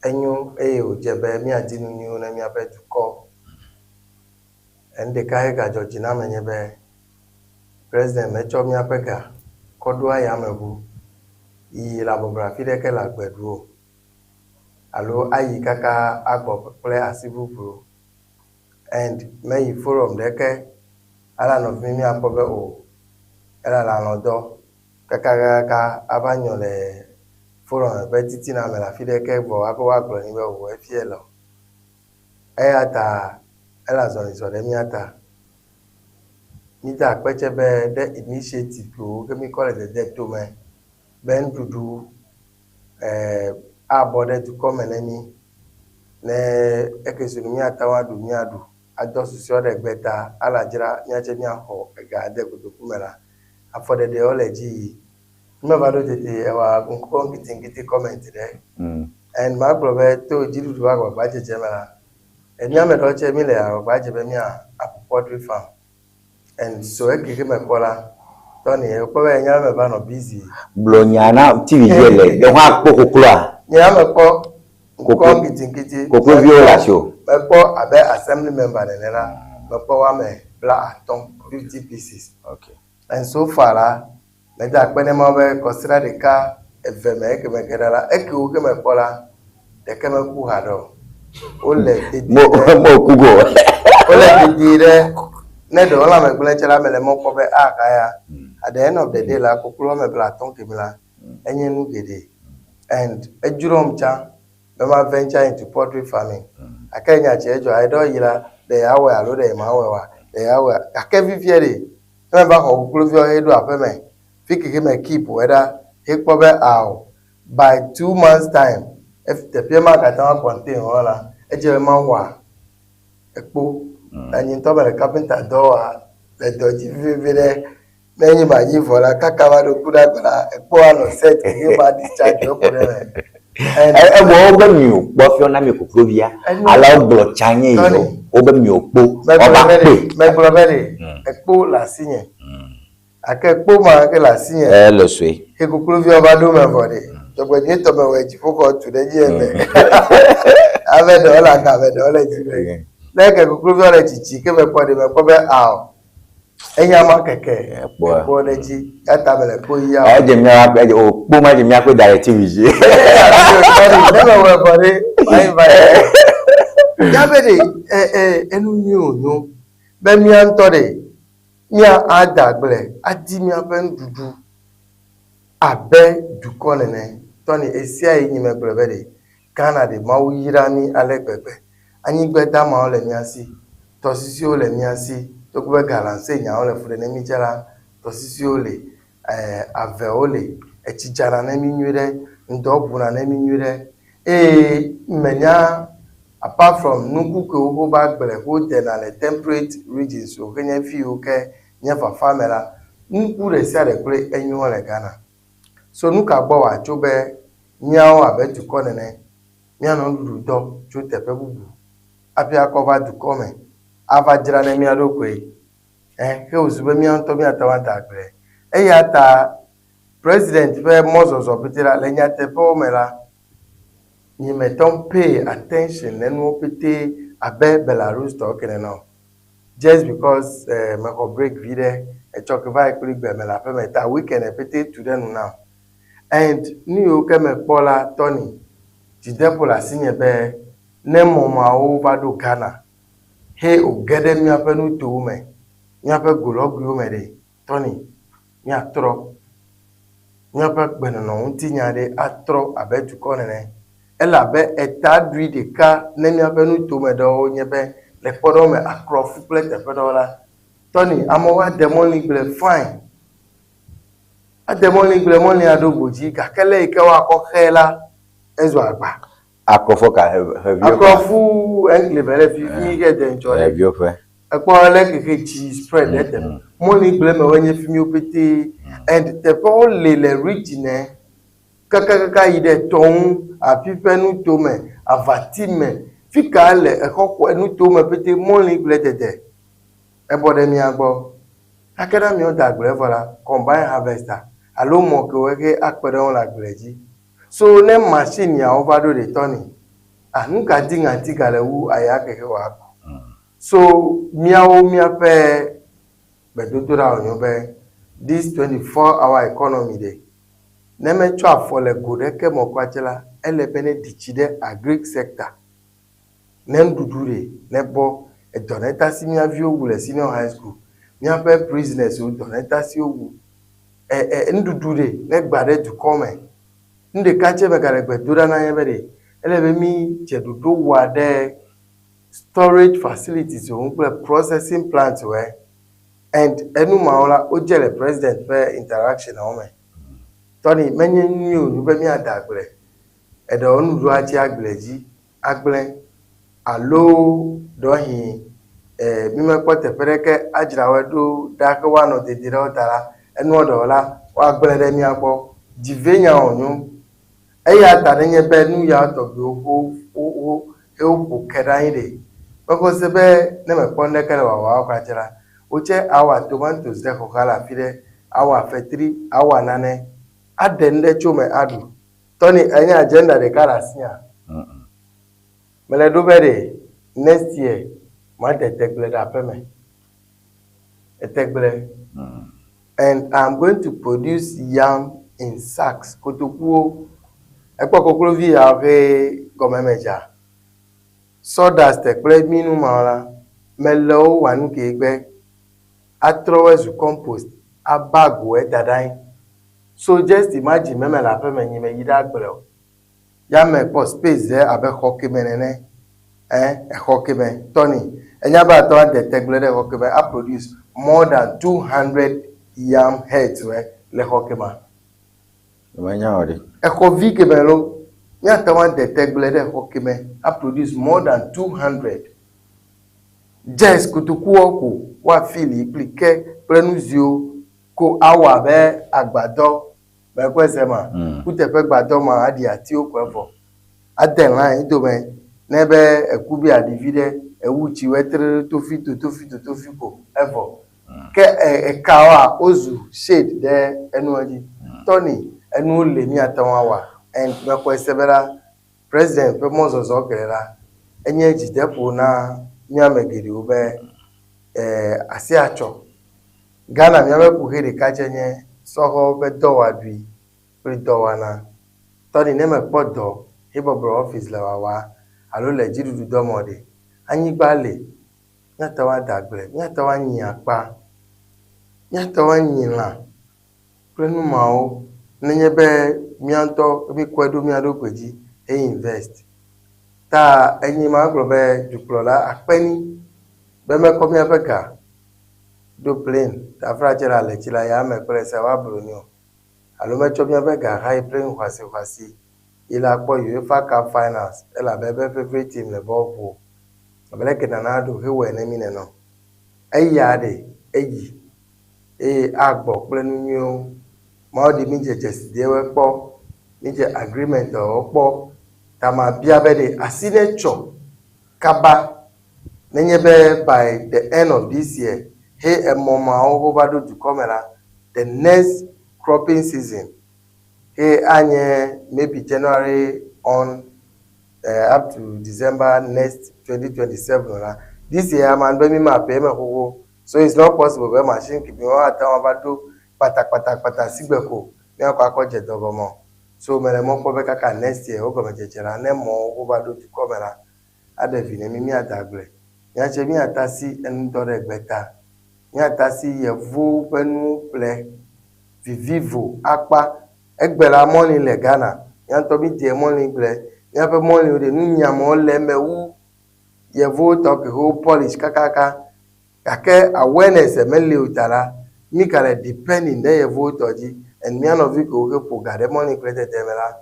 Enyo jebe mi adinu nyu na mi abetu ko. Ende kaega Georgina menyebe President Mecho mi apega kodwa ya mebu. I labografi deke la gbedro. Alo ayi kaka agbo kple asibu pro and me forum deke ala no mi apobe o ala la no do kaka abanyo le forum be titi na me la fi deke bo apo wa gbo ni be o e fi elo ata ala zo ni so de mi ata ni ta peche be the initiative pro ke mi call it the to me ben dudu abode to come enemy ne ekesunu mi atawa du mi adu adosusi ode gbeta alajira nyache mi aho ga de kudokumela afode de oleji me ba do tete ewa nko ngiti comment de and my brother to jiru du agba baje jemela emi ame do che mi le agba je be mi a poultry farm and so ekeke me kola Tony e ko be nya me ba no busy blonyana TV yele de wa kokokula Yeah, I'm a poor kitty. Koko viola show. My poor abe assembly member in era. My poor me black atom 50 pieces. Okay. And so far, me da kwene ma be consider the car eveme ke me kedala e ke o ke me pola de ke me ku hado. Ole mo kugo. Ole didire ne do la me gbele chela me le mo ko be akaya. At the end of the day la kokuro me black atom ke me la enye nu gede. And a Juromcha, Mama venture into poultry farming. I can't change. I don't hear the hour, I load them hour, the hour. I can't be very. Remember how close your head to a payment. Fiki him a keep whether he probably out by 2 months' time. If the payment at all contain all a German war, a poo, and you talk about a carpenter door, the dodgy vivid. Many by you for a cacavado could have a poor set about discharge. And open you, what your name could prove ya. Allow blood Chinese, open your book, my brother, a poor la senior. I can't put my la senior. Let's say, he could prove your baduma body. So when you told me where you forgot to the year, I've had all I have it all. Like a could prove your chicken, my body, my brother out. Enyama keke po leji atabele po ya je mi ara pe o po ma je mi ape directive ji never work for it bye yabede enu ni onu be mi antore mi adagbele adi mi apen dudu abe duko nene Tony esi ayi mi megbele Ghana de ma wira ni alegbegbe anyi gbeda ma o le mi asi tosisi o le mi asi to kube galance nya ole fure ne michara to sisi ole ave ole echichara na eminyure ndobu na eminyure menya apart from nuku ke ogo bagbele ho de na le temperate regions so kenye fi o ke nya fa famela nuku re sia de kure enyo le Ghana so nuka gbo wa jobe nyao abetu konene nya no dudu do jo tepe bubu apia cover du come ava jira na mi adokwe ke ozube mi anto mi atawanta agbe ya ta president fe mozozo bitira le nya tepe o mela ni meton pay attention nenu opete abe Belarus talk no just because me go break video e talk vai kuri gbe me la pe meta weekend e pete to them now and ni o ke me pola Tony ti depola sinye be ne mo ma o vado Ghana he o gede mi apenu to me mi ape gologu me de Tony mi atro mi ape gbenu no nti nya de atro abetu konene ela be etadri de ka ne mi apenu to me do nyebe le podo me akrofu plete pedola Tony amowa demonic ble fine a demonic ble money adogoji ka kele ike wa ko khela ezo agba Akrofo ka have you akrofu englebele fi mi get enjoy have you fe ekpo le keke chi spread them money ble me wenye fi mi opete and the all le region kaka ide ton a pipenu to me avatime fika le ekoko enu to me pete money ble tete ebode mi agbo akada mi o dagbre vola combine harvester alo mo ke weke akpere on la gleji so ne machine ya ovado de Tony anuka dinga tigale wu aya keke wa so miawo miape bedotora onyo be this 24-hour economy de neme chwa fole gode ke mo kwachela ele bene dichide agric sector nem dudure nebo e doneta si mi avio wule senior high school mi ape prisoners o doneta si owu ndudure ne gbade du come nde kache be kare gbe dura na yebere ele be mi chedudo wa de storage facilities o npe processing plant we and enu maola o jele president pe interaction o me Tony menye nyu nu be mi adagbre edo onu ru achi agbleji agble alo dohin mi me pote pereke ajirawe do dake wa no dedire otara enu odola wa agbele mi apo divenya onyu eya tadenye be nu ya to bi o kedan ide bako sebe ne me ponde kele wa kwachira oche awa tomatoes de kokala fide awa fetri awa nane adende chome adu Tony enya agenda de karasia mele do bere next year ma tegle da peme etegle and I'm going to produce yam in sacks kotokuo ekpo kokoro vi ya ke gomemeja sawdust tegle minu mala melo wanu ke gbe atrowe zu compost abago edadai so just imagine meme la peme nyime yida gbelo ya me po space there abe hokimenene hokime Tony enya ba to de teglede hokime I produce more than 200 yam heads le hokima manya odi ekovike belo nya to de teglede hokime I produce more than 200 just kutukuo ko wa fili implique prenuzio ko awa be agbado be kwesema kutepe gbado ma adi ati okwefo adenla ido me nebe ekubi adivide ewuchi wetre tofiko evo ke kawa ozu shade de enuaji Tony enu le mi atanwa and me kwesebera president pe mozozo kerera enye jidepo na nyamegiri ube asiacho Ghana miawe kuhiri kachenye soho be dowa dui pri dowa na Tony neme podo hibobro office la wawa alo le jirudu domode anyi gbale nyatawa dagble nyatawa nyiapa nyatawa nyila prenu mao nenyebe mianto bi kwedu miado kweji invest ta enyi ma globe juklola akpeni be me komi abeka do plane ta frachera le chila ya me presa wa brunio alo cho bien be ga high playing kwasi il a po UEFA Cup Finals elle a bebe favorite team le bobo abele ke na do he we na mi ne no eya de eyi agbo kple nunyo ma di mi je de we po mi je agreement o po tama bia be de asine cho kaba nenye be by the end of this year he emoma over do kamera the next cropping season he anye maybe January on up to December next 2027 this year man be mi ma pe me hoho so it's not possible be machine keep me wa ta wa do pata sigbeko mi akọ je dogomo so mere mo ko be kaka next year o go me jejera na mo over do kamera adefi ne mi adagble ya che mi atasi en dore gbeta mi atasi yevu penu ple vivivo apa egbela money le Ghana ya to bi je money ple ya pe money o de nunya mo le mewu yevu to ke ho polish kakaka kake awareness emele utara mi kale depending de yevu toji and me of it go po gade money ple de temela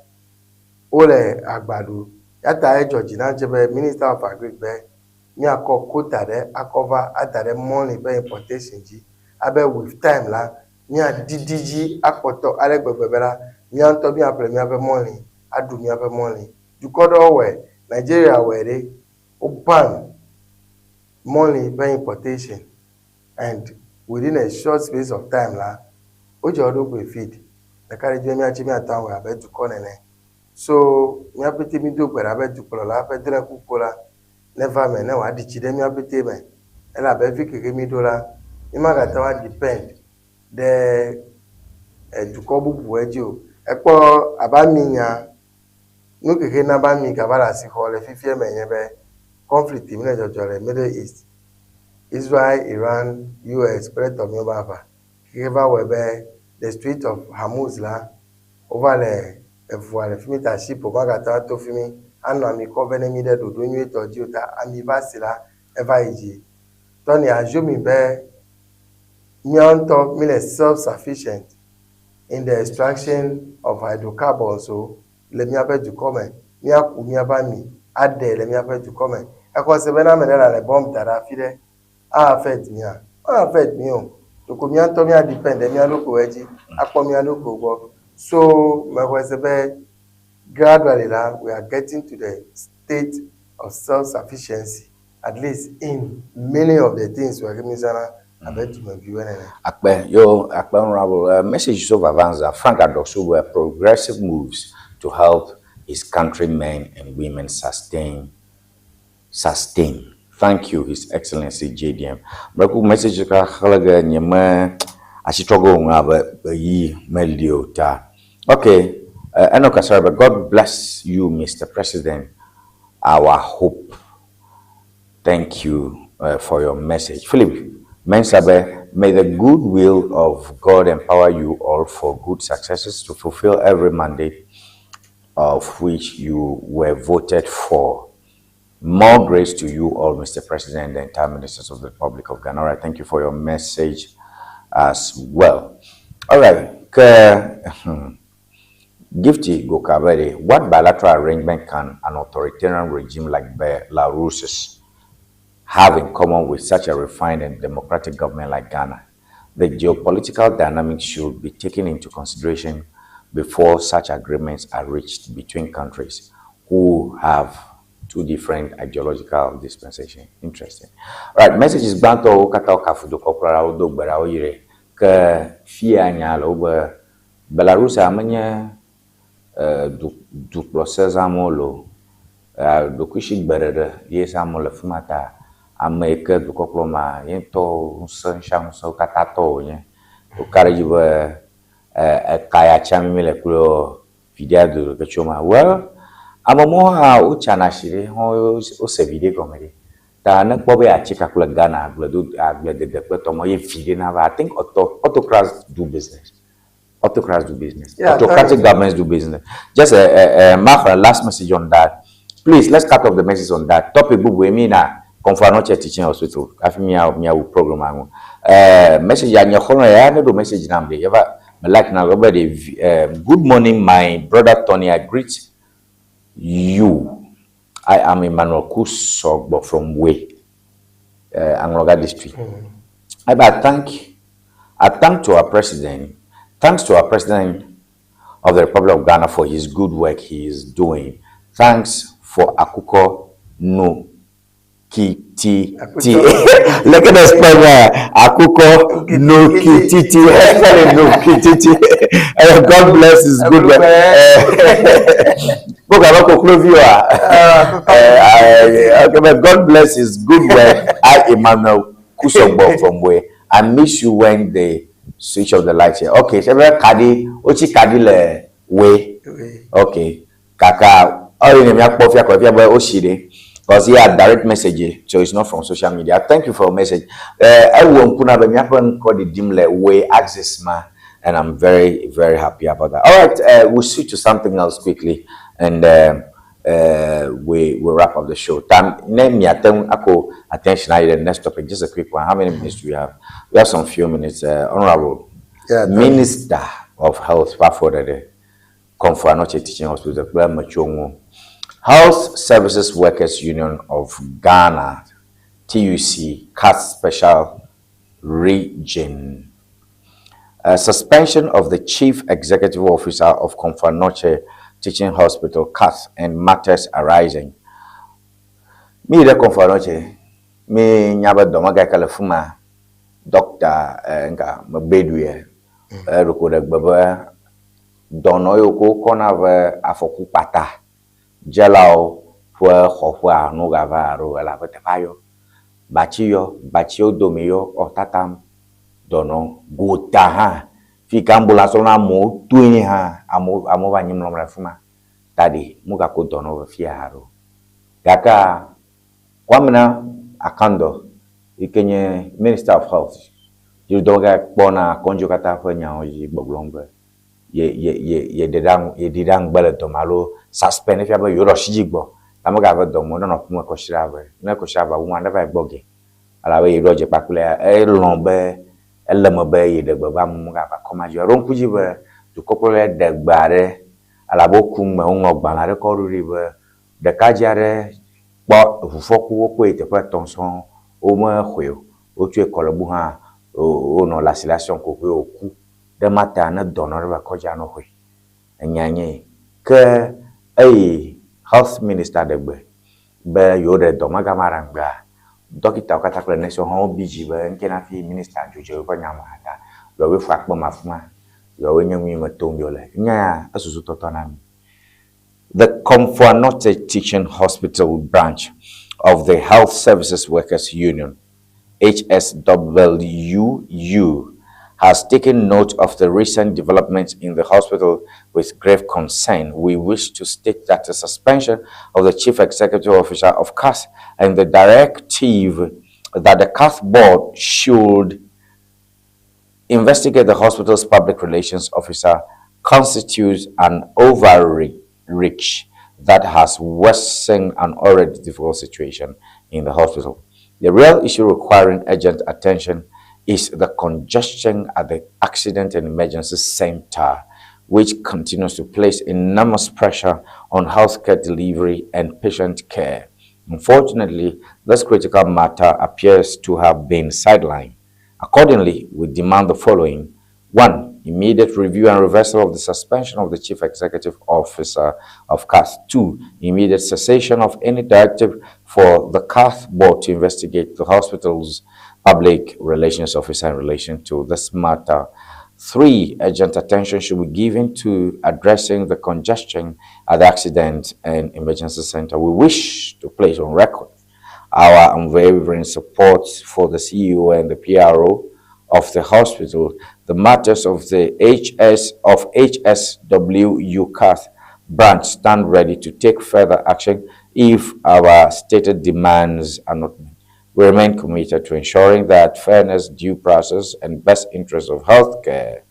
ole agbado ya ta e George na jebe minister of agriculture mi akọ quota de akova adare money be importation ji abe with time la mi adidiji apoto alegbebebera mi anto bi apre mi abe money adu mi abe money du kodo we Nigeria we o ban money be importation and within a short space of time la o je odo go feed the carry mi achi mi atan we abe du konene so mi apete mi do gbera abe du kola abe dre kukola never me na wa di chide mi apete me ela be fi keke mi dola mi ma ga ta wa depend de eduko bubu eji o epo aba mi yan no keke na ba mi ka bala si ho le fifie me yen be conflict mi na jojo re Middle East Israel Iran US spread of mi baba keke ba we be the Strait of Hormuz la over le efuale fimita ship o ba ga ta to fimi anu ami ko bene mi de do nyu etoji ota ami basila eva iji Tony ajumi be Nyanto mean self-sufficient in the extraction of hydrocarbons. So let me have to comment. Miaku miabami ade let me have to comment. Because sebena menela le bomb dara fide affect me. Affect me o. To ko mianto mi depend mi aloko eji akpo mi aloko go. So my was gradually la we are getting to the state of self-sufficiency at least in many of the things we are giving sana. Akpe Honorable, message of Avanza, Frank Adosu were progressive moves to help his countrymen and women sustain. Thank you, His Excellency JDM. Braku message ka khalaga nyema asitogo ngaba yi meliota. Okay, Enoka Sarba, God bless you, Mr. President. Our hope. Thank you for your message. Philip Mensabe, may the good will of God empower you all for good successes to fulfill every mandate of which you were voted for. More grace to you all, Mr. President, and the entire ministers of the Republic of Ghana. All right, thank you for your message as well. All right, Gifty Gokabere, what bilateral arrangement can an authoritarian regime like Belarus's have in common with such a refined and democratic government like Ghana? The geopolitical dynamics should be taken into consideration before such agreements are reached between countries who have two different ideological dispensations. Interesting. All right, message is Banto Kata Kafudo Kopra Odo Baraoire ke Fia Nyalo Belarus amanya du process amolo do kushi berere yes amolo fumata America do koploma yento sunshine so katato nye o cara de kaya chami le kulo video do kachoma well amamo ha o chana shire ho o se video comedy ta na pobe a chika kula Ghana agledo de tomo ye video na I think autocrats do business. Autocrats do business. Yeah, autocratic governments do business. Just Mark, last message on that. Please, let's cut off the message on that. Topic bubu emina Confanoche Teaching Hospital. I think me program. Message ya nyakono ya ne do message namde. Yaba like now, good morning, my brother Tony. I greet you. I am Emmanuel Kusogbo from Way, Angola district. I thank to our president. Thanks to our president of the Republic of Ghana for his good work he is doing. Thanks for Akuko no Kiti. Look at the spell Akuko no Kiti. No Kiti. God bless his good work. God bless his good work. I, Emmanuel Kusogbo from Way. I miss you when they switch off the lights here. Okay, so Kadi, Ochi Kadi le Way. Okay, Kaka, all in the Kofia Kofia boy Oshide. Because he had direct message, so it's not from social media. Thank you for your message. I won't put up a miapan called the Dimle Way access ma, and I'm very, very happy about that. All right, we'll switch to something else quickly, and we'll wrap up the show. Name me attention. The next topic, just a quick one. How many minutes do we have? We have some few minutes. Honorable Minister of Health, Comfort Noche Teaching Hospital, Health Services Workers Union of Ghana, TUC, CAT Special Region. Suspension of the Chief Executive Officer of Comfort Noche Teaching Hospital, CAT, and matters arising. Me the Comfort Noche, me nyaba domaga kalafuma, Doctor nga mabedwe, rukodek baba, dono yoko konave afoku pata. Jelao fue hofua no gavaro la vetepayo bachio domio o tatam dono gutaha fika ambulance na mo tuini ha amo banyim no mrafuma tadi muga ko dono fiaro gaka kwamna akando ikenye Minister of Health you doga bona konjukata fanya oji boglombe ye didang bele tomalo suspend if you have your shigbo amaga ba domo no kuma ko shirabe na ko shaba wo anda ba gboge ala we roje pakule e lombe elemo be ye de baba mu ga ba koma jo ron kuji be to kokole de gbare ala bo kum me un ogban la ko ruri be de kajare bo fufoku wo ko ite pa tonson o mo hwe o tu e kolobu ha o no la silation ko ko ku de matin na donor ba ko ja no hwe enyanye ke Health Minister degbe be yore domaga maranga dokita okata kle nation ho biji be nkena fi minister jojo ko nyama ata lo we fa kpo mafuma lo we nyanwi matombi ole nya asusu totonami. The Comfort Noche Teaching Hospital branch of the Health Services Workers Union, HSWU, has taken note of the recent developments in the hospital with grave concern. We wish to state that the suspension of the Chief Executive Officer of CAS and the directive that the CAS board should investigate the hospital's public relations officer constitutes an overreach that has worsened an already difficult situation in the hospital. The real issue requiring urgent attention is the congestion at the Accident and Emergency Center, which continues to place enormous pressure on healthcare delivery and patient care. Unfortunately, this critical matter appears to have been sidelined. Accordingly, we demand the following. 1. Immediate review and reversal of the suspension of the Chief Executive Officer of CAS. 2. Immediate cessation of any directive for the CAS board to investigate the hospital's public relations officer in relation to this matter. 3. Urgent attention should be given to addressing the congestion at the Accident and Emergency Center. We wish to place on record our unwavering support for the CEO and the PRO of the hospital. The matters of the HSWU CAS branch stand ready to take further action if our stated demands are not met. We remain committed to ensuring that fairness, due process, and best interests of healthcare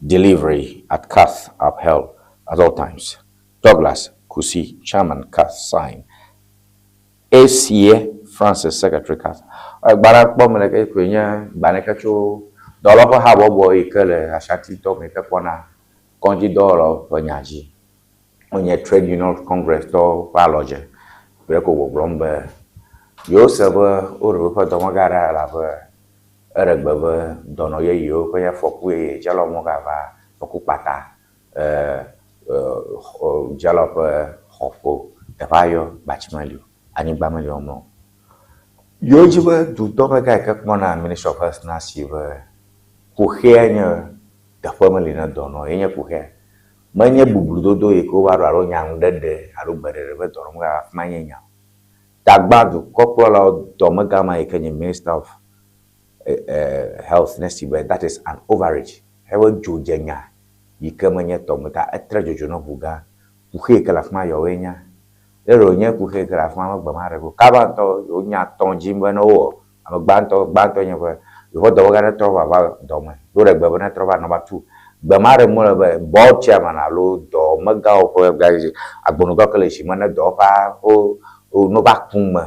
delivery at CAS are upheld at all times. Douglas Kusi, Chairman CAS, signed. ACA Francis, Secretary CAS. Barak Bomelek Equenya, Banekacho, dɔlɔƒe habɔbɔ yi ke le asatitɔ me ke kpɔna kɔdzidɔwɔlawo ƒe nyadzi wonye trade union congress tɔwo ƒe alɔdze kple ko gbɔgblɔm be yewo se be woɖe woƒe dɔmega ɖe elabe eɖe gbe be dɔnɔ yeyewo ƒe afɔku yeye dzela mogava afɔku kpata dzela ƒe xɔƒo teƒe ayɔ batsimeli anyigba meli wɔmɔ yewo dzi be dudɔmega yi ke kpɔna ministry of health na si be kuxea nye teƒe meli ne dɔnɔ ye nye kuxea menye bubludodo yi ke wova ɖo alo nyaŋuɖeɖe alo gbeɖeɖe be dɔnɔ mogava afi ma nye nya tagba dukɔkplɔlawo dɔmega ma yi ke nye minister of health ne si be that is an overreach ebe dzodze nya yi ke menye tɔme ta etre dzodzo ne ʋu gã kuxe yi ke le afi ma yɔwoe nya ero nye kuxe yi ke le afi ma megbe ma ɖe go kaba ŋutɔ wonya tɔ dzi be ne wowɔ ame gbãtɔ nye be yewo dɔwɔga ne trɔ va dɔme wo ɖe gbe be ne trɔ va nɔba tu gbe ma ɖe mu le be board chairman alo dɔmegawo ƒe agbonugã ke le zi me ne dɔwɔƒa wo no va kum me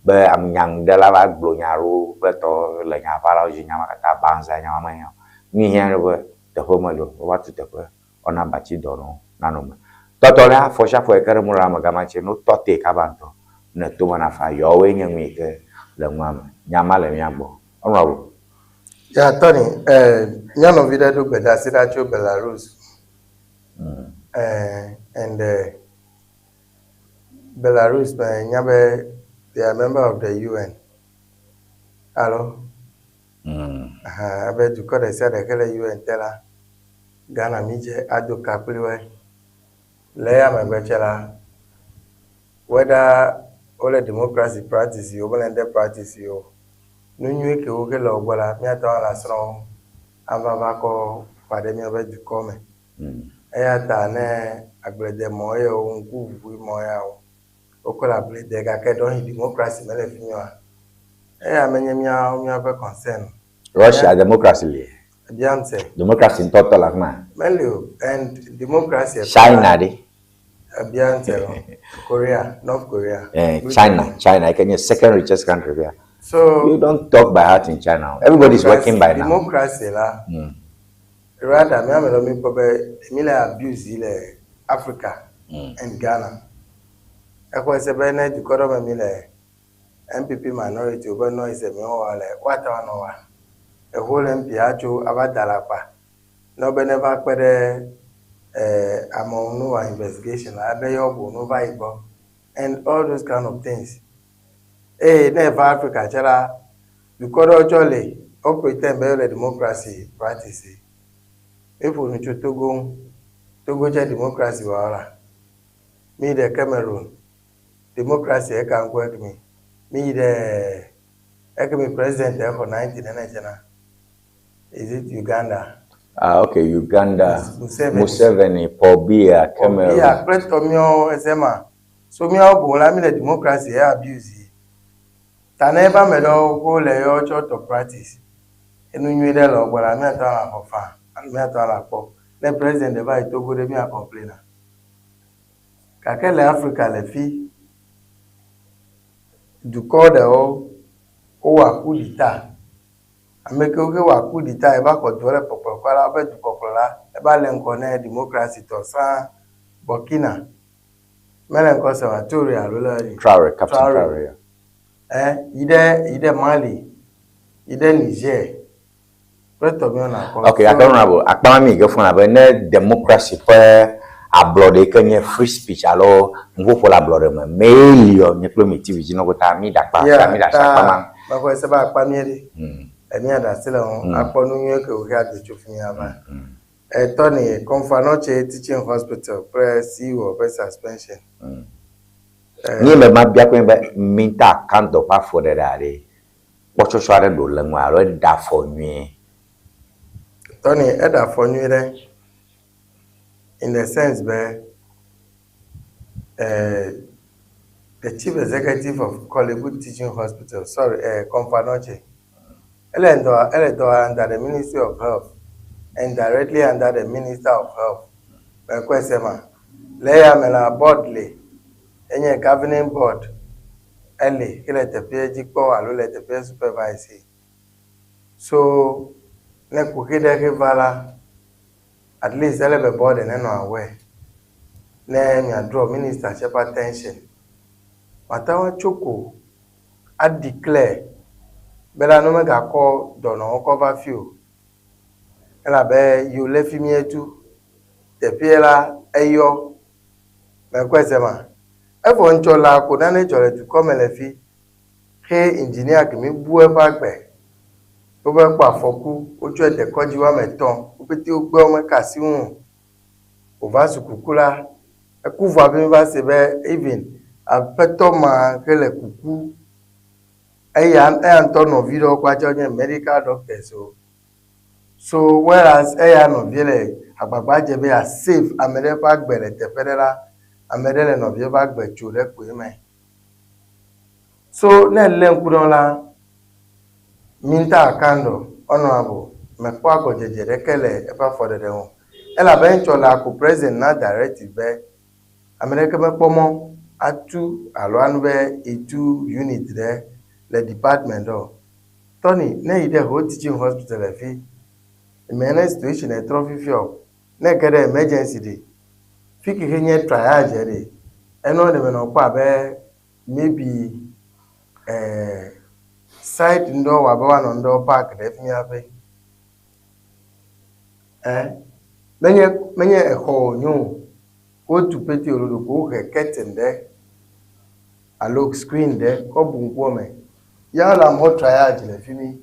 be nyaŋuɖela va gblɔ nya ɖo kple tɔ le nyaʋalawo dzi nyama katã banza nyama me nya mi hiã be teƒe meli o wova tu teƒe wɔna batsi dɔnɔ nanɔ me tɔtɔ le afɔsiafɔ yi ke ɖe mu le ame gama tse no tɔte kaba ŋutɔ ne tome na fa yɔwoe nye nu yi ke le nua me nyama le mia gbɔ ɔnɔwo ya Tony nyɔnuvi ɖe ɖo gbeɖasi ɖa tso Belarus and Belarus nya be they are member of the UN alo abe dukɔ ɖe sia ɖe ke le UN te la Ghana mi dze ado kakpli woe le ya megbe tse la whether wole democracy practice yo wole de practice yo nu nyuie ke wo ke le wogbɔ la miatɔ la srɔ̃ ava va kɔ ƒa ɖe miabe dukɔ me eya ta ne agbledemɔ ye wo ŋkuʋuʋui mɔ ya wokɔ le agblede gake ɖɔhi democracy mele fi mi wa eya menye miaƒe concern Russia democracy li biamse democracy ntɔtɔ le afi ma meli o and democracy China de biamse Korea North Korea China yi ke nye second richest country there. So you don't talk by heart in China. Everybody is working by now. Democracy la. Rather, me amelo mi pobe mi le abuse le Africa and Ghana. Eko se be na di kodo me mi le MPP minority obo no ise mi o wa le wata no wa. E whole MP ajo abadala pa. No be never pede among no investigation abe yo bo no va igbo and all those kind of things. Never Africa chala because jolly operate the democracy practice. If we need to Togo democracy wala. Me the Cameroon democracy I can work me. Me the president for 1999. Is it Uganda? Okay, Uganda. Museveni, Pobia, Cameroon. Yeah, Pret Tomio Esema. So me all bola me the democracy abuse. Taneba medo go le yo church to practice. Enu nyu de lo gbara me to la fofa, and me to la po. Le president de ba to go de mi a complain. Kake le Africa le fi du code o wa coup d'etat. Ameke o ke wa coup d'etat e ba ko do le popo kwa la be du kokola e ba le nkone democracy to sa Burkina. Mele nko se wa Toria lo la Traore, Captain Traore. Ide Mali, ide Niger. Okay, I don't know. Akpa mi ge fun abe ne democracy pe ablode ke nye free speech alo ngo fo la blode me mail nye klo mi TV ji no go ta mi da pa mi da sha pa man. Ba ko se ba akpa mi ri. Emi ada sele on akpo nu nye ke o ga de chu fun ya ba. Tony Confanoche Teaching Hospital pre CEO pre suspension. Ni me ma bia ko be minta kanto pa fo de dare pochocho are do le nwa ro da fo nwi Tony da fo nwi re in the sense be the chief executive of Kolebu Teaching Hospital Confanoche Elendo under the Ministry of Health and directly under the Minister of Health Kwesema leya mela boardly enye governing board ele kile tepe jikpo alo le tepe supervise so ne kukide ke vala at least ele be board ne no aware ne mi draw minister shepa attention matawa choko a declare bela no me ga call dono cover few ela be you le fi mi etu te piela eyo me kwesema efo nchola ko na ne chole tu come le fi he engineer ke mi bu e ba gbe ó bẹ́ pa àfọ́kú ojú ẹ̀dẹ̀ kọ́jú wá mẹ́tàn ó pé tí ó gbé ọmọ kà sí wọn ò bá sùkúkú lá ẹkú fún abí bá ṣe bẹ́ even àpẹ́tọ́ máa kẹlẹ̀ kúkú ẹ̀yà ń tọ́nà fídíò pàjọ́ ní medical doctors o so whereas ẹ̀yà nà fílẹ̀ àgbàgbà jẹ́ bẹ́ à safe amẹ́rẹ́ bá gbẹ̀rẹ̀ tẹ̀fẹ́rẹ́rá amẹ́rẹ́ lẹ̀ nà fílẹ̀ bá gbẹ̀ tso lẹ́kọ̀ọ́ mẹ́ so náà lẹ́nkú náà la minta kando honorable me kwa go jejere kele epa for the won ela ben chola ku president na directive be america me pomo atu alo anu be itu unit there le department o Tony ne ide ho teaching hospital fi me situation e trophy fi o ne kede emergency de fi ki henye triage de eno de me no pa be maybe site ndo wa ba no ndo park de fi abe menye eho nyu ko tu peti orodo ko ke curtain de a look screen de ko bunko me ya la mo triage le fi mi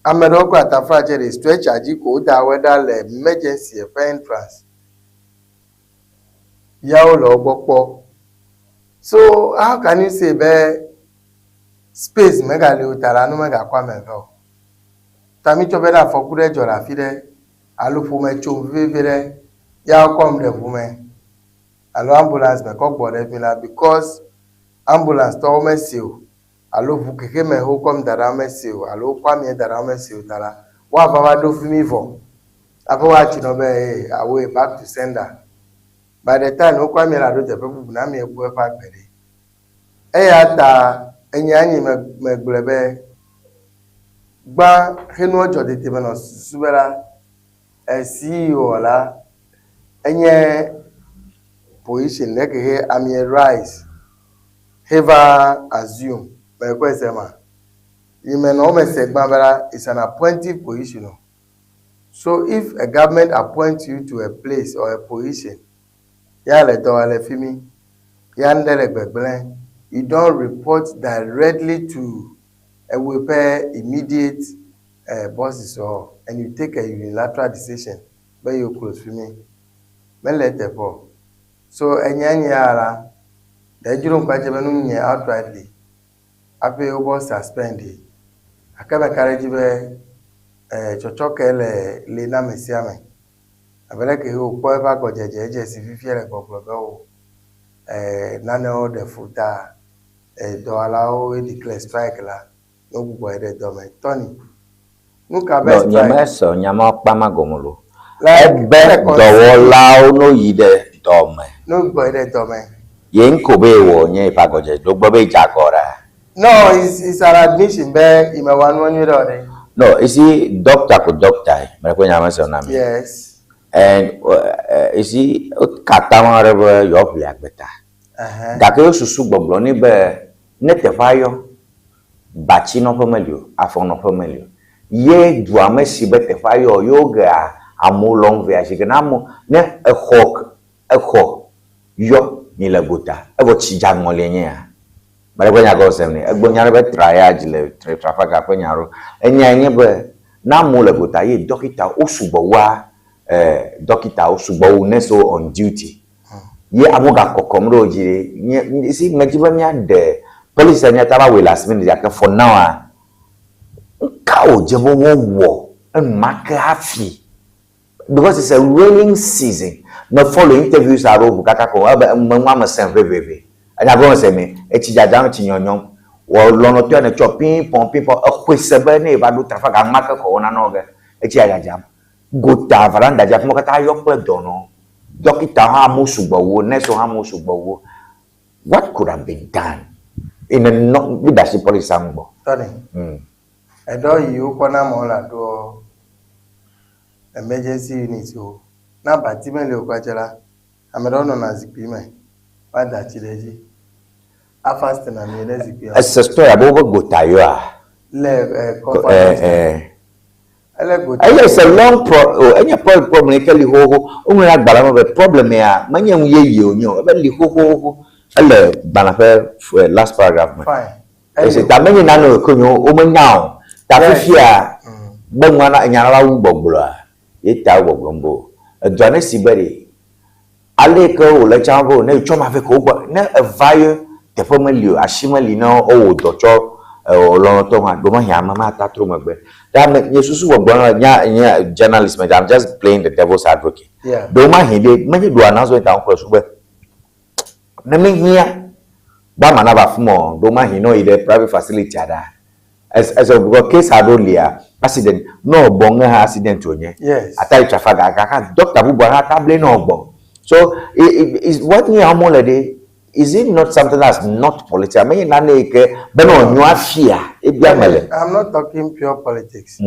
amedo ko atafa je de stretch aji ko da whether le emergency entrance ya o lo gbopo so how can you say be space mega le utara no mega kwa mego tami cho bela fokure jora fide alufu me cho vivere ya kom de fume alo ambulance me ko gbore bila because ambulance to me siu alufu keke me ho kom dara me siu alo kwa mi dara me siu tara wa baba do fi mi fo apo wa chi no be away back to sender by the time o kwa mi la do te pepu na mi egbu e pa gbere ya ta enyanyi meglebe gba henu ojo de te beno subera CEO la enye position leke he ami rise have assume by kwesema you no me se gba bera is an appointive position so if a government appoints you to a place or a position ya le do ale fimi ya ndele gbegble you don't report directly to a repair immediate bosses or and you take a unilateral decision where you close for me let the po so enyanyara the jurun kwaje benu nye outrightly ape obo suspend akaba carriage be chochoke le na mesiame abere ke o po ba ko jeje si fifiere koklo be o nano de futa do allow declare strike la no gbogbo ede do me Tony nuka be strike nyama so nyama pa magomolo ebe do la no yide do me no gbogbo ede do me yen ko be wo nye ipagoje do gbo be jagora no is an admission be imewan wonu do de no is he doctor ko doctor me ko nyama so na me yes and is he katama rebe yo pli agbeta gake susu gbogbo ni be netefayo bachi no family afon no family ye duame si be tefayo yoga amulong via signamo ne eho yo ni laguta ebo chijang olenye bare kwenya go semni egbonya be triage le trafaka kwenya enya be na mulaguta ye dokita osugbo wa dokita osugbo neso on duty ye amoga kokomro jire si mejiba nya de police nya taba we last minute ya for now ka o jebo wo maka afi because it's a raining season no follow interviews are over kaka ko mama sen veve anya go se me echijaja chinyonyon wo lono to na chopin pon akwesebe ne ba do trafaka maka ko na no ge echijaja go ta varanda ja mo kata yo pe dono dokita ha mo sugbowo neso ha mo sugbowo what could have been done in a leadership policy ambo Tony edo yi ukona mo la do emergency unit o na batime le okwachara amedono na zikime wada chileji afast na mi le zikime essa story about go tayo a le conference it's a long problem ke li ho o agbara mo be problem ya manya mu ye onyo be li ho ele bana fe last paragraph fine ese ta many na no konyo o manya ta fifia gbonwa na nyara wu gbogboro a ye ta gbogbombo adwane sibere ale ko o le chambo na choma fe ko gba na evaye te family ashimali na o docho Olong to ma goma ya mama ta tru magbe that yesusu wo gbon nya journalist I'm just playing the devil's advocate do ma hinde me do announcement an cross gbe na me hia ba mana ba fumo do ma hin no ide private facility ada as a case adolia accident no bon accident onye atai trafaga aka doctor bu bo ha table no gbon so is what me amolede. Is it not something that's not politics? I mean, I'm not talking pure politics.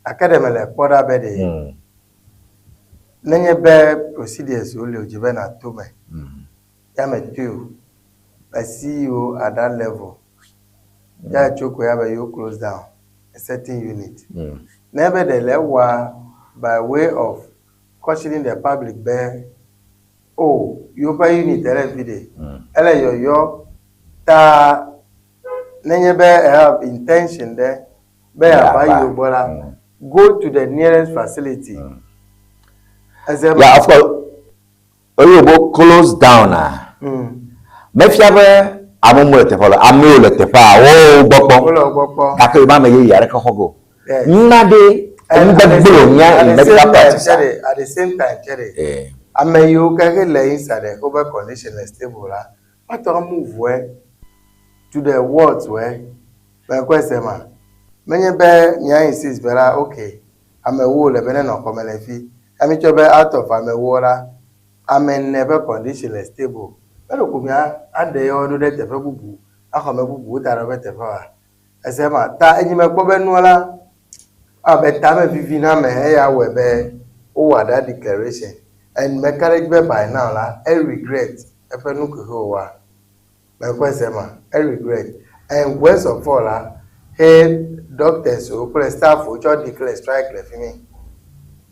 Academically, what about the procedures only Ojibena to me? I'm a CEO at that level. Yeah, you close down a certain unit. Nevertheless, by way of cautioning the public, oh, you pay unit every day. Yo ta have intention there. Go to the nearest facility. Of course. You close down. Mefiabe amomo te follow amule te fa o gbopon ka ke ba me ye yare ka hogo nade mbegbo nya medical practice at the same time chere ameyo ka ke le inside over condition stable la what move where to the wards where by question ma menye be nya insist bela okay amewo le bene no komele fi ami chobe out of amewo la amen never condition stable. Pero kumia ade yo do de tefe bubu akome bubu tara be tefe wa esema ta enyime kpo be nuala abeta me vivi na me ya we be o wa that declaration and me courage be by now la I regret e pe nu ko wa me ko esema I regret and worst of all la hey doctors o kple staff o cho declare strike le fimi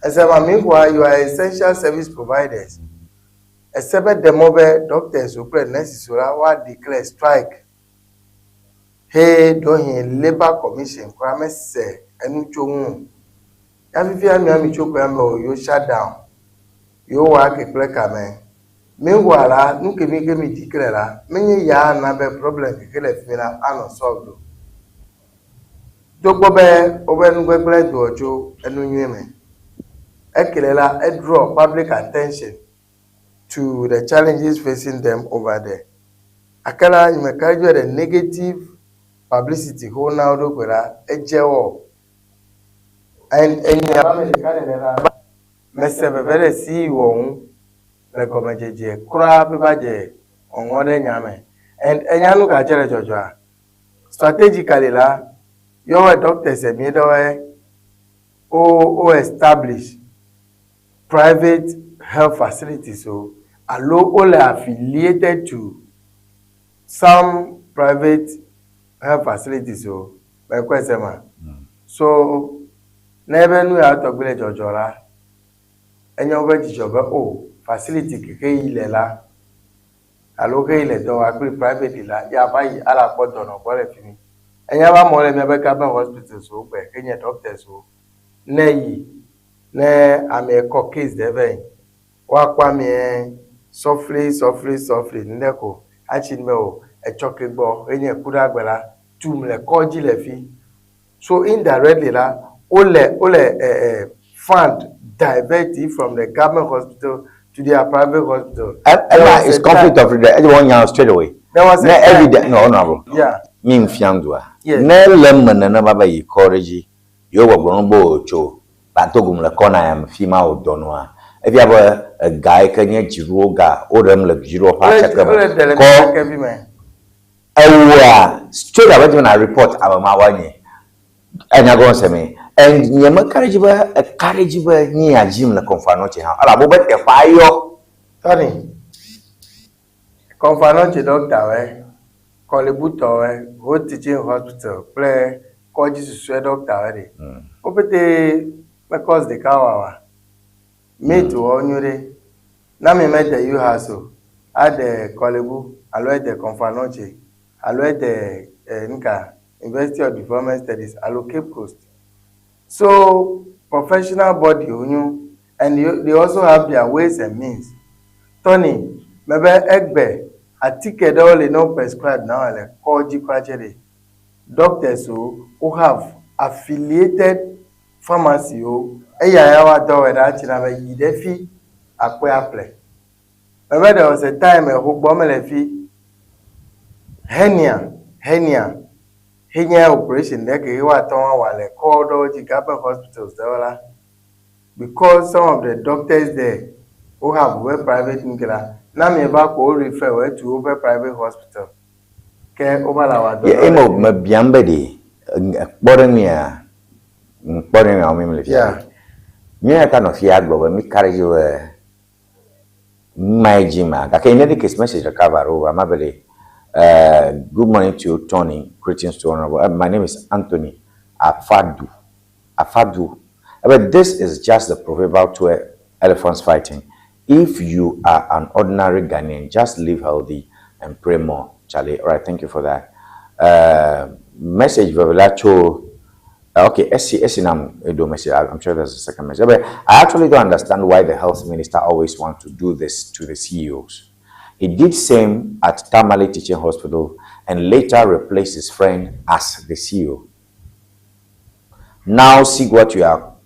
esema meanwhile you are essential service providers. Except the mobile doctors who play necessary what declare strike. Hey, don't he labor commission? Kwame say, and you you shut down. You work a clerk, meanwhile, no can make me declare. Many ya number problem to kill a female unsolved. Dogobe over Nuguble Dojo and women. Ekelela, a draw public attention to the challenges facing them over there. Akala you may carry the negative publicity who now do kwela ejewo and mesebe very see won recommended kura pe je onwode nyame and enyanu ka chere jojo strategically la your doctors e mi do o establish private health facilities so all affiliated to some private health facilities so by question so never knew out of village or jora and your job oh facility keke ile la aloke ile do agree privately la ya buy ala podon or bore fimi and ya ba mo le me be hospital so pe kenya doctors so nei ne ame ko case de wa kwa me softly ndeko achinme o echokegbo enye kura agbara tumle koji le fi so indirectly la ole fund divert from the government hospital to their private hospital. And it's conflict of interest. Everyone now straight away. There was no honorable. Yeah. Yin fiandwa. Ne lemon na baba yi courage. Yo wa gbonbo cho. Ba togum le kona am fima o donwa. If you have a guy can you jiroga or them like jiro ha check straight away when I report about my one and I go say me And nyama carriage ni a gym na confanoche ha. Ala bo bete kwa yo. Tony. Confanoche doctor we. Kolebuto we. Go teaching hospital. Kple koji suswe doctor we. Opete because the kawawa. Me to onyure. Na me mete you haso. Ade kolebu. Alo de confanoche. Alo de nka University of Development Studies. Alo Cape Coast. So, professional body, and they also have their ways and means. Tony, maybe Egbe, a ticket only no prescribed now, like Koji Kwajere. Doctors who have affiliated pharmacy, Eyawa do and actually Yidefi Akwe. Maybe there was a time who Bomelefi Henia. Henya operation like Ewa Tonga Wale called all the government hospitals because some of the doctors there who have web private Ngila now me back will refer to over private hospital. Care over our Emo Mabiambedi Bodomia yeah. Me I kind of fiaglo when me carry you my jima. I can dedicate message recover over my belly. Good morning to you, Tony. Greetings to honorable. My name is Anthony Afadu. But this is just the proverbial two elephants fighting. If you are an ordinary Ghanaian, just live healthy and pray more, Charlie. All right, thank you for that. Message Vavelacho. Okay, I'm sure there's a second message. But I actually don't understand why the health minister always wants to do this to the CEOs. He did same at Tamale Teaching Hospital and later replaced his friend as the CEO. Now see what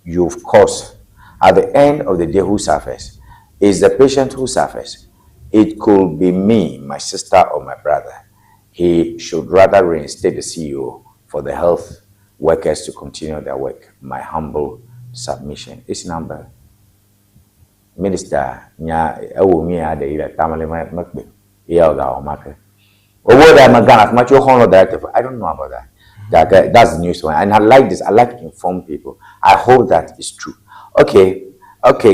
you've caused. At the end of the day, who suffers? Is the patient who suffers. It could be me, my sister, or my brother. He should rather reinstate the CEO for the health workers to continue their work. My humble submission. This number. Minister, nya ewo mi ade ile Tamale makbe iya oga o make. Owo da magana much you honor director. I don't know about that. That's the news one. And I like this. I like to inform people. I hope that is true. Okay,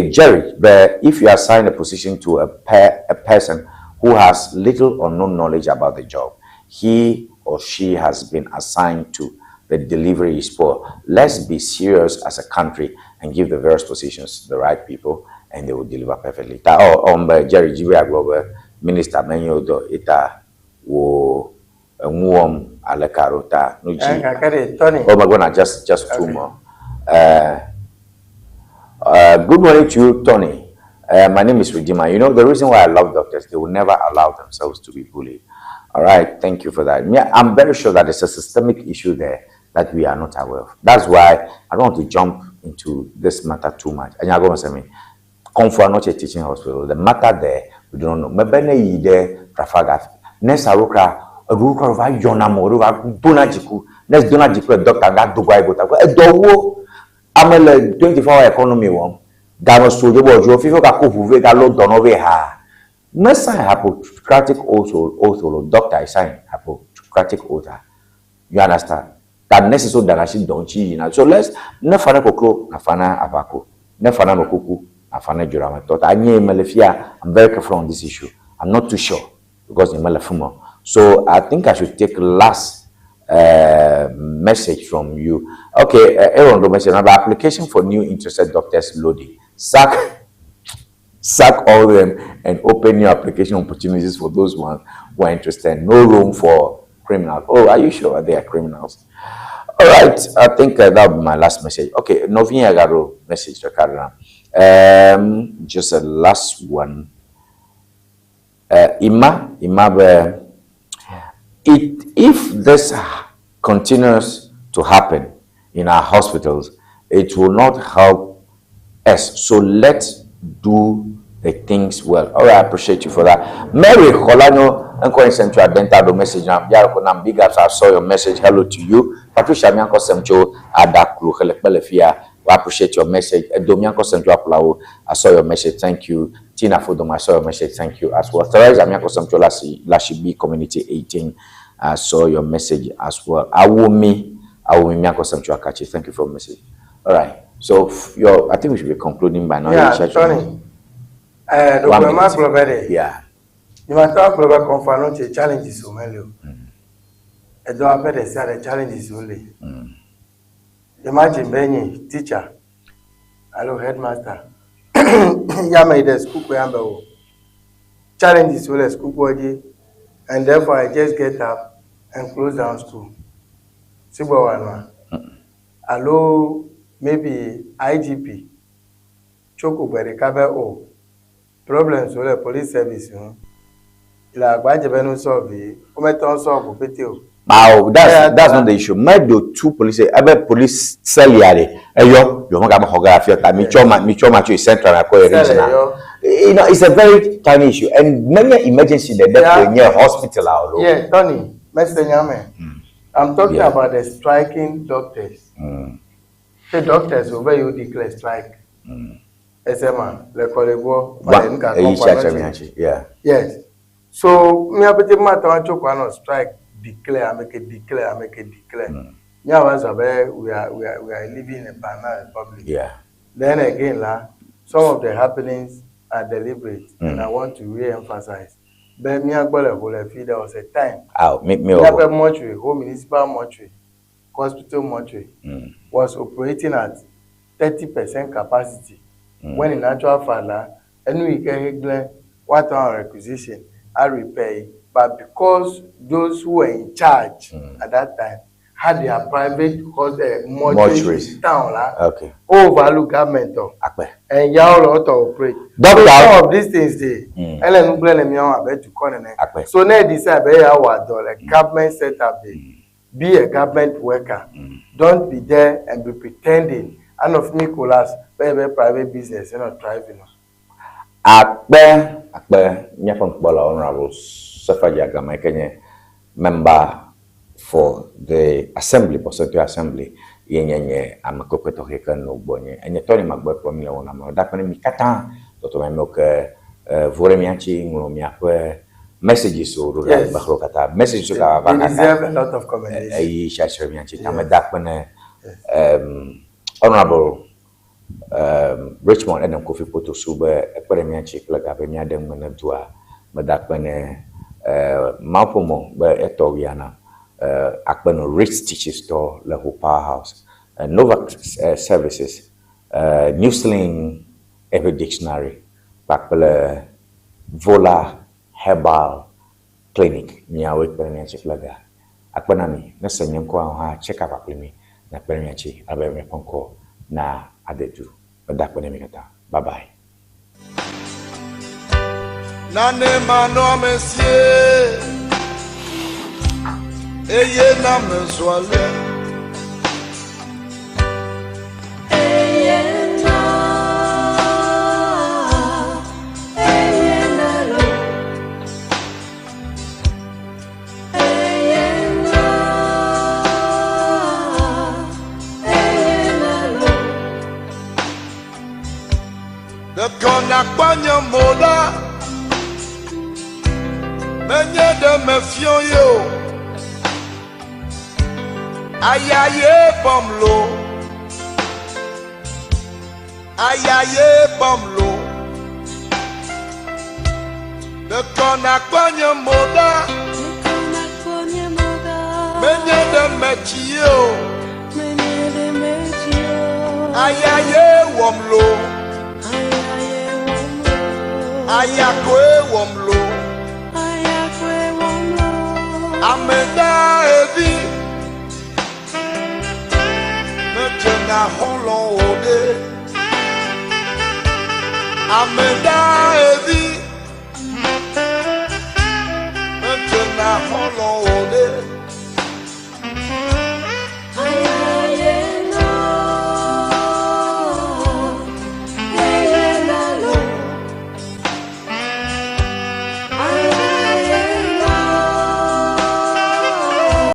Jerry, but if you assign a position to a person who has little or no knowledge about the job, he or she has been assigned to, the delivery is poor. Let's be serious as a country and give the various positions to the right people, and they will deliver perfectly. Jerry Jibe Global Minister Menyodo Ita wo Muom Alekarota Nuji. Oh my God, just two more. Good morning to you, Tony. My name is Redeemer. You know the reason why I love doctors, they will never allow themselves to be bullied. All right, thank you for that. Yeah, I'm very sure that there's a systemic issue there that we are not aware of. That's why I don't want to jump into this matter too much. And you're going to say me. Comfort not a teaching hospital. The matter there, we don't know. Mebene yi de prafaga. Next aroka, a ruka over yonamo, over donajiku. Next donajiku, doctor that Dubai gota. A dowo, amele 24-hour economy one. Gama sojo bojo, fifo ka kufu ka lo donove ha. Mesa Hippocratic oath, doctor is sign Hippocratic oath. You understand? That necessary danashi don't chi. So let's nefana koklo, nafana abako, nefana mokuku. I'm very careful on this issue. I'm not too sure because in so I think I should take last message from you. Okay, Aaron, the message about application for new interested doctors loading. Sack all them and open new application opportunities for those ones who are interested. No room for criminals. Oh, are you sure they are criminals? All right, I think that will be my last message. Okay, Novin Agaro message to Carla. Just a last one. If this continues to happen in our hospitals, it will not help us. So let's do the things well. All right, I appreciate you for that. Mary Holano, Uncle Central Dental message. Big ups. I saw your message. Hello to you. Patricia Mianko Semcho Adaklu Helepelefia. I appreciate your message. Domianko Central Plau, I saw your message. Thank you. Tina Fodom, I saw your message. Thank you as well. Theresa Mianko Central Lashibi Community 18. I saw your message as well. Awumi Mianko Central Akachi. Thank you for your message. All right. So I think we should be concluding by now. Yeah, Tony. Dr. Mark-Boye. Yeah. You must talk about confronting challenges so many. And don't have to say the challenges only. Imagine being teacher, hello headmaster. You made the school for challenges only school body, and therefore I just get up and close down school. Sibawana. Hello, maybe IGP. Choco by the cover or problems with the police service. La Bajabeno solve. Ometon solve petio. Now that's not the issue. Maybe two police, every police cell yare. Yo, you want to have a Michoma is central and regional. You know, it's a very tiny issue, and many emergency that near hospital. Yeah, Tony, Mr. Nyame. I'm talking about the striking doctors. The doctors over you declare strike. SMA, le collego, yeah. Yes. So me abete matter want to strike. Declare, make it declare. Now, as we are living in a banana republic. Yeah. Then again, some of the happenings are deliberate, and I want to re-emphasize. But there was a time. Mortuary, home municipal mortuary, hospital mortuary was operating at 30% capacity. When in actual fact, we can what our requisition, I repay. But because those who were in charge at that time had their private mortuaries town, overlook government, and y'all ought to operate. Some of these things, so now decide a government setup, be a government worker. Don't be there and be pretending. And of Nicholas, private business, and not thriving. Member for the assembly, Percentage Assembly, yenye amakopeto heka no bonye. Enye Tony Mark-Boye kwa mila wana ma. Dakone mikata toto memoke vore mianchi ngulo miakwe messages o ruga bakro kata messages o ka They deserve a lot of commendation. Ayi shasho mianchi tama dakone honorable Richmond Adam Kofi Poto sube ekpere mianchi kple gabe miadem menedua medakone Malpomo be etowiana akbeno rich teachers store le whole powerhouse Novak services New Sling every dictionary bakpele Vola Herbal Clinic nyawe kwenye chiklaga akbanami na senyenko ha check up aplimi na kwenye abe meponko na adetu badakone mikata bye bye. Nane mano monsieur Eye na menswale Eye na lo Eye na lo De konak banyo moda Menye de me fion yo Ayaye bomlo Ayaye bomlo De konak ponye moda Menye de me chio Ayaye womlo Ayakwe womlo Amenda evi Metena holon ode Amenda